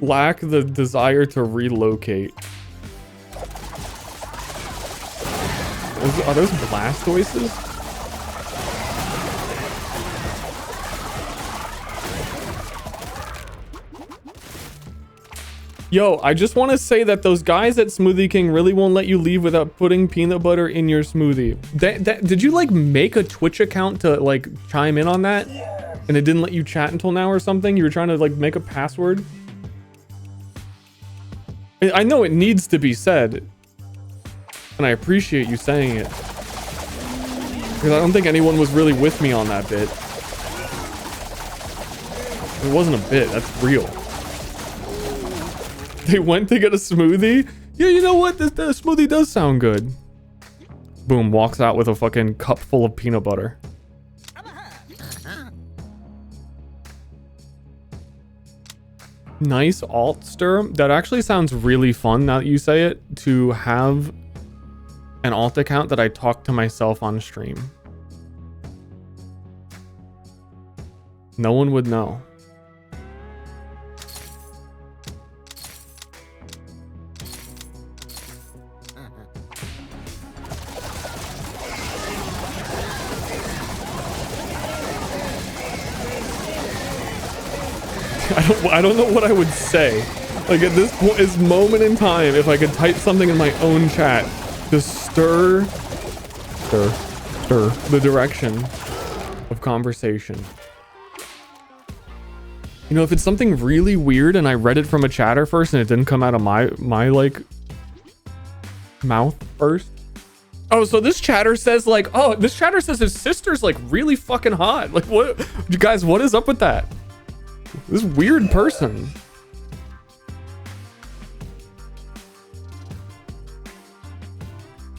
lack the desire to relocate. Are those Blastoises? Yo, I just want to say that those guys at Smoothie King really won't let you leave without putting peanut butter in your smoothie. Did you like make a Twitch account to like chime in on that? And it didn't let you chat until now or something? You were trying to like make a password? I know it needs to be said. And I appreciate you saying it. Because I don't think anyone was really with me on that bit. It wasn't a bit, that's real. They went to get a smoothie? Yeah, you know what? The smoothie does sound good. Boom, walks out with a fucking cup full of peanut butter. Nice alt Ster. That actually sounds really fun now that you say it, to have an alt account that I talk to myself on stream. No one would know. I don't know what I would say. Like at this moment in time, if I could type something in my own chat to stir the direction of conversation. You know, if it's something really weird and I read it from a chatter first and it didn't come out of my like mouth first. Oh, so this chatter says like, oh, this chatter says his sister's like really fucking hot. Like what, you guys, what is up with that? This weird person.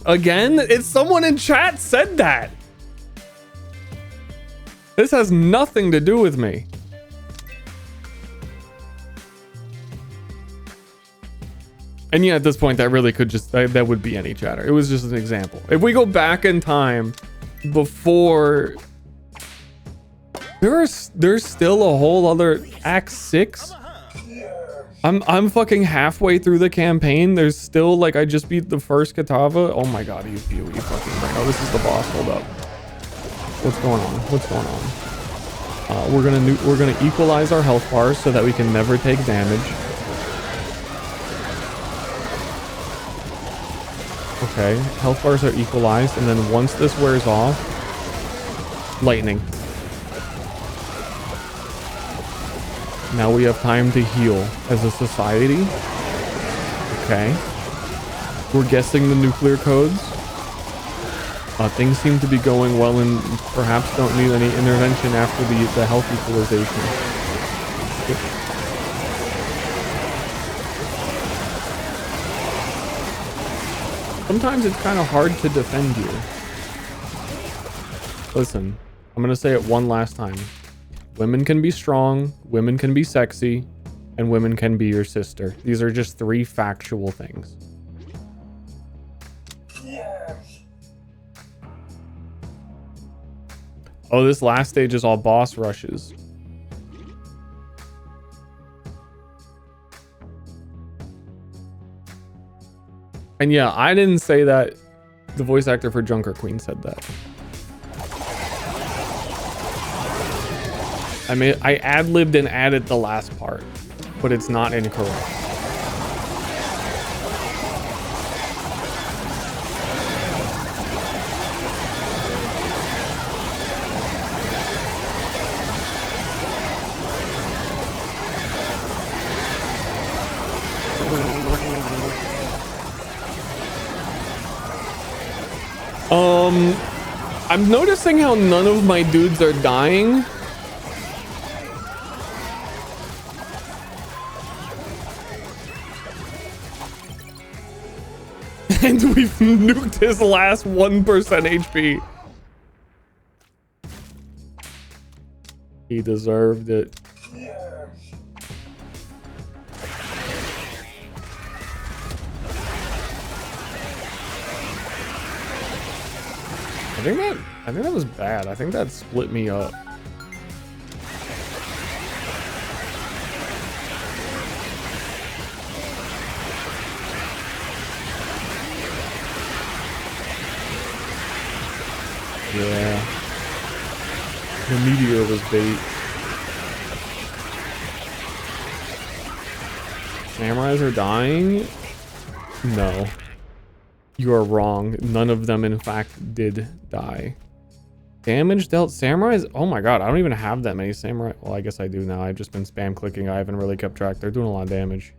Again, it's someone in chat said that. This has nothing to do with me. And yeah, at this point, that really could just, that would be any chatter. It was just an example. If we go back in time before, there's still a whole other Act 6. I'm fucking halfway through the campaign. There's still like, I just beat the first Katava. Oh my god, you fucking right. Oh, this is the boss. Hold up. What's going on? What's going on? We're gonna equalize our health bars so that we can never take damage. Okay, health bars are equalized, and then once this wears off, lightning. Now we have time to heal as a society. Okay. We're guessing the nuclear codes. Things seem to be going well and perhaps don't need any intervention after the health equalization. Sometimes it's kind of hard to defend you. Listen, I'm going to say it one last time. Women can be strong, women can be sexy, and women can be your sister. These are just 3 factual things. Yes. Oh, this last stage is all boss rushes. And yeah, I didn't say that. The voice actor for Junker Queen said that. I ad-libbed and added the last part, but it's not incorrect. I'm noticing how none of my dudes are dying. And we've nuked his last 1% HP. He deserved it. I think that was bad. I think that split me up. Yeah. The meteor was bait. Samurais are dying? No. You are wrong. None of them, in fact, did die. Damage dealt samurais? Oh my god, I don't even have that many samurai. Well, I guess I do now. I've just been spam clicking. I haven't really kept track. They're doing a lot of damage.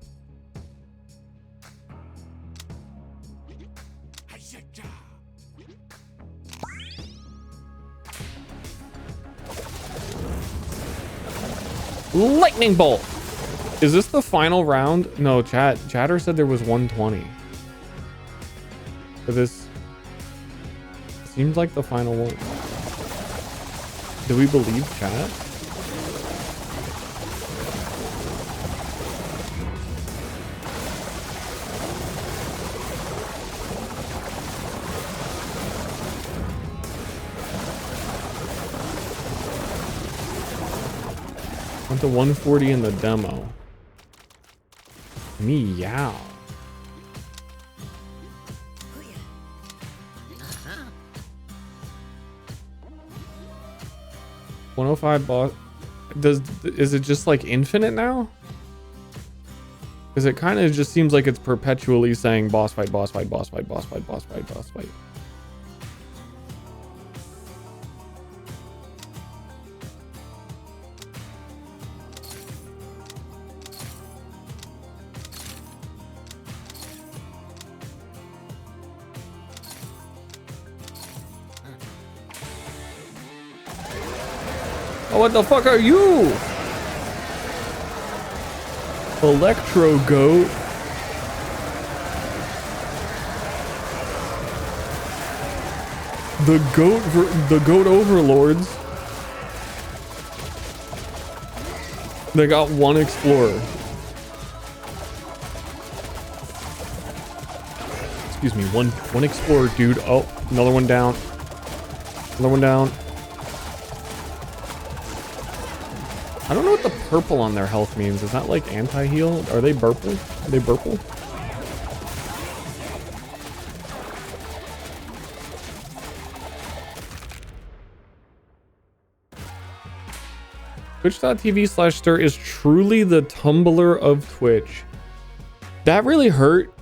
Lightning bolt! Is this the final round? No, chatter said there was 120. For this seems like the final one. Do we believe chat? Went to 140 in the demo. Meow. 105 boss. Is it just like infinite now? Because it kind of just seems like it's perpetually saying boss fight, boss fight, boss fight, boss fight, boss fight, boss fight. Oh, what the fuck are you? Electro Goat. The goat overlords. They got one explorer. Excuse me, one explorer, dude. Oh, another one down. Another one down. I don't know what the purple on their health means. Is that like anti-heal? Are they purple? Are they purple? Twitch.tv/Ster is truly the Tumblr of Twitch. That really hurt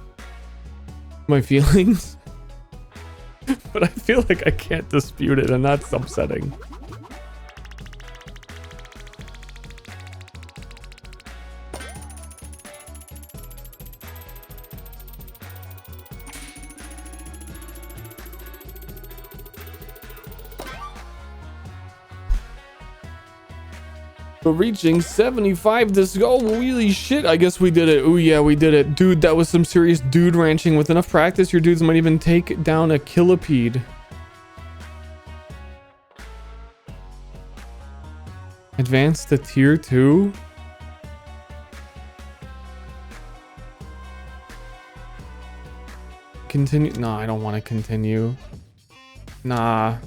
my feelings. But I feel like I can't dispute it, and that's upsetting. We're reaching 75 this go. Oh, really shit. I guess we did it. Oh yeah, we did it. Dude, that was some serious dude ranching. With enough practice, your dudes might even take down a Killipede. Advance to tier 2. Continue. No, I don't want to continue. Nah,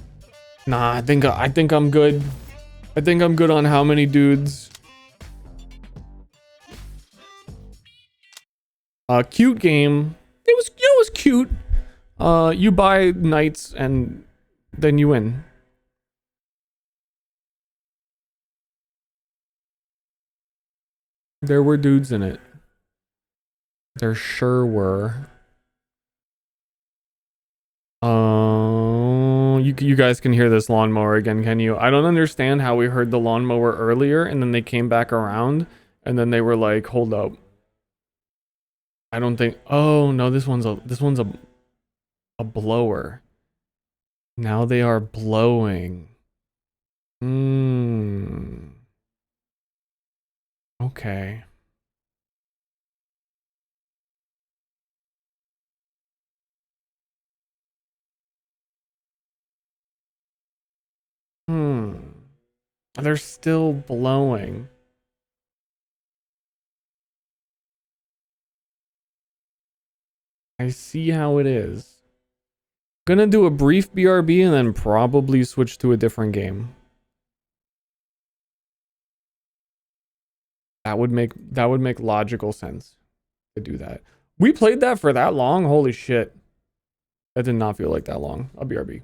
I think I'm good. I think I'm good on how many dudes. Cute game. It was cute. You buy knights and then you win. There were dudes in it. There sure were. You guys can hear this lawnmower again, can you? I don't understand how we heard the lawnmower earlier and then they came back around and then they were like, hold up. I don't think. Oh no, this one's a blower. Now they are blowing. Okay. They're still blowing. I see how it is. Gonna do a brief BRB and then probably switch to a different game. That would make logical sense to do that. We played that for that long? Holy shit. That did not feel like that long. I'll BRB.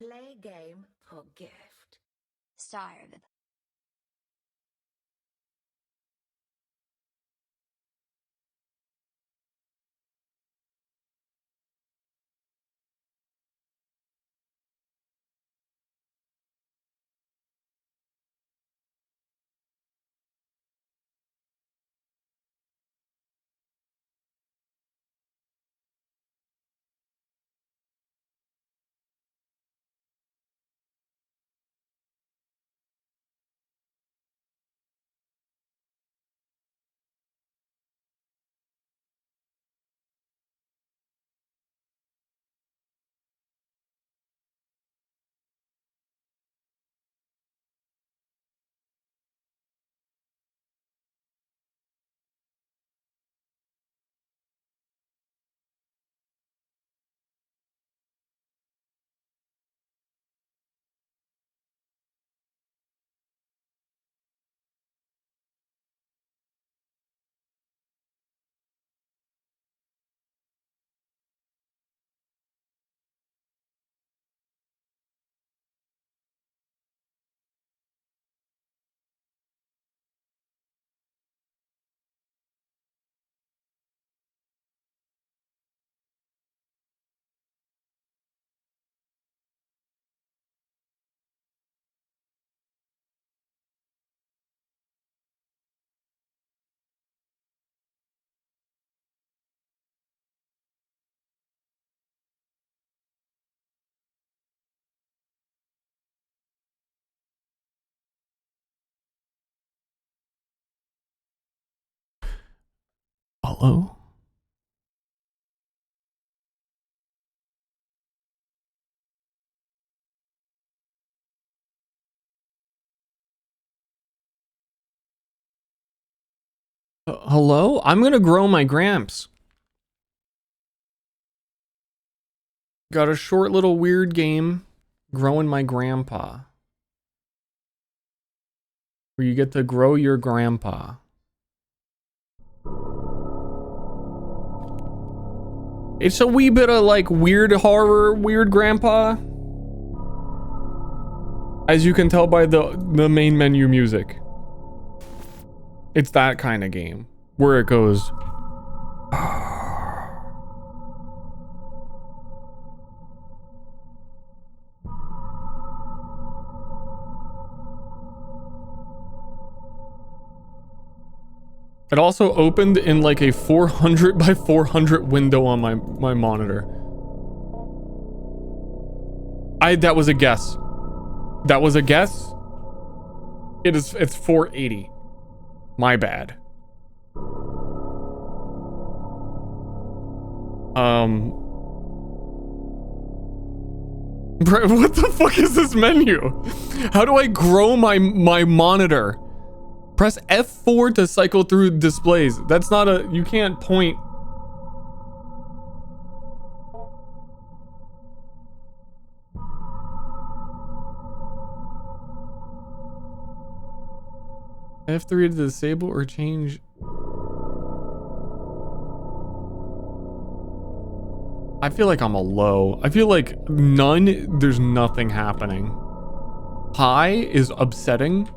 Play game or gift. Starve. Hello? Hello? I'm gonna grow my gramps. Got a short little weird game, growing my grandpa. Where you get to grow your grandpa. It's a wee bit of like weird horror, weird grandpa. As you can tell by the main menu music. It's that kind of game where it goes. It also opened in like a 400 by 400 window on my monitor. That was a guess. That was a guess. It's 480. My bad. What the fuck is this menu? How do I grow my monitor? Press F4 to cycle through displays. That's not a, you can't point. F3 to disable or change. I feel like I'm a low. I feel like none, there's nothing happening. High is upsetting.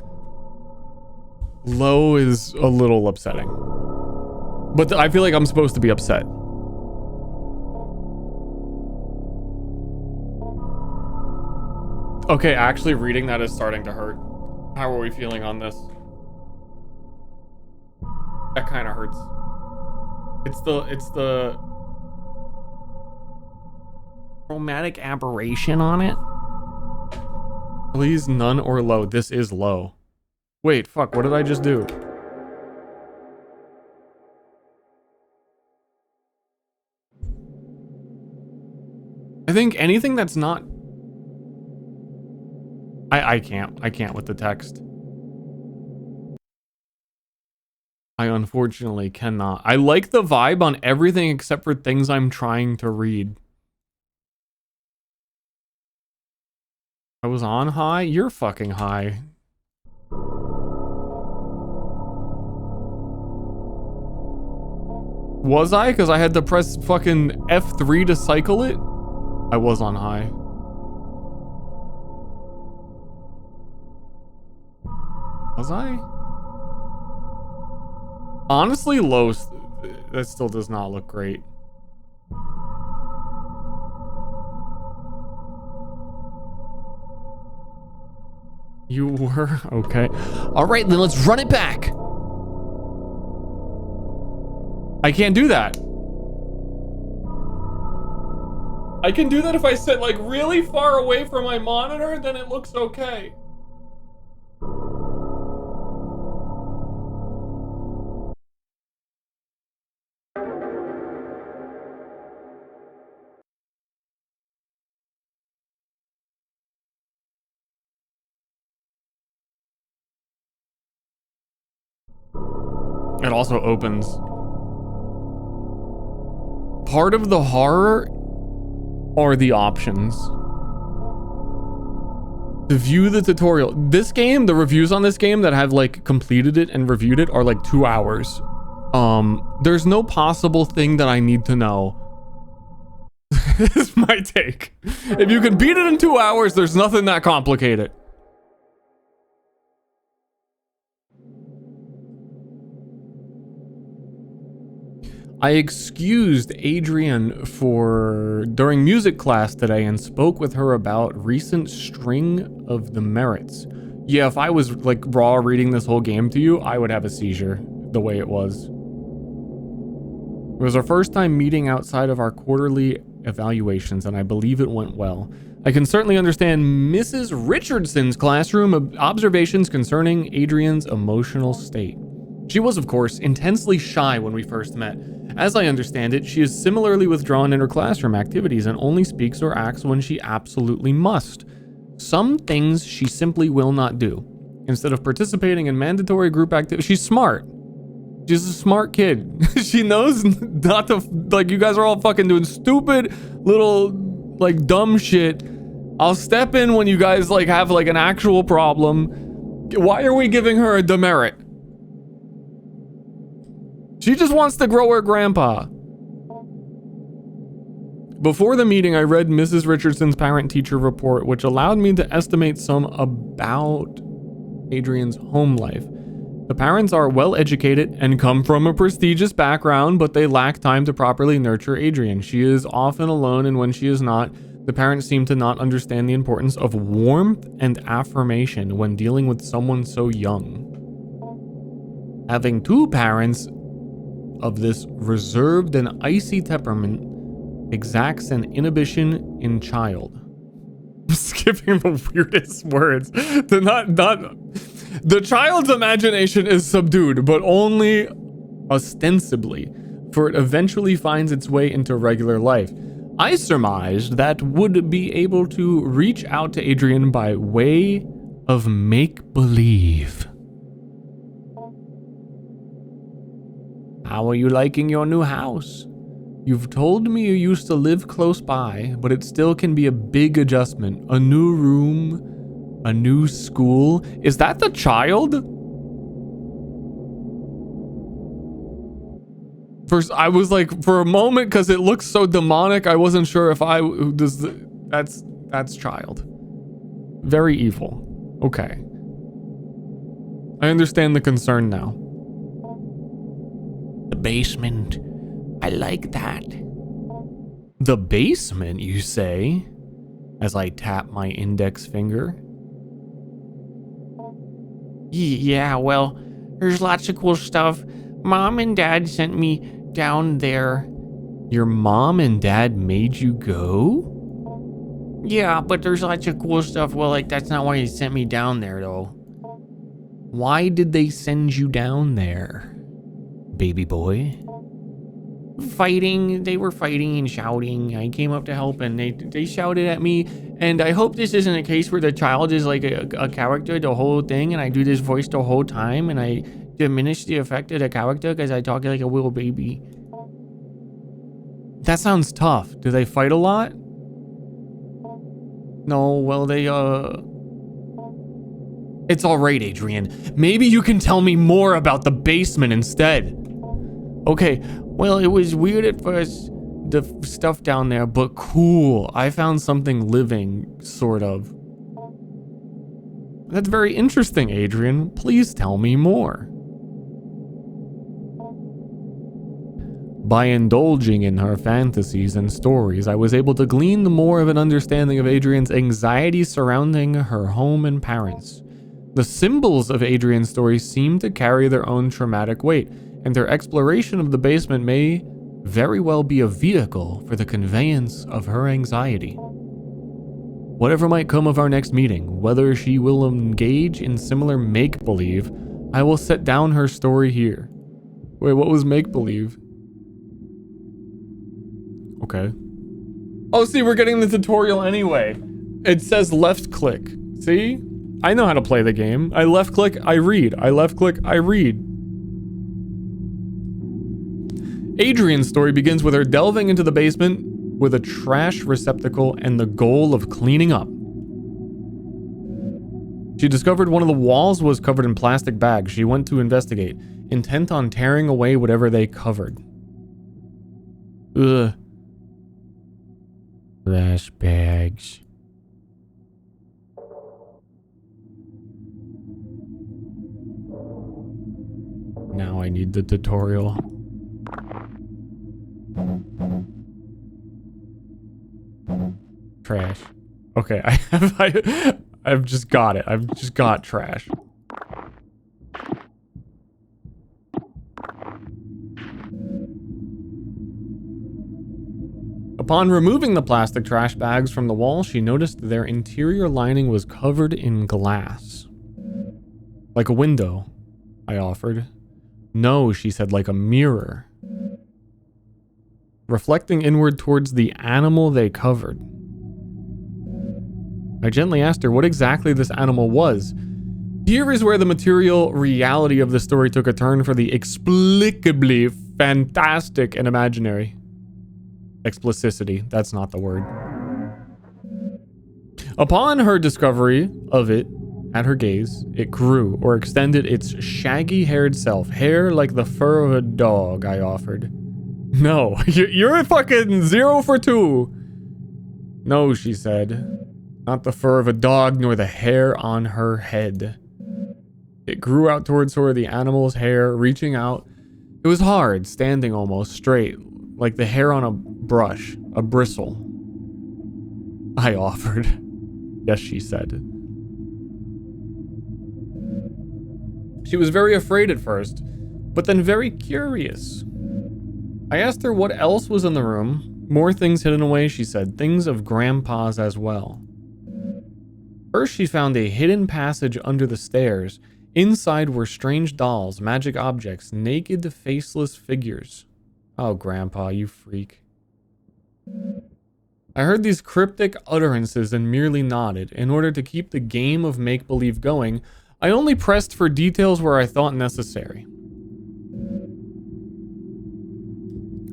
Low is a little upsetting. But I feel like I'm supposed to be upset. Okay, actually reading that is starting to hurt. How are we feeling on this? That kind of hurts. It's the chromatic aberration on it. Please, none or low. This is low. Wait, fuck, what did I just do? I think anything that's not... I can't with the text. I unfortunately cannot. I like the vibe on everything except for things I'm trying to read. I was on high? You're fucking high. Was I? Because I had to press fucking F3 to cycle it? I was on high. Was I? Honestly, low. That still does not look great. You were? Okay. Alright, then let's run it back. I can't do that. I can do that if I sit like really far away from my monitor, then it looks okay. It also opens. Part of the horror are the options. To view the tutorial. This game, the reviews on this game that have like completed it and reviewed it are like 2 hours. There's no possible thing that I need to know. This is my take. If you can beat it in 2 hours, there's nothing that complicated. I excused Adrian during music class today and spoke with her about recent string of the merits. Yeah, if I was like raw reading this whole game to you, I would have a seizure the way it was. It was our first time meeting outside of our quarterly evaluations, and I believe it went well. I can certainly understand Mrs. Richardson's classroom observations concerning Adrian's emotional state. She was, of course, intensely shy when we first met. As I understand it, she is similarly withdrawn in her classroom activities and only speaks or acts when she absolutely must. Some things she simply will not do. Instead of participating in mandatory group activities, she's smart. She's a smart kid. She knows not to, like, you guys are all fucking doing stupid little, like, dumb shit. I'll step in when you guys, like, have, like, an actual problem. Why are we giving her a demerit? She just wants to grow her grandpa. Before the meeting, I read Mrs. Richardson's parent-teacher report, which allowed me to estimate some about Adrian's home life. The parents are well-educated and come from a prestigious background, but they lack time to properly nurture Adrian. She is often alone, and when she is not, the parents seem to not understand the importance of warmth and affirmation when dealing with someone so young. Having two parents of this reserved and icy temperament exacts an inhibition in child. skipping the weirdest words. The child's imagination is subdued, but only ostensibly, for it eventually finds its way into regular life. I surmised that would be able to reach out to Adrian by way of make-believe. How are you liking your new house? You've told me you used to live close by, but it still can be a big adjustment. A new room, a new school. Is that the child? First, I was like, for a moment, because it looks so demonic, I wasn't sure if that's child. Very evil. Okay. I understand the concern now. The basement. I like that. The basement, you say? As I tap my index finger. Yeah, well, there's lots of cool stuff. Mom and Dad sent me down there. Your mom and dad made you go? Yeah, but there's lots of cool stuff. Well, like, that's not why they sent me down there, though. Why did they send you down there, baby boy? Fighting. They were fighting and shouting. I came up to help, and they shouted at me. And I hope this isn't a case where the child is like a character the whole thing, and I do this voice the whole time, and I diminish the effect of the character because I talk like a little baby. That sounds tough. Do they fight a lot? No, well, It's alright, Adrian. Maybe you can tell me more about the basement instead. Okay, well, it was weird at first, the stuff down there, but cool. I found something living, sort of. That's very interesting, Adrian. Please tell me more. By indulging in her fantasies and stories, I was able to glean more of an understanding of Adrian's anxiety surrounding her home and parents. The symbols of Adrian's story seem to carry their own traumatic weight, and their exploration of the basement may very well be a vehicle for the conveyance of her anxiety. Whatever might come of our next meeting, whether she will engage in similar make-believe, I will set down her story here. Wait, what was make-believe? Okay. Oh, see, we're getting the tutorial anyway. It says left click. See? I know how to play the game. I left click, I read. I left click, I read. Adrian's story begins with her delving into the basement with a trash receptacle and the goal of cleaning up. She discovered one of the walls was covered in plastic bags. She went to investigate, intent on tearing away whatever they covered. Ugh. Trash bags. Now I need the tutorial. Trash. Okay, I've just got it. I've just got trash. Upon removing the plastic trash bags from the wall, she noticed their interior lining was covered in glass. Like a window, I offered. No, she said, like a mirror. Reflecting inward towards the animal they covered. I gently asked her what exactly this animal was. Here is where the material reality of the story took a turn for the explicably fantastic and imaginary. Explicitity, that's not the word. Upon her discovery of it at her gaze, it grew or extended its shaggy-haired self, hair like the fur of a dog, I offered. No, you're a fucking 0 for 2. No, she said. Not the fur of a dog, nor the hair on her head. It grew out towards her, the animal's hair, reaching out. It was hard, standing almost straight, like the hair on a brush, a bristle. I offered. Yes, she said. She was very afraid at first, but then very curious. I asked her what else was in the room. More things hidden away, she said. Things of Grandpa's as well. First, she found a hidden passage under the stairs. Inside were strange dolls, magic objects, naked, faceless figures. Oh, Grandpa, you freak. I heard these cryptic utterances and merely nodded. In order to keep the game of make-believe going, I only pressed for details where I thought necessary.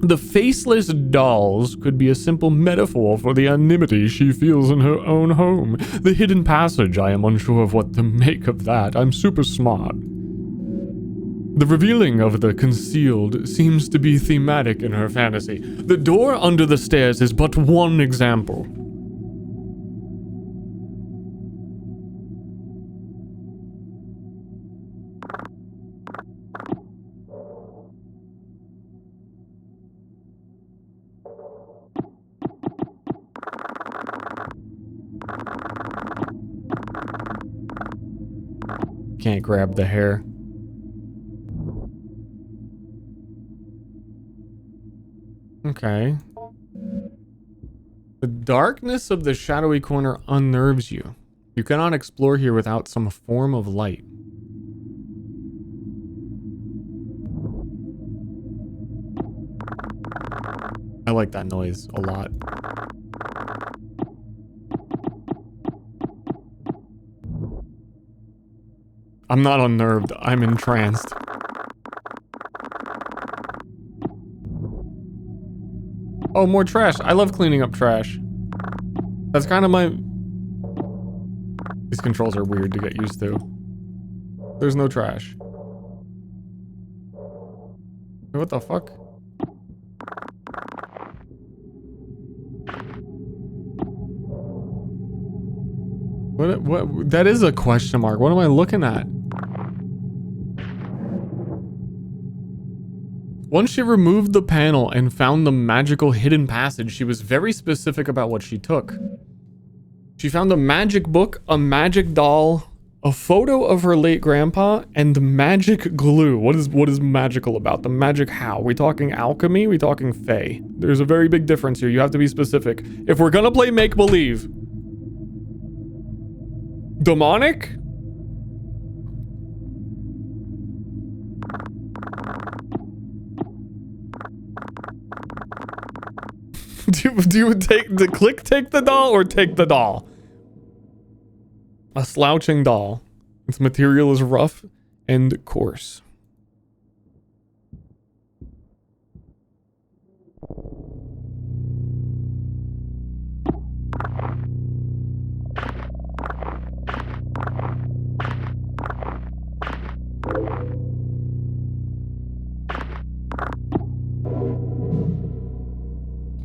The faceless dolls could be a simple metaphor for the anonymity she feels in her own home. The hidden passage, I am unsure of what to make of that. I'm super smart. The revealing of the concealed seems to be thematic in her fantasy. The door under the stairs is but one example. Can't grab the hair. Okay. The darkness of the shadowy corner unnerves you. You cannot explore here without some form of light. I like that noise a lot. I'm not unnerved, I'm entranced. Oh, more trash. I love cleaning up trash. That's kind of my... These controls are weird to get used to. There's no trash. What the fuck? What? That is a question mark. What am I looking at? Once she removed the panel and found the magical hidden passage, she was very specific about what she took. She found a magic book, a magic doll, a photo of her late grandpa, and magic glue. What is magical about the magic how? We talking alchemy? We talking fae? There's a very big difference here. You have to be specific. If we're gonna play make-believe, demonic? Do you take the doll or take the doll? A slouching doll. Its material is rough and coarse.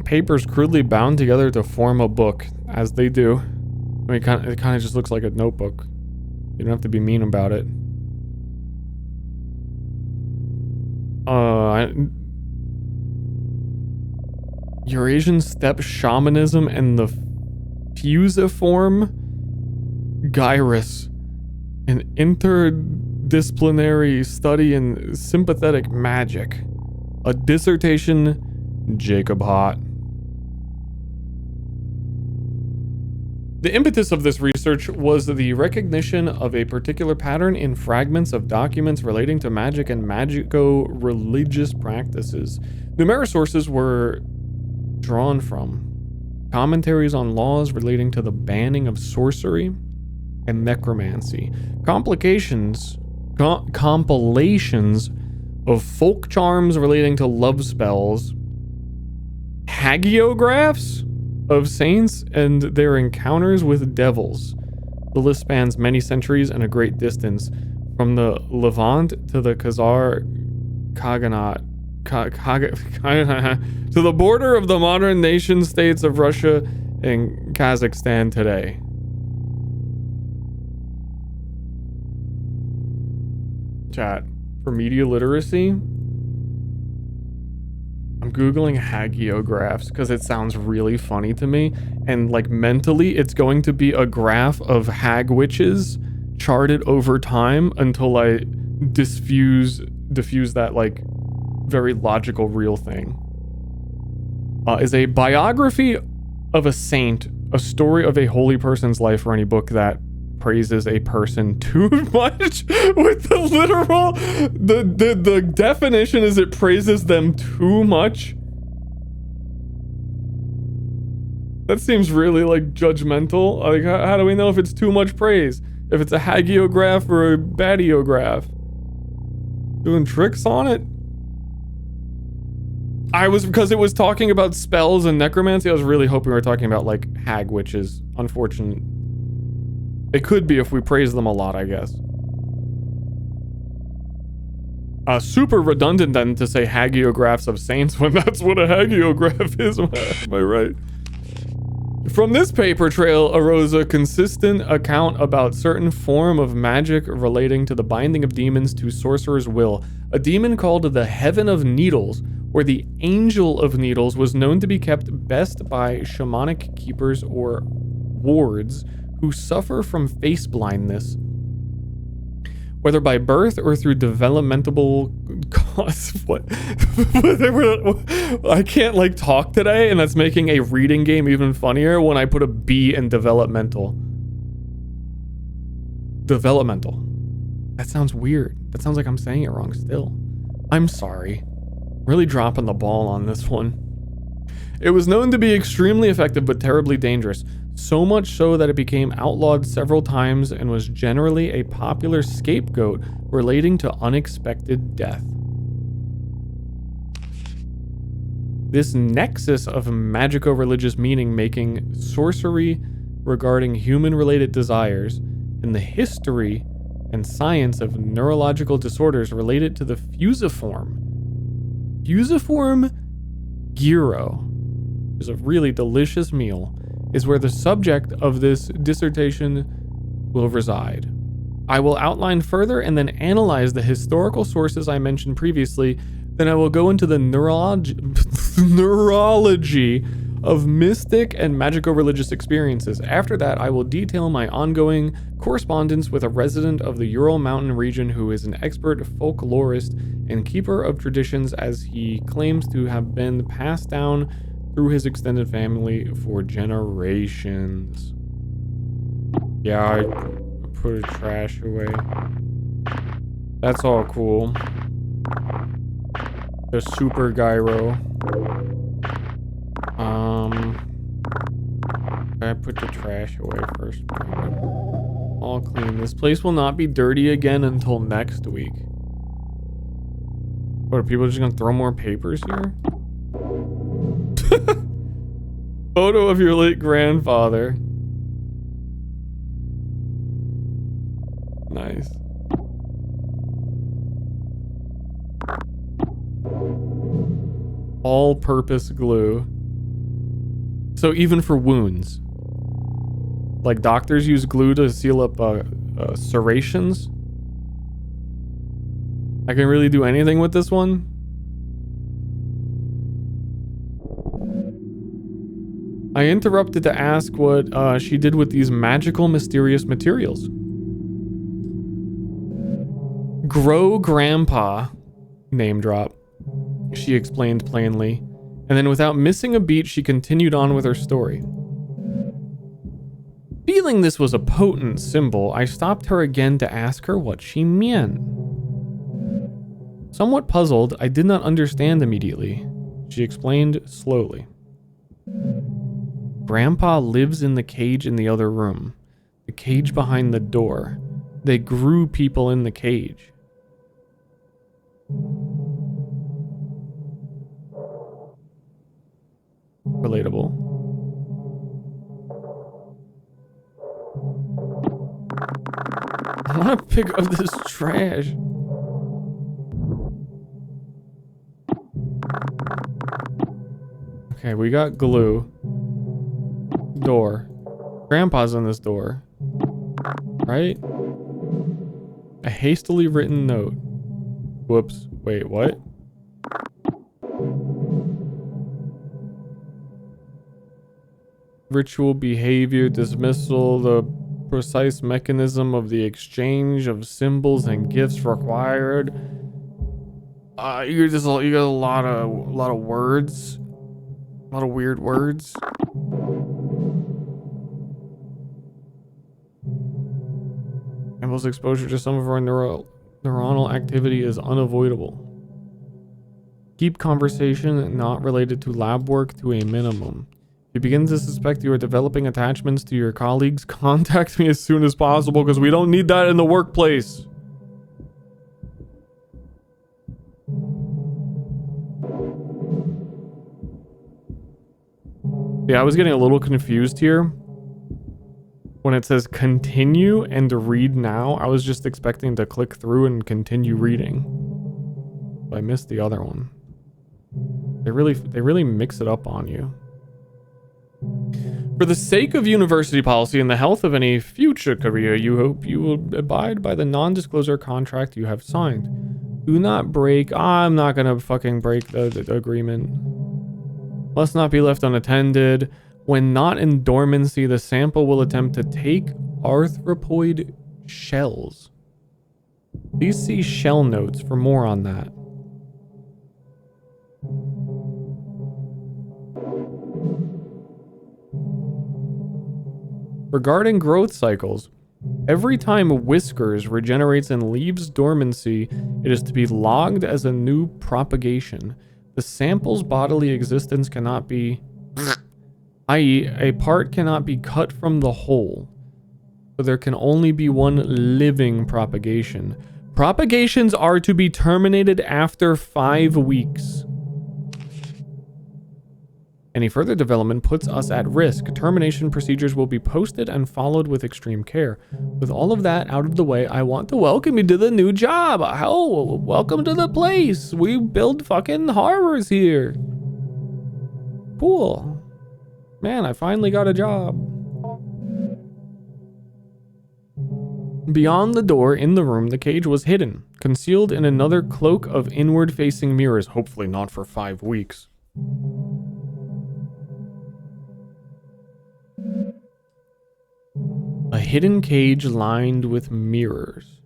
Papers crudely bound together to form a book, as they do. I mean, it kind of just looks like a notebook. You don't have to be mean about it. Eurasian steppe shamanism and the fusiform gyrus, an interdisciplinary study in sympathetic magic. A dissertation, Jacob Hott. The impetus of this research was the recognition of a particular pattern in fragments of documents relating to magic and magico-religious practices. Numerous sources were drawn from commentaries on laws relating to the banning of sorcery and necromancy, compilations of folk charms relating to love spells, hagiographs of saints and their encounters with devils. The list spans many centuries and a great distance, from the Levant to the Khazar Khaganate, to the border of the modern nation states of Russia and Kazakhstan today. Chat, for media literacy, I'm googling hagiographs because it sounds really funny to me, and like mentally it's going to be a graph of hag witches charted over time until I diffuse that like very logical real thing. Is a biography of a saint, a story of a holy person's life, or any book that praises a person too much with the literal the definition is it praises them too much. That seems really like judgmental. Like how do we know if it's too much praise? If it's a hagiograph or a badiograph? Doing tricks on it? Because it was talking about spells and necromancy, I was really hoping we were talking about like hag witches. Unfortunate. It could be if we praise them a lot, I guess. Super redundant then to say hagiographs of saints when that's what a hagiograph is. Am I right? From this paper trail arose a consistent account about certain form of magic relating to the binding of demons to sorcerer's will. A demon called the Heaven of Needles, or the Angel of Needles, was known to be kept best by shamanic keepers or wards who suffer from face blindness, whether by birth or through developmental cause. What? I can't like talk today, and that's making a reading game even funnier when I put a B in developmental. Developmental. That sounds weird. That sounds like I'm saying it wrong still. I'm sorry. Really dropping the ball on this one. It was known to be extremely effective but terribly dangerous. So much so that it became outlawed several times and was generally a popular scapegoat relating to unexpected death. This nexus of magico-religious meaning making sorcery regarding human-related desires and the history and science of neurological disorders related to the fusiform gyro, which is a really delicious meal, is where the subject of this dissertation will reside. I will outline further and then analyze the historical sources I mentioned previously. Then I will go into the neurology of mystic and magico-religious experiences. After that, I will detail my ongoing correspondence with a resident of the Ural Mountain region who is an expert folklorist and keeper of traditions, as he claims to have been passed down through his extended family for generations. Yeah, I put trash away. That's all cool. The super gyro. I put the trash away first. All clean. This place will not be dirty again until next week. What, are people just gonna throw more papers here? Photo of your late grandfather. Nice. All-purpose glue. So even for wounds. Like doctors use glue to seal up serrations. I can really do anything with this one. I interrupted to ask what she did with these magical, mysterious materials. Grow Grandpa, name drop, she explained plainly, and then without missing a beat, she continued on with her story. Feeling this was a potent symbol, I stopped her again to ask her what she meant. Somewhat puzzled, I did not understand immediately. She explained slowly. Grandpa lives in the cage in the other room. The cage behind the door. They grew people in the cage. Relatable. I want to pick up this trash. Okay, we got glue. Door. Grandpa's in this door. Right? A hastily written note. Whoops. Wait, what? Ritual behavior dismissal, the precise mechanism of the exchange of symbols and gifts required. You got a lot of words. A lot of weird words. Sample's exposure to some of our neuronal activity is unavoidable. Keep conversation not related to lab work to a minimum. If you begin to suspect you are developing attachments to your colleagues, contact me as soon as possible because we don't need that in the workplace. Yeah, I was getting a little confused here. When it says continue and read now, I was just expecting to click through and continue reading. I missed the other one. They really mix it up on you. For the sake of university policy and the health of any future career, you hope you will abide by the non-disclosure contract you have signed. Do not break. I'm not gonna fucking break the agreement. Must not be left unattended. When not in dormancy, the sample will attempt to take arthropoid shells. Please see shell notes for more on that. Regarding growth cycles, every time Whiskers regenerates and leaves dormancy, it is to be logged as a new propagation. The sample's bodily existence cannot be, i.e., a part cannot be cut from the whole. So there can only be one living propagation. Propagations are to be terminated after 5 weeks. Any further development puts us at risk. Termination procedures will be posted and followed with extreme care. With all of that out of the way, I want to welcome you to the new job. Oh, welcome to the place. We build fucking harbors here. Cool. Man, I finally got a job. Beyond the door in the room, the cage was hidden, concealed in another cloak of inward-facing mirrors, hopefully not for 5 weeks. A hidden cage lined with mirrors.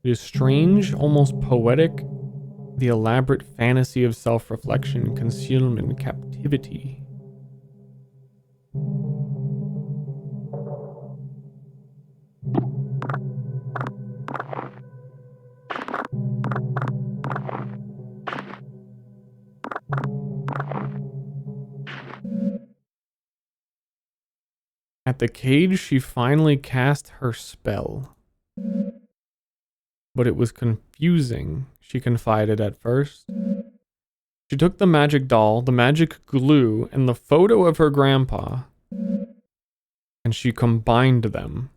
It is strange, almost poetic, the elaborate fantasy of self-reflection, concealment, captivity. At the cage, she finally cast her spell. But it was confusing, she confided at first. She took the magic doll, the magic glue, and the photo of her grandpa, and she combined them.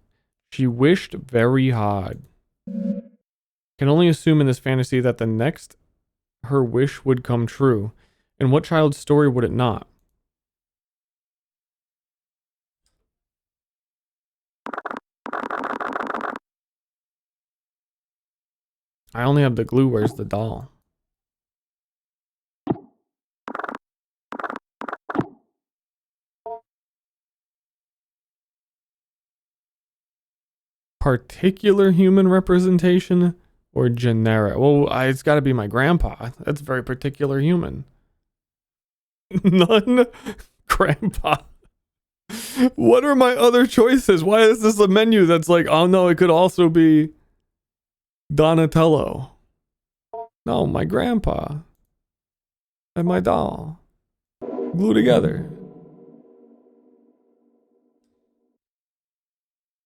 She wished very hard. Can only assume in this fantasy that the next her wish would come true. In what child's story would it not? I only have the glue. Where's the doll? Particular human representation or generic? Well, it's got to be my grandpa. That's very particular human. None? Grandpa. What are my other choices? Why is this a menu that's like, oh no, it could also be Donatello? No, my grandpa and my doll glue together.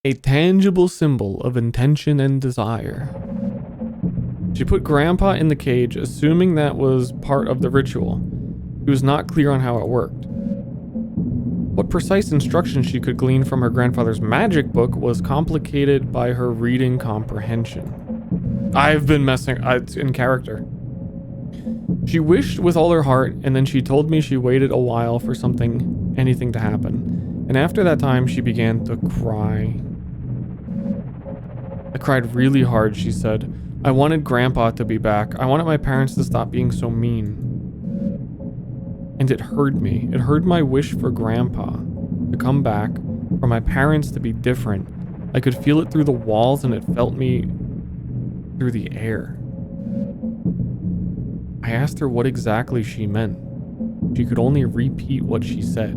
A tangible symbol of intention and desire. She put Grandpa in the cage, assuming that was part of the ritual. She was not clear on how it worked. What precise instructions she could glean from her grandfather's magic book was complicated by her reading comprehension. I've been messing in character. She wished with all her heart, and then she told me she waited a while for anything to happen. And after that time, she began to cry. I cried really hard, she said. I wanted Grandpa to be back. I wanted my parents to stop being so mean. And it hurt me. It hurt my wish for Grandpa to come back, for my parents to be different. I could feel it through the walls, and it felt me through the air. I asked her what exactly she meant. She could only repeat what she said.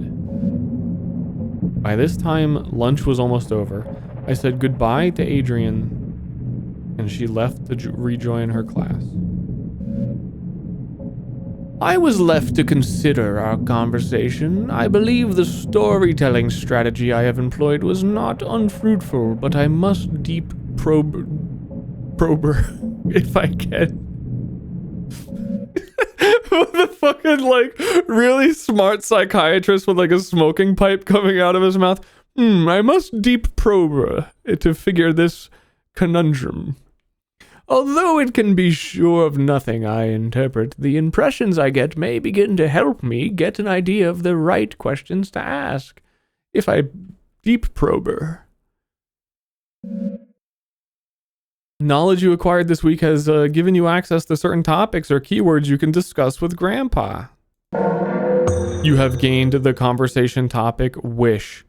By this time, lunch was almost over. I said goodbye to Adrian, and she left to rejoin her class. I was left to consider our conversation. I believe the storytelling strategy I have employed was not unfruitful, but I must deep probe if I can. The fucking, like, really smart psychiatrist with, like, a smoking pipe coming out of his mouth. I must deep probe to figure this conundrum. Although it can be sure of nothing I interpret, the impressions I get may begin to help me get an idea of the right questions to ask, if I deep probe her. Knowledge you acquired this week has given you access to certain topics or keywords you can discuss with Grandpa. You have gained the conversation topic wish.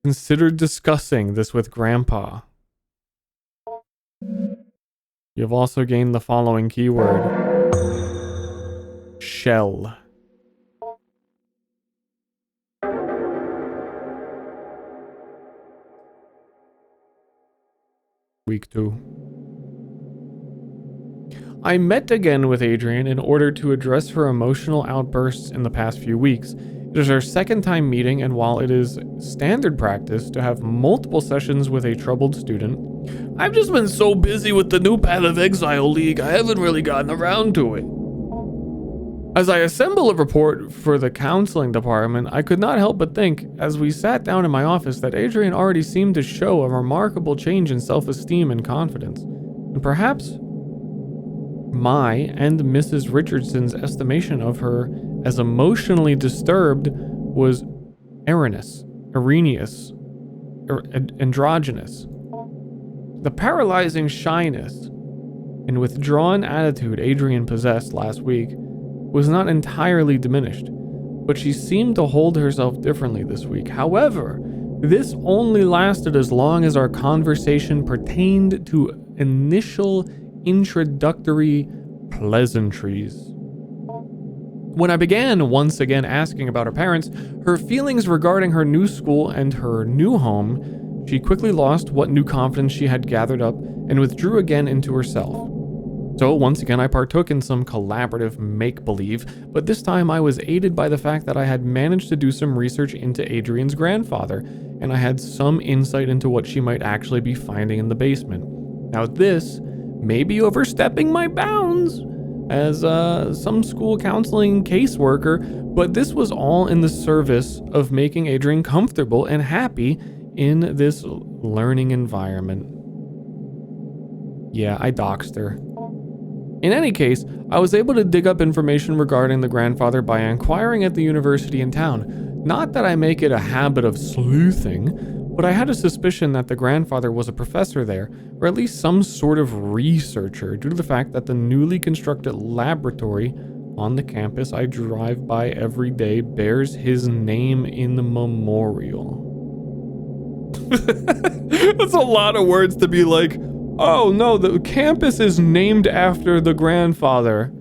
Consider discussing this with Grandpa. You have also gained the following keyword. Shell. Week 2. I met again with Adrian in order to address her emotional outbursts in the past few weeks. It is our second time meeting, and while it is standard practice to have multiple sessions with a troubled student, I've just been so busy with the new Path of Exile League, I haven't really gotten around to it. As I assemble a report for the counseling department, I could not help but think, as we sat down in my office, that Adrian already seemed to show a remarkable change in self-esteem and confidence. And perhaps my and Mrs. Richardson's estimation of her as emotionally disturbed was erroneous, androgynous. The paralyzing shyness and withdrawn attitude Adrian possessed last week was not entirely diminished, but she seemed to hold herself differently this week. However, this only lasted as long as our conversation pertained to initial introductory pleasantries. When I began once again asking about her parents, her feelings regarding her new school and her new home, she quickly lost what new confidence she had gathered up and withdrew again into herself. So once again I partook in some collaborative make-believe, but this time I was aided by the fact that I had managed to do some research into Adrian's grandfather, and I had some insight into what she might actually be finding in the basement. Now this may be overstepping my bounds as some school counseling caseworker, but this was all in the service of making Adrian comfortable and happy in this learning environment. Yeah, I doxed her. In any case, I was able to dig up information regarding the grandfather by inquiring at the university in town. Not that I make it a habit of sleuthing, but I had a suspicion that the grandfather was a professor there, or at least some sort of researcher, due to the fact that the newly constructed laboratory on the campus I drive by every day bears his name in the memorial. That's a lot of words to be like, oh no, the campus is named after the grandfather.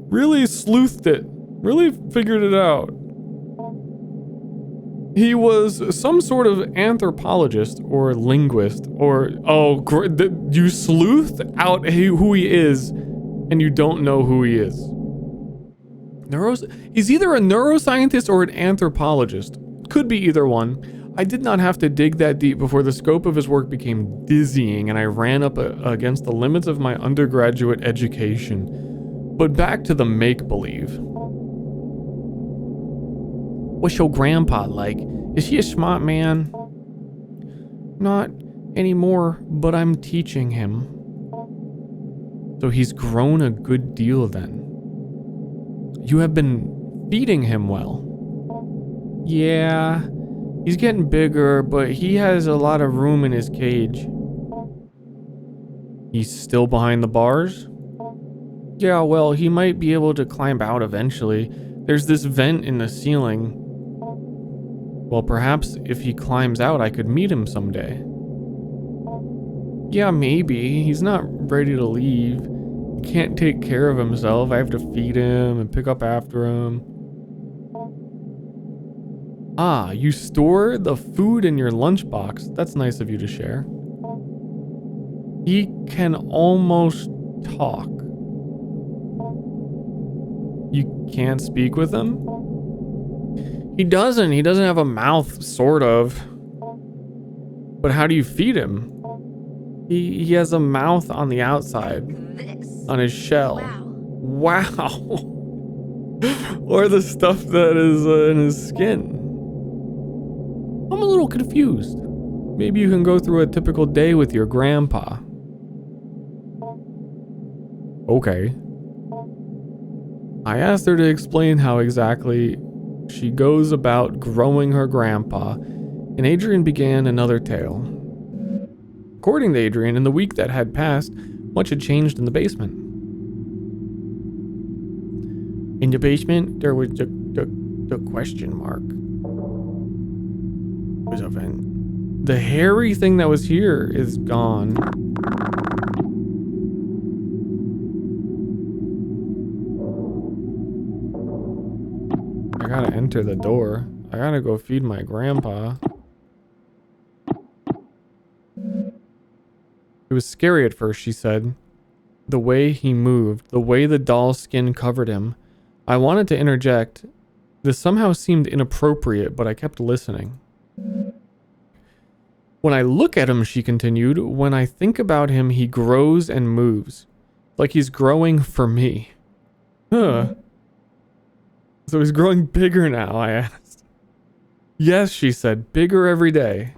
Really sleuthed it. Really figured it out. He was some sort of anthropologist or linguist or, you sleuthed out who he is and you don't know who he is. He's either a neuroscientist or an anthropologist. Could be either one. I did not have to dig that deep before the scope of his work became dizzying and I ran up against the limits of my undergraduate education. But back to the make-believe. What's your grandpa like? Is he a smart man? Not anymore, but I'm teaching him. So he's grown a good deal then. You have been feeding him well. Yeah. He's getting bigger, but he has a lot of room in his cage. He's still behind the bars? Yeah, well, he might be able to climb out eventually. There's this vent in the ceiling. Well, perhaps if he climbs out, I could meet him someday. Yeah, maybe. He's not ready to leave. He can't take care of himself. I have to feed him and pick up after him. Ah, you store the food in your lunchbox. That's nice of you to share. He can almost talk. You can't speak with him? He doesn't. He doesn't have a mouth, sort of. But how do you feed him? He has a mouth on the outside, on his shell. Wow. Or the stuff that is in his skin. I'm a little confused. Maybe you can go through a typical day with your grandpa. Okay. I asked her to explain how exactly she goes about growing her grandpa, and Adrian began another tale. According to Adrian, in the week that had passed, much had changed in the basement. In the basement, there was the question mark. It was a vent. The hairy thing that was here is gone. I gotta enter the door. I gotta go feed my grandpa. It was scary at first, she said. The way he moved, the way the doll's skin covered him. I wanted to interject. This somehow seemed inappropriate, but I kept listening. When I look at him, she continued, when I think about him, he grows and moves. Like he's growing for me. Huh. So he's growing bigger now, I asked. Yes, she said, bigger every day.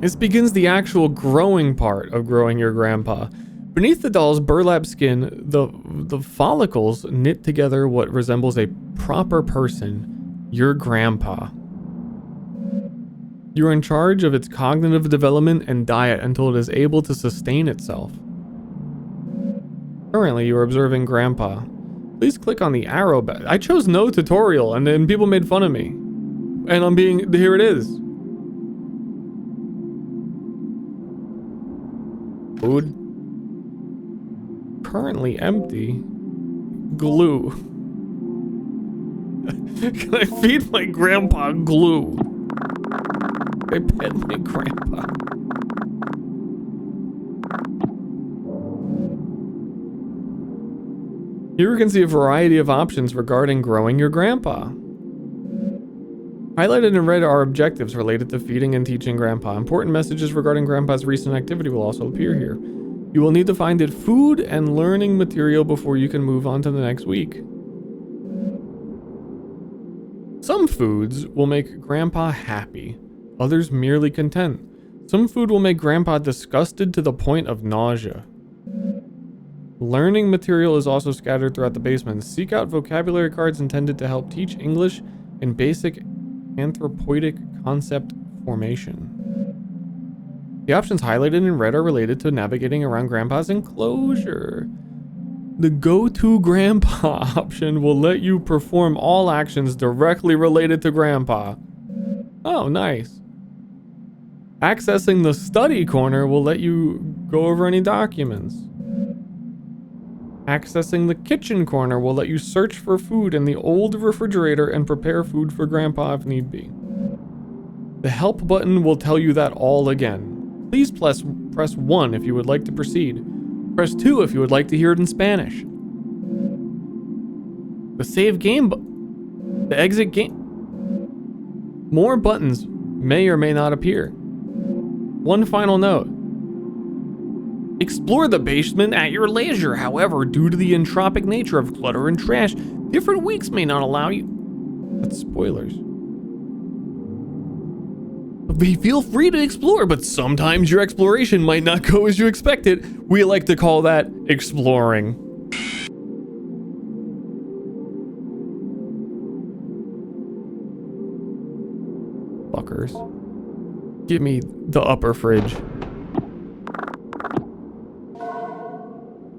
This begins the actual growing part of growing your grandpa. Beneath the doll's burlap skin, the follicles knit together what resembles a proper person, your grandpa. You're in charge of its cognitive development and diet until it is able to sustain itself. Currently, you are observing grandpa. Please click on the arrow button. I chose no tutorial and then people made fun of me. And here it is. Food. Currently empty. Glue. Can I feed my grandpa glue? I pet my grandpa. Here we can see a variety of options regarding growing your grandpa. Highlighted in red are objectives related to feeding and teaching grandpa. Important messages regarding grandpa's recent activity will also appear here. You will need to find it food and learning material before you can move on to the next week. Some foods will make grandpa happy, others merely content. Some food will make grandpa disgusted to the point of nausea. Learning material is also scattered throughout the basement. Seek out vocabulary cards intended to help teach English and basic anthropoidic concept formation. The options highlighted in red are related to navigating around grandpa's enclosure. The go-to grandpa option will let you perform all actions directly related to grandpa. Oh, nice. Accessing the study corner will let you go over any documents. Accessing the kitchen corner will let you search for food in the old refrigerator and prepare food for grandpa if need be. The help button will tell you that all again. Please press 1 if you would like to proceed. Press 2 if you would like to hear it in Spanish. The save game the exit game. More buttons may or may not appear. One final note. Explore the basement at your leisure. However, due to the entropic nature of clutter and trash, different weeks may not allow you. That's spoilers. Feel free to explore, but sometimes your exploration might not go as you expected. We like to call that exploring. Fuckers. Give me the upper fridge.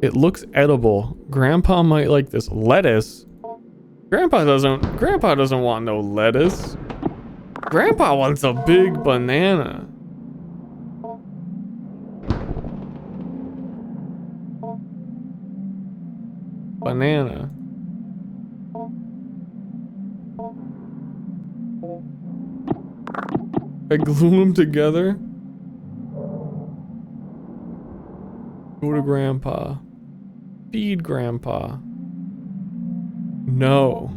It looks edible. Grandpa might like this lettuce. Grandpa doesn't want no lettuce. Grandpa wants a big banana. Banana. I glue them together. Go to Grandpa. Feed Grandpa. No.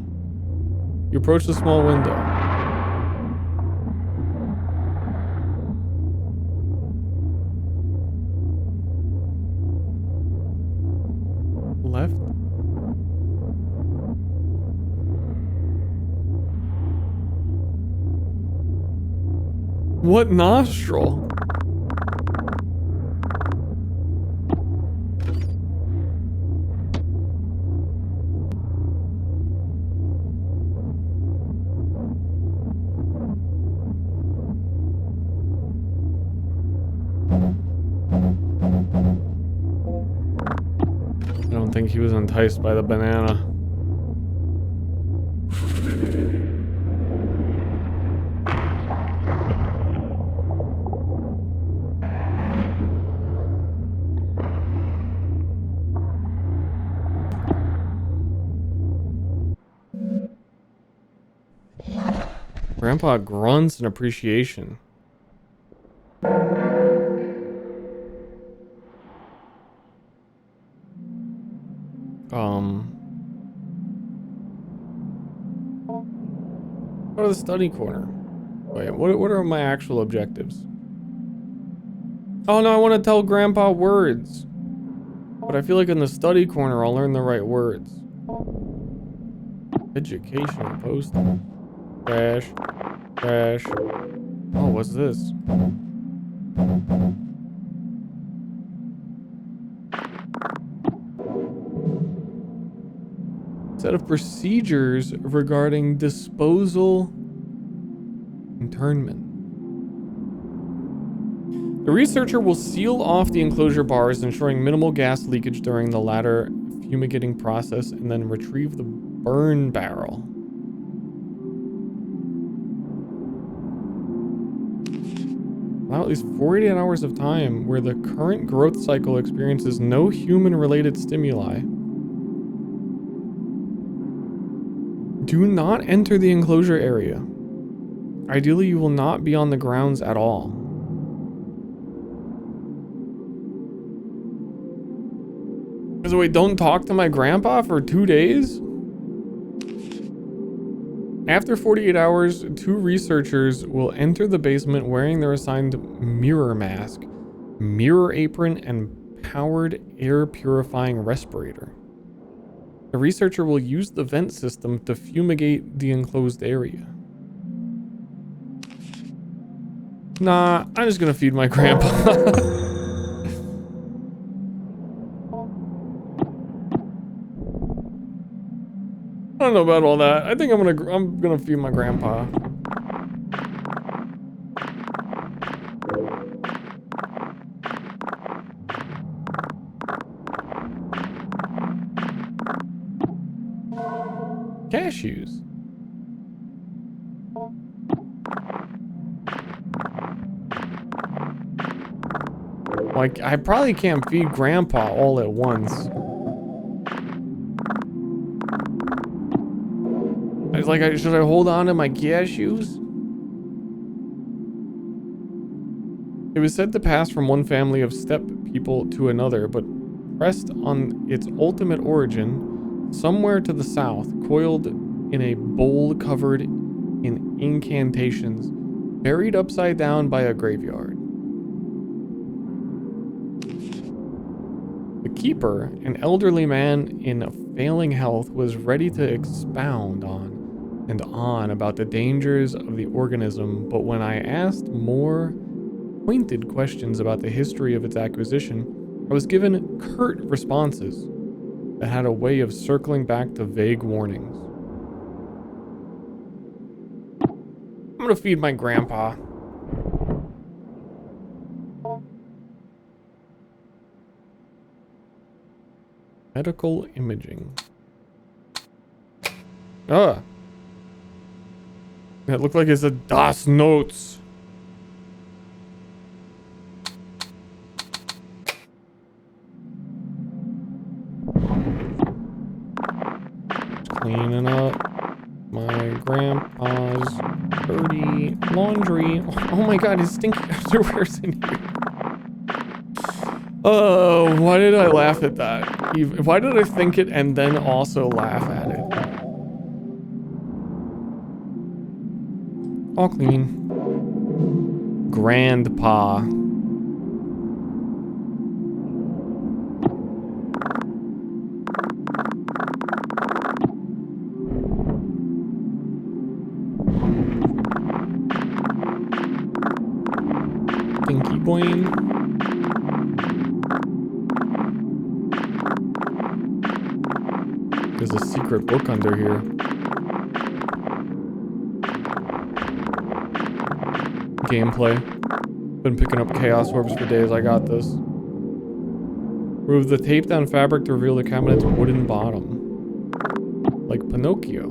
You approach the small window. Left. What nostril? I don't think he was enticed by the banana. Grandpa grunts in appreciation. Go to the study corner. Wait, what are my actual objectives? Oh no, I want to tell Grandpa words. But I feel like in the study corner I'll learn the right words. Educational poster. Trash. Trash. Oh, what's this? Set of procedures regarding disposal internment. The researcher will seal off the enclosure bars, ensuring minimal gas leakage during the latter fumigating process, and then retrieve the burn barrel. Allow at least 48 hours of time where the current growth cycle experiences no human-related stimuli. Do not enter the enclosure area. Ideally, you will not be on the grounds at all. So wait, don't talk to my grandpa for 2 days? After 48 hours, 2 researchers will enter the basement wearing their assigned mirror mask, mirror apron, and powered air purifying respirator. The researcher will use the vent system to fumigate the enclosed area. Nah, I'm just gonna feed my grandpa. I don't know about all that. I think I'm gonna feed my grandpa. Cashews. Like, I probably can't feed grandpa all at once. I was like, should I hold on to my cashews? It was said to pass from one family of steppe people to another, but pressed on its ultimate origin, somewhere to the south, coiled in a bowl covered in incantations, buried upside down by a graveyard. The keeper, an elderly man in failing health, was ready to expound on and on about the dangers of the organism, but when I asked more pointed questions about the history of its acquisition, I was given curt responses that had a way of circling back to vague warnings. I'm gonna feed my grandpa. Medical imaging. Ah. It looked like it's a Das Notes. cleaning up my grandpa's dirty laundry. Oh my god, his stinky underwear's in here. Oh, why did I laugh at that? Why did I think it and then also laugh at it? All clean. Grandpa. Pinky Boing. There's a secret book under here. Gameplay. Been picking up chaos orbs for days. I got this. Remove the tape down fabric to reveal the cabinet's wooden bottom. Like Pinocchio.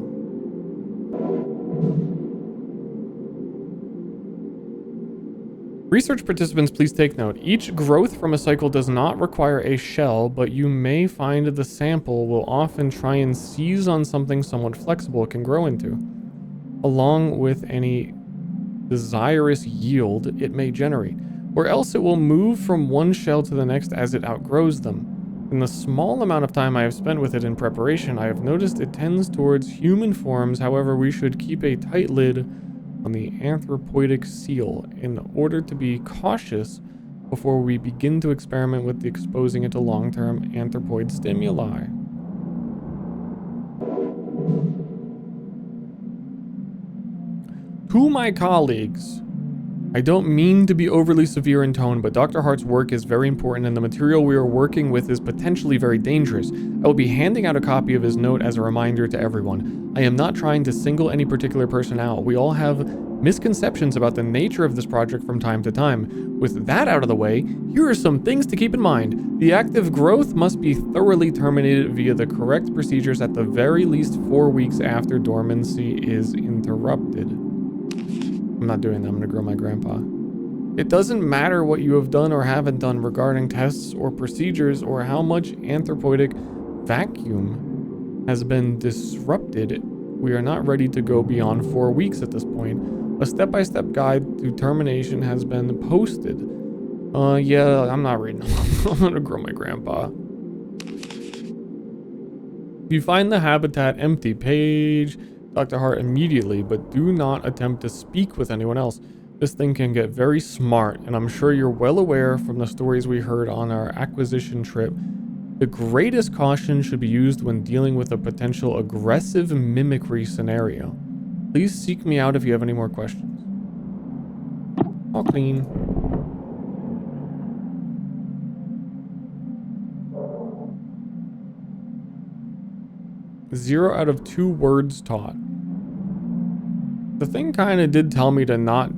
Research participants, please take note. Each growth from a cycle does not require a shell, but you may find the sample will often try and seize on something somewhat flexible it can grow into. Along with any desirous yield it may generate, or else it will move from one shell to the next as it outgrows them. In the small amount of time I have spent with it in preparation, I have noticed it tends towards human forms. However, we should keep a tight lid on the anthropoidic seal in order to be cautious before we begin to experiment with exposing it to long-term anthropoid stimuli. To my colleagues, I don't mean to be overly severe in tone, but Dr. Hart's work is very important and the material we are working with is potentially very dangerous. I will be handing out a copy of his note as a reminder to everyone. I am not trying to single any particular person out. We all have misconceptions about the nature of this project from time to time. With that out of the way, here are some things to keep in mind. The active growth must be thoroughly terminated via the correct procedures at the very least 4 weeks after dormancy is interrupted. I'm not doing that. I'm gonna grow my grandpa. It doesn't matter what you have done or haven't done regarding tests or procedures or how much anthropoidic vacuum has been disrupted. We are not ready to go beyond 4 weeks at this point. A step-by-step guide to termination has been posted. Yeah, I'm not reading. I'm gonna grow my grandpa. If you find the habitat empty, page Dr. Hart immediately, but do not attempt to speak with anyone else. This thing can get very smart, and I'm sure you're well aware from the stories we heard on our acquisition trip. The greatest caution should be used when dealing with a potential aggressive mimicry scenario. Please seek me out if you have any more questions. All clean. Zero out of 2 words taught. The thing kind of did tell me to not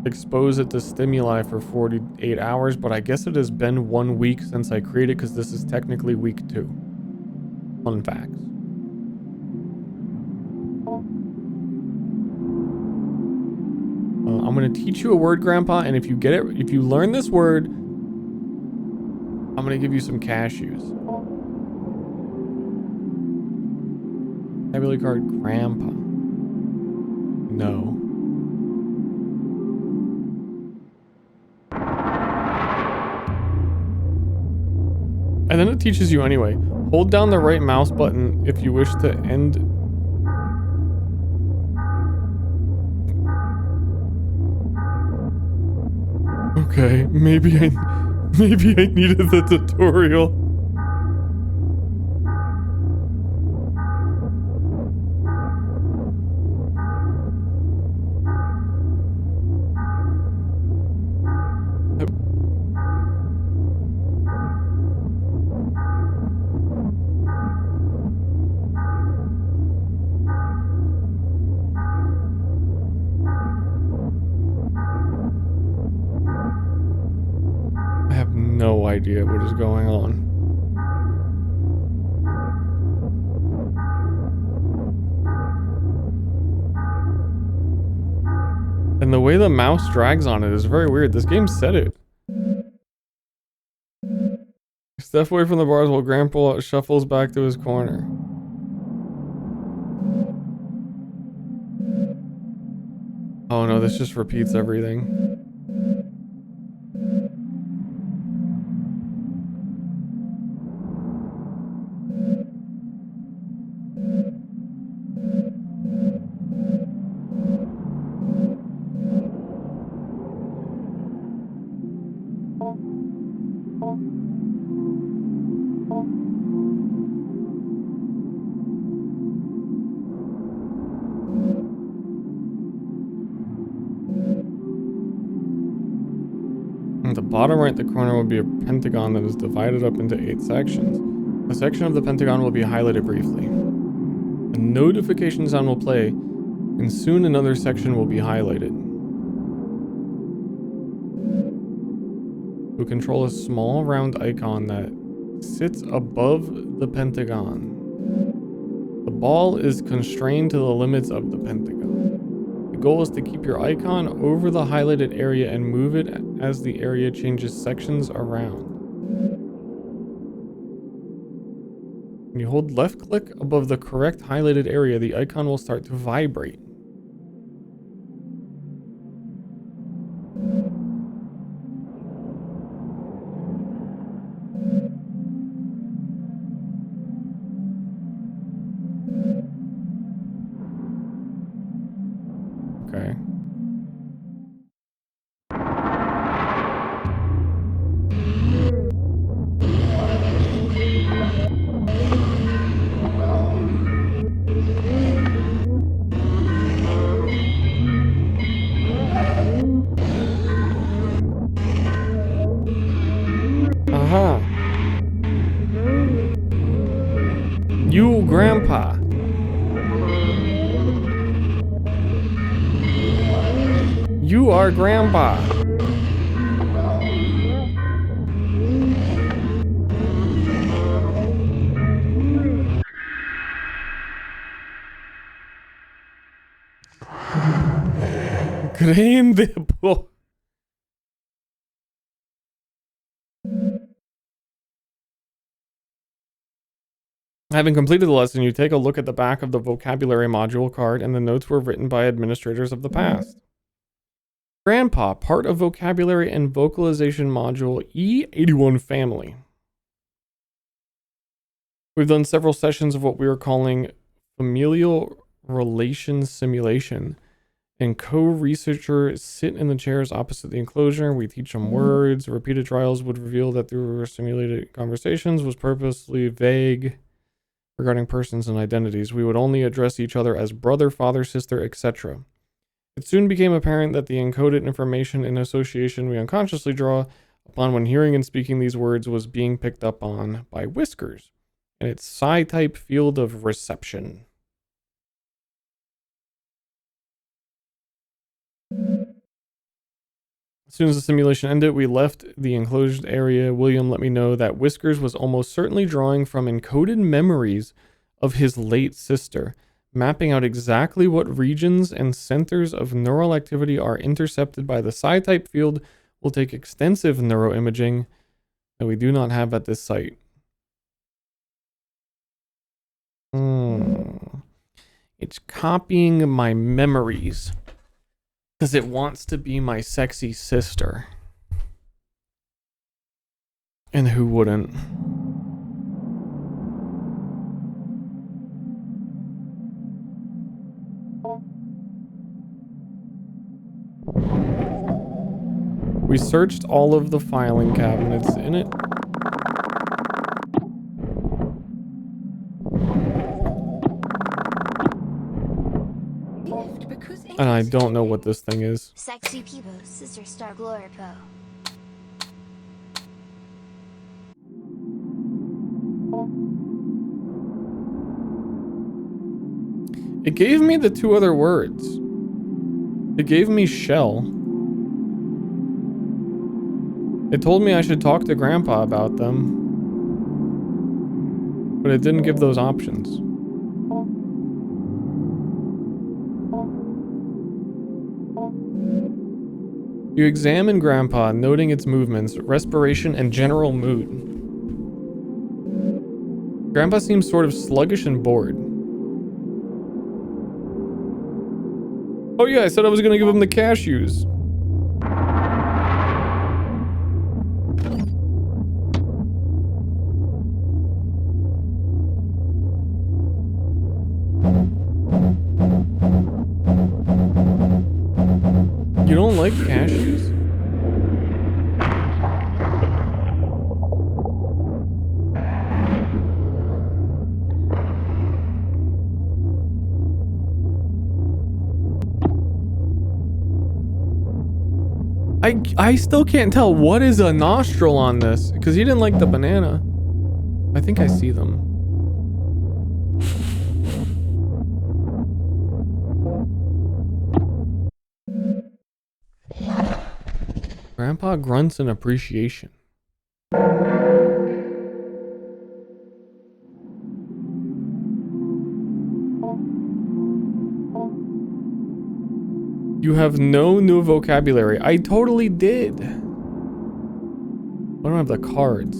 expose it to stimuli for 48 hours, but I guess it has been 1 week since I created because this is technically week 2. Fun facts. I'm going to teach you a word, Grandpa, and if you get it, if you learn this word, I'm going to give you some cashews. Vocabulary card, Grandpa. No. And then it teaches you anyway. Hold down the right mouse button if you wish to end. Okay, maybe I needed the tutorial. No idea what is going on. And the way the mouse drags on it is very weird. This game said it. Step away from the bars while Grandpa shuffles back to his corner. Oh no, this just repeats everything. At the bottom right, the corner will be a pentagon that is divided up into 8 sections. A section of the pentagon will be highlighted briefly. A notification sound will play, and soon another section will be highlighted. We control a small round icon that sits above the pentagon. The ball is constrained to the limits of the pentagon. The goal is to keep your icon over the highlighted area and move it as the area changes sections around. When you hold left click above the correct highlighted area, the icon will start to vibrate. Okay. Aha. You, Grandpa. You are Grandpa. Grande po. Having completed the lesson, you take a look at the back of the vocabulary module card, and the notes were written by administrators of the past. Grandpa, part of vocabulary and vocalization module E81 family. We've done several sessions of what we are calling familial relations simulation, and co-researchers sit in the chairs opposite the enclosure. We teach them words. Repeated trials would reveal that through simulated conversations was purposely vague regarding persons and identities. We would only address each other as brother, father, sister, etc. It soon became apparent that the encoded information in association we unconsciously draw upon when hearing and speaking these words was being picked up on by Whiskers and its psi-type field of reception. As soon as the simulation ended, we left the enclosed area. William let me know that Whiskers was almost certainly drawing from encoded memories of his late sister, mapping out exactly what regions and centers of neural activity are intercepted by the psi-type field. Will take extensive neuroimaging that we do not have at this site. It's copying my memories because it wants to be my sexy sister. And who wouldn't? We searched all of the filing cabinets in it. And I don't know what this thing is. Sexy people, Sister Star Glory Po. It gave me the 2 other words. It gave me shell. It told me I should talk to Grandpa about them. But it didn't give those options. You examine Grandpa, noting its movements, respiration, and general mood. Grandpa seems sort of sluggish and bored. Oh yeah, I said I was gonna give him the cashews. You don't like cashews? I still can't tell what is a nostril on this because he didn't like the banana. I think I see them. Grandpa grunts in appreciation. You have no new vocabulary. I totally did. I don't have the cards.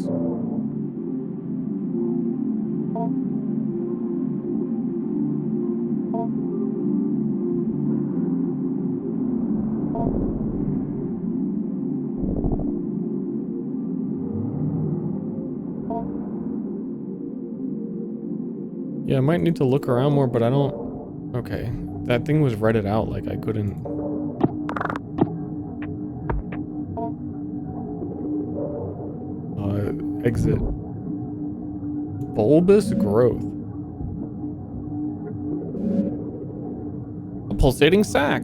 Yeah, I might need to look around more, but I don't... Okay. That thing was read it out like I couldn't... exit. Bulbous growth. A pulsating sac.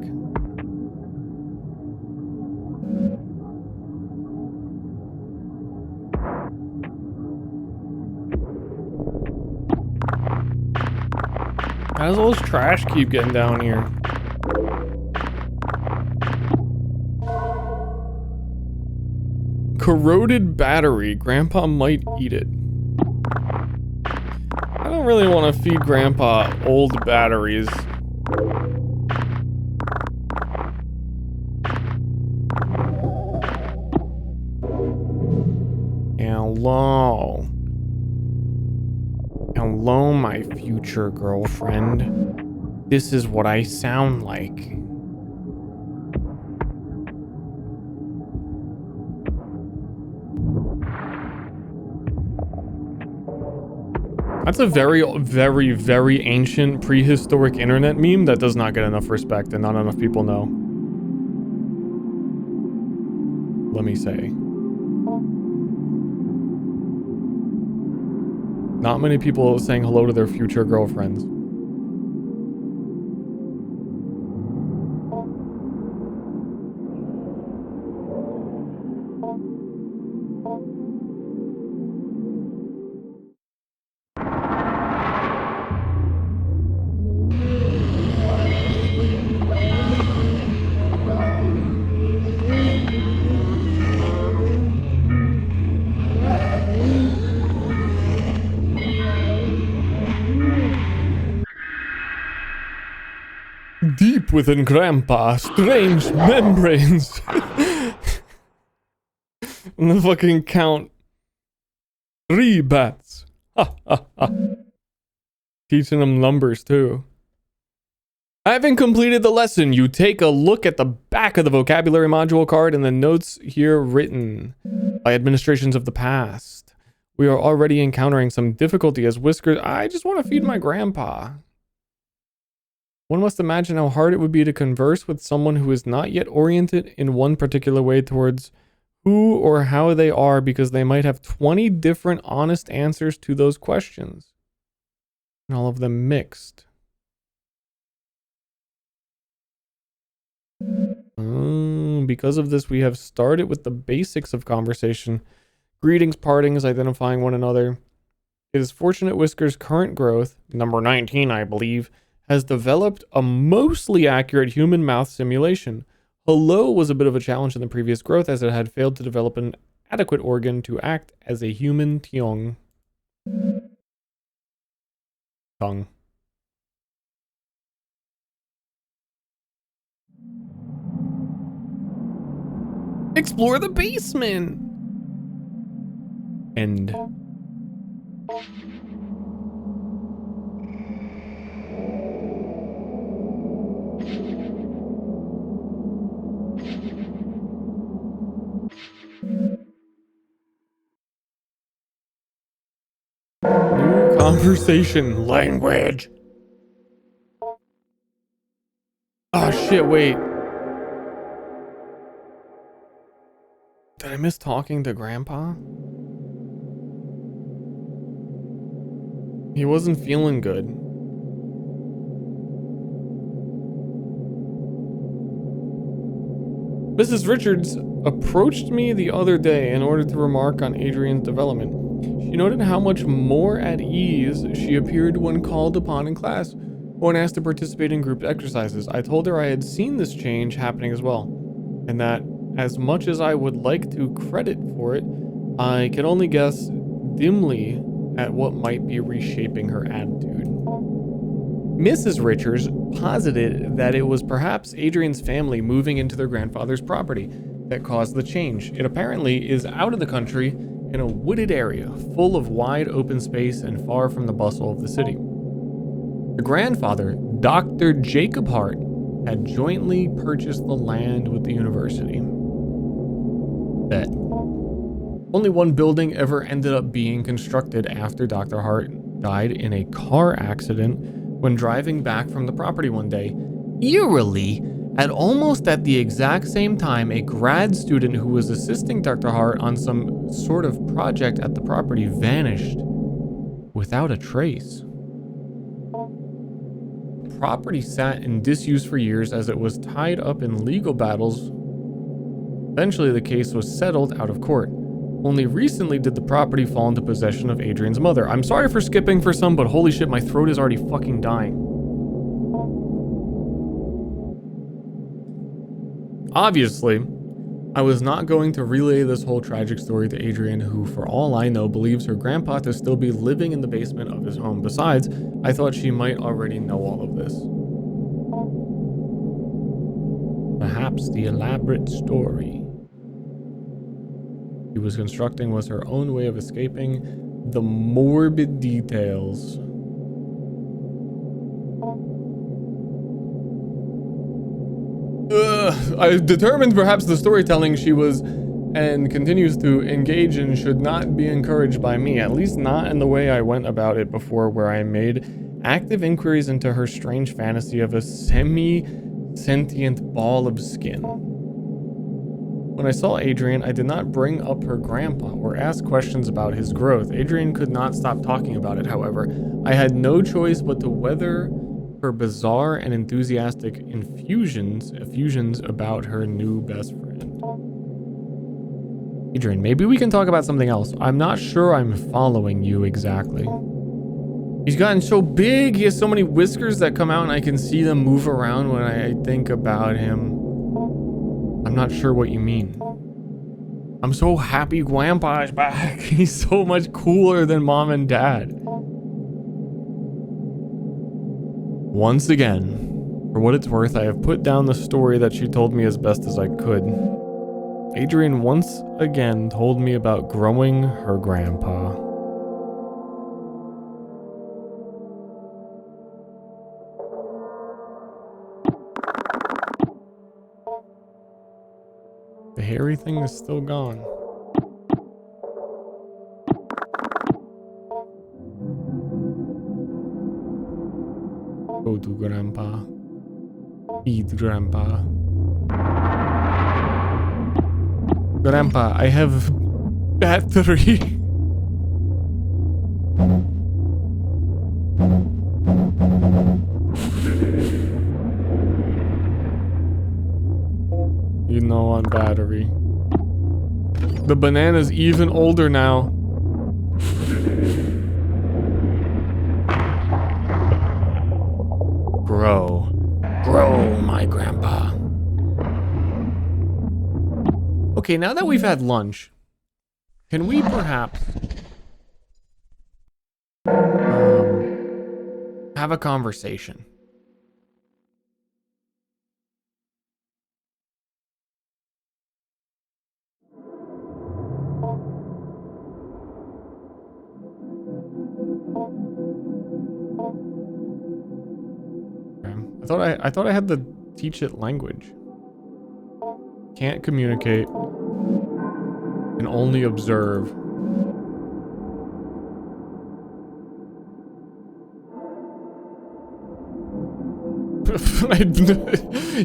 How does all this trash keep getting down here? Corroded battery. Grandpa might eat it. I don't really want to feed Grandpa old batteries. Hello. Hello, my future girlfriend. This is what I sound like. That's a very, very, very ancient prehistoric internet meme that does not get enough respect and not enough people know. Let me say. Not many people saying hello to their future girlfriends. Deep within Grandpa, strange membranes. And the fucking count 3 bats. Ha ha ha. Teaching them numbers too. Having completed the lesson, you take a look at the back of the vocabulary module card and the notes here written by administrations of the past. We are already encountering some difficulty as Whiskers. I just want to feed my grandpa. One must imagine how hard it would be to converse with someone who is not yet oriented in one particular way towards who or how they are, because they might have 20 different honest answers to those questions. And all of them mixed. Because of this, we have started with the basics of conversation. Greetings, partings, identifying one another. It is fortunate Whisker's current growth, number 19, I believe, has developed a mostly accurate human mouth simulation. Hello was a bit of a challenge in the previous growth as it had failed to develop an adequate organ to act as a human tongue. Explore the basement! End. New conversation language. Oh shit, wait. Did I miss talking to Grandpa? He wasn't feeling good. Mrs. Richards approached me the other day in order to remark on Adrian's development. She noted how much more at ease she appeared when called upon in class, when asked to participate in group exercises. I told her I had seen this change happening as well, and that as much as I would like to credit for it, I can only guess dimly at what might be reshaping her attitude. Mrs. Richards posited that it was perhaps Adrian's family moving into their grandfather's property that caused the change. It apparently is out of the country in a wooded area, full of wide open space and far from the bustle of the city. The grandfather, Dr. Jacob Hart, had jointly purchased the land with the university. Bet. Only one building ever ended up being constructed after Dr. Hart died in a car accident when driving back from the property one day. Eerily, almost at the exact same time, a grad student who was assisting Dr. Hart on some sort of project at the property vanished without a trace. The property sat in disuse for years as it was tied up in legal battles. Eventually, the case was settled out of court. Only recently did the property fall into possession of Adrian's mother. I'm sorry for skipping for some, but holy shit, my throat is already fucking dying. Obviously, I was not going to relay this whole tragic story to Adrian, who, for all I know, believes her grandpa to still be living in the basement of his home. Besides, I thought she might already know all of this. Perhaps the elaborate story she was constructing was her own way of escaping the morbid details. I determined perhaps the storytelling she was and continues to engage in should not be encouraged by me, at least not in the way I went about it before, where I made active inquiries into her strange fantasy of a semi-sentient ball of skin. When I saw Adrian, I did not bring up her grandpa or ask questions about his growth. Adrian could not stop talking about it, however. I had no choice but to weather her bizarre and enthusiastic effusions about her new best friend. Adrian, maybe we can talk about something else. I'm not sure I'm following you exactly. He's gotten so big, he has so many whiskers that come out and I can see them move around when I think about him. I'm not sure what you mean. I'm so happy Grandpa is back. He's so much cooler than Mom and Dad. Once again, for what it's worth, I have put down the story that she told me as best as I could. Adrian once again told me about growing her grandpa. The hairy thing is still gone. Go to Grandpa. Eat Grandpa. Grandpa, I have battery. You know, on battery. The banana's even older now. Grow. Grow, my grandpa. Okay, now that we've had lunch, can we perhaps have a conversation? I thought I had to teach it language. Can't communicate. Can only observe.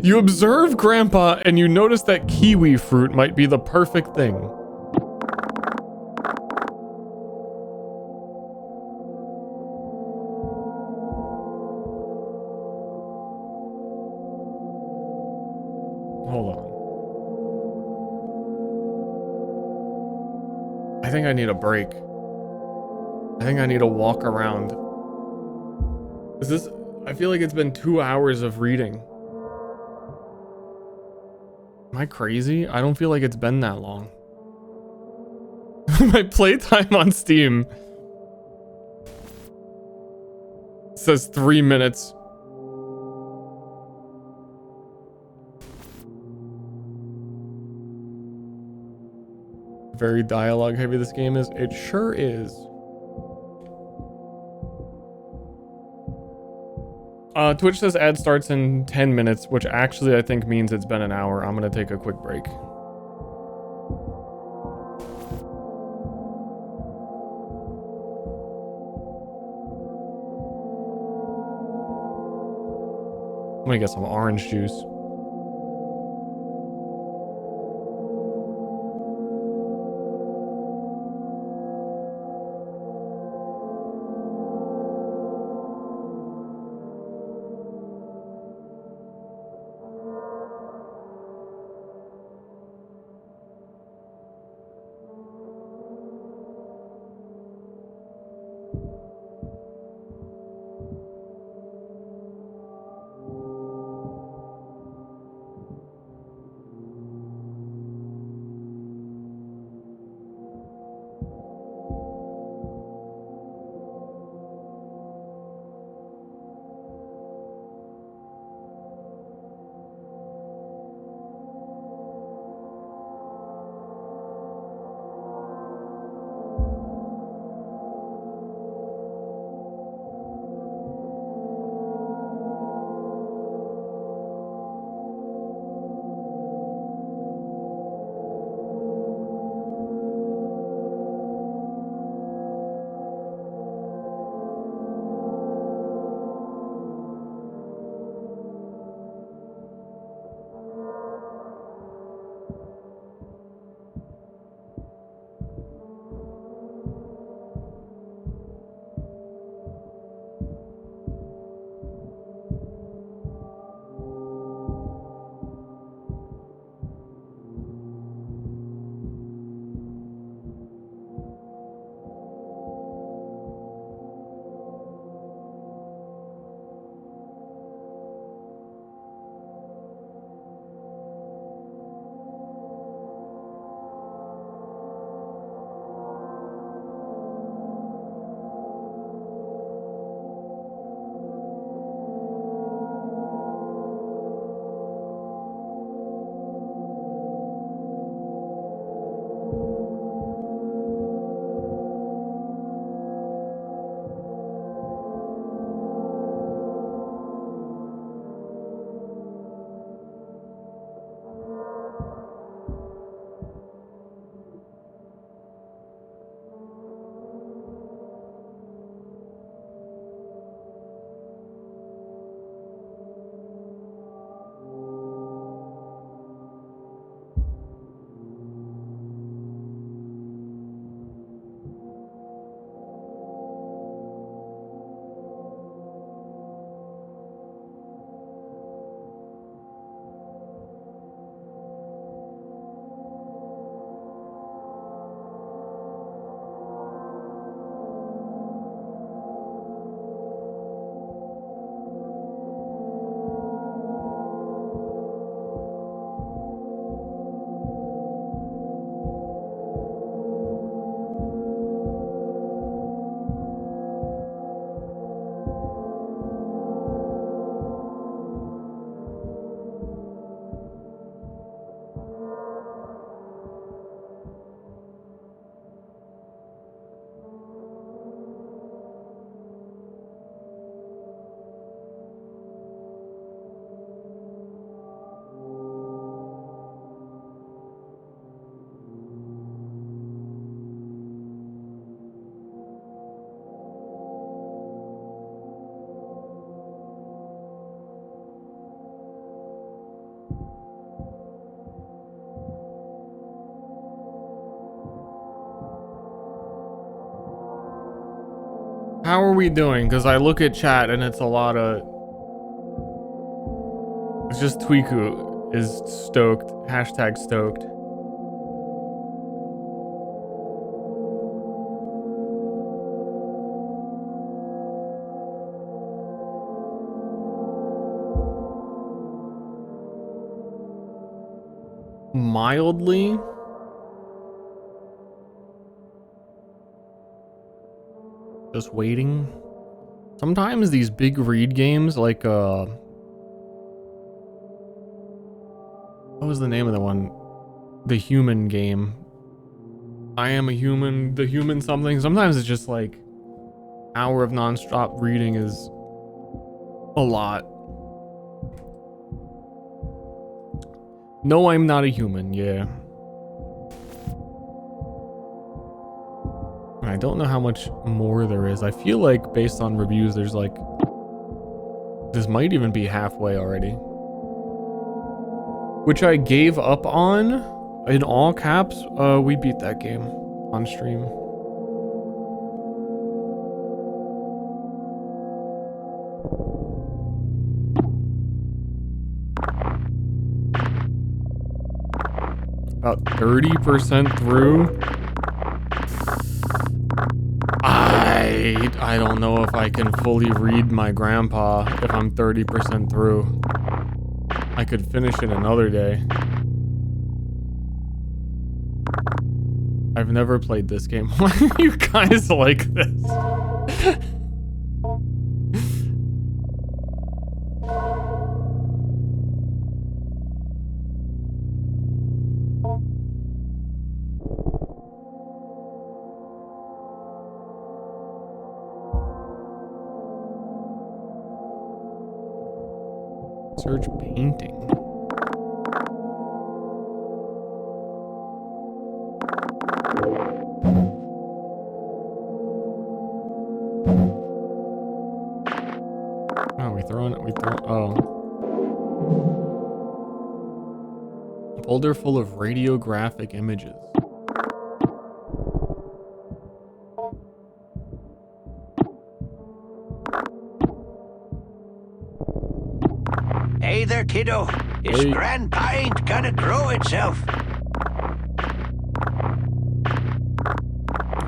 You observe Grandpa and you notice that kiwi fruit might be the perfect thing. Hold on. I think I need a break. I think I need to walk around. Is this... I feel like it's been 2 hours of reading. Am I crazy? I don't feel like it's been that long. My playtime on Steam says 3 minutes. Very dialogue heavy this game is. It sure is. Twitch says ad starts in 10 minutes, which actually I think means it's been an hour. I'm gonna take a quick break. I'm gonna get some orange juice. How are we doing? Because I look at chat and it's a lot of... It's just Twiku is stoked. Hashtag stoked. Mildly. Just waiting. Sometimes these big read games like what was the name of the one? The human game. I am a human, the human something. Sometimes it's just like hour of non-stop reading is a lot. No, I'm not a human, yeah. I don't know how much more there is. I feel like based on reviews, there's like... This might even be halfway already. Which I gave up on in all caps. We beat that game on stream. About 30% through. I don't know if I can fully read my grandpa if I'm 30% through. I could finish it another day. I've never played this game. Why are you guys like this? Search painting. Oh, we throw, oh. A folder full of radiographic images. Hey there, kiddo. His Hey. grandpa ain't gonna grow itself.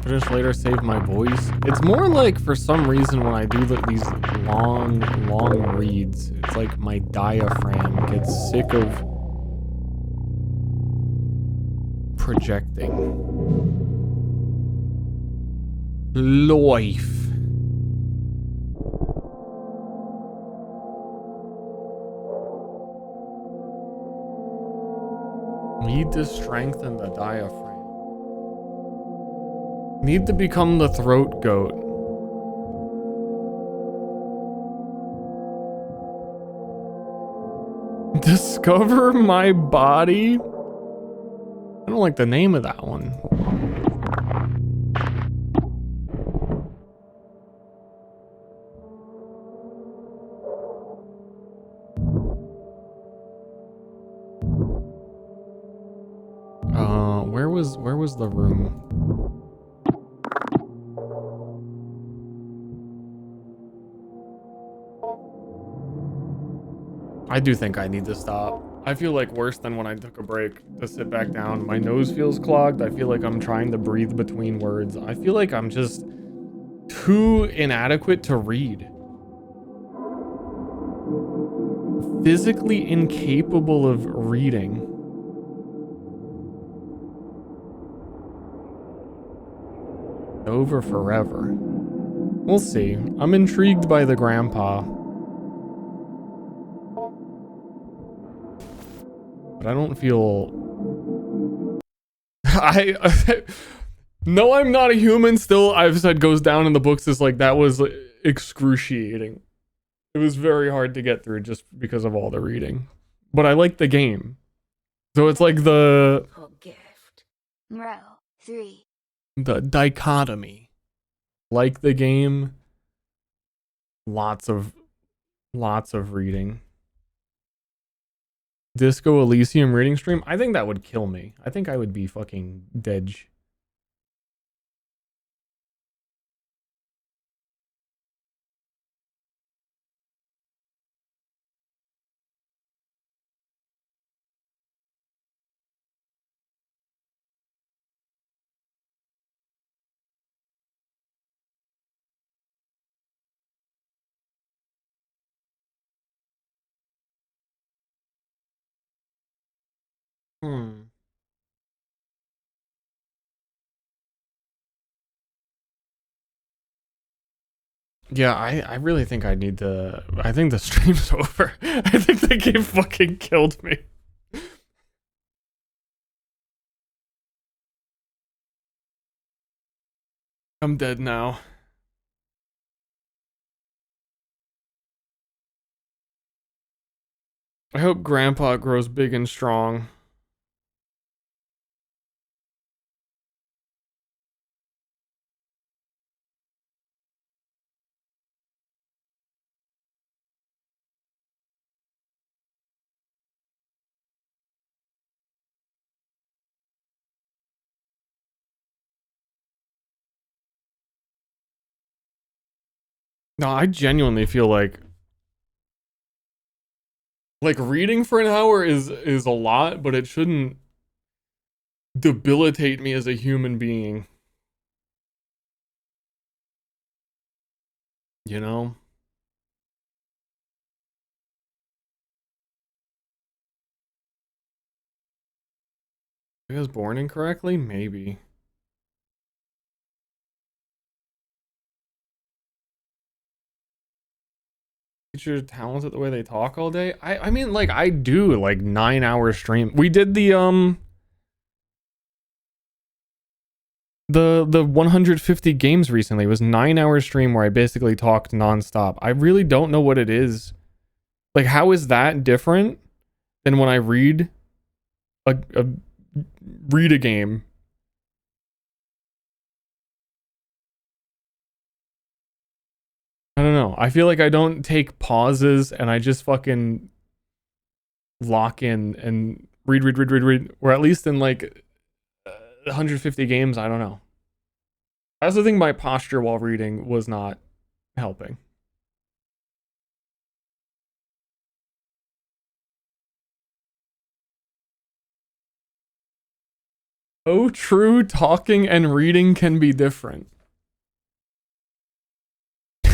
Finish later, save my voice. It's more like for some reason when I do these long reads, it's like my diaphragm gets sick of projecting. Life. Need to strengthen the diaphragm. Need to become the throat goat. Discover my body? I don't like the name of that one. Where was the room? I do think I need to stop. I feel like worse than when I took a break to sit back down. My nose feels clogged. I feel like I'm trying to breathe between words. I feel like I'm just too inadequate to read. Physically incapable of reading. Over forever. We'll see. I'm intrigued by the grandpa. But I don't feel... No, I'm not a human still. I've said goes down in the books is like, that was excruciating. It was very hard to get through just because of all the reading. But I like the game. So it's like the... Gift. Row 3. The dichotomy. Like the game. Lots of reading. Disco Elysium reading stream? I think that would kill me. I think I would be fucking dead. Hmm. Yeah, I really think I need to. I think the stream's over. I think the game fucking killed me. I'm dead now. I hope Grandpa grows big and strong. No, I genuinely feel like reading for an hour is a lot, but it shouldn't debilitate me as a human being. You know? I was born incorrectly? Maybe. Teachers talented the way they talk all day. I mean, like, I do like 9 hour stream. We did the 150 games recently. It was 9 hour stream where I basically talked nonstop. I really don't know what it is. Like, how is that different than when I a read a game? I don't know. I feel like I don't take pauses and I just fucking lock in and read. Or at least in like 150 games, I don't know. I also think my posture while reading was not helping. Oh, true. Talking and reading can be different.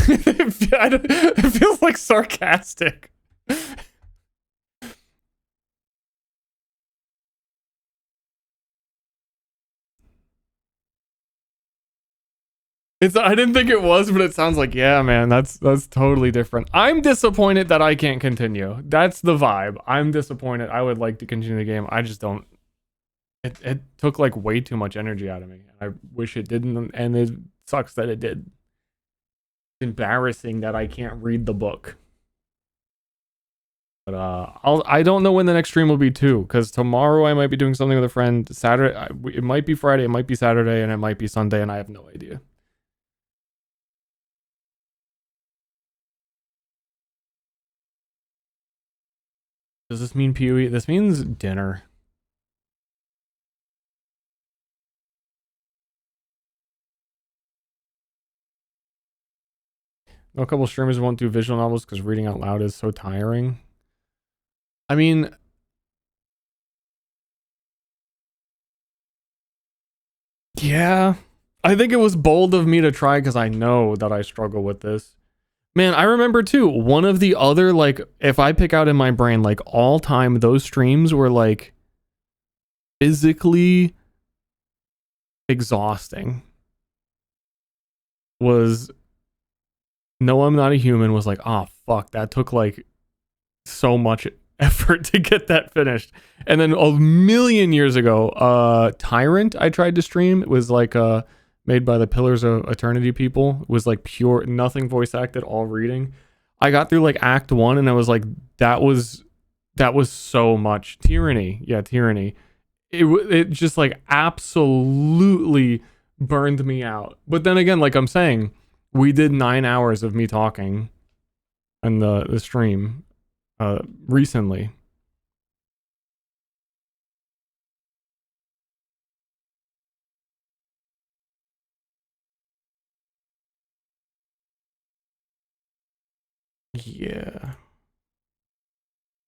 It feels like sarcastic. I didn't think it was, but it sounds like, yeah, man, that's totally different. I'm disappointed that I can't continue. That's the vibe. I'm disappointed. I would like to continue the game. I just don't. It took like way too much energy out of me. I wish it didn't, and it sucks that it did. It's embarrassing that I can't read the book. But I don't know when the next stream will be too, because tomorrow I might be doing something with a friend. Saturday, it might be Friday, it might be Saturday, and it might be Sunday, and I have no idea. Does this mean PoE? This means dinner. No, a couple streamers won't do visual novels because reading out loud is so tiring. I mean, yeah. I think it was bold of me to try because I know that I struggle with this. Man, I remember too, one of the other, like, if I pick out in my brain, like, all time, those streams were, like, physically exhausting. Was No, I'm Not a Human was like, oh, fuck, that took, like, so much effort to get that finished. And then a million years ago, Tyrant I tried to stream. It was, like, made by the Pillars of Eternity people. It was like pure, nothing voice acted, all reading. I got through like Act 1 and I was like, that was so much. Tyranny. Yeah, Tyranny. It just like absolutely burned me out. But then again, like I'm saying, we did 9 hours of me talking on the stream recently. Yeah.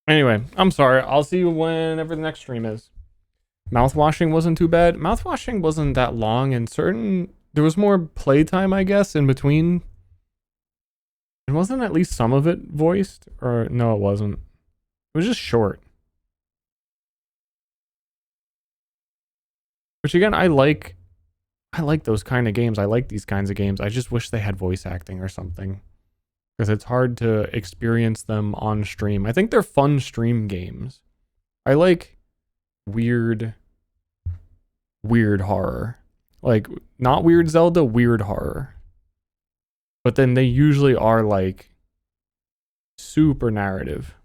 Anyway, I'm sorry. I'll see you whenever the next stream is. Mouthwashing wasn't too bad. Mouthwashing wasn't that long, and there was more playtime, I guess, in between. And wasn't at least some of it voiced? Or no, it wasn't. It was just short. Which again, I like those kind of games. I like these kinds of games. I just wish they had voice acting or something. Because it's hard to experience them on stream. I think they're fun stream games. I like weird horror. Like, not weird Zelda, weird horror. But then they usually are like super narrative.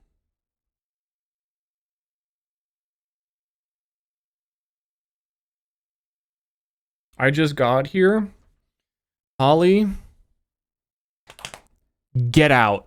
I just got here. Holly, get out.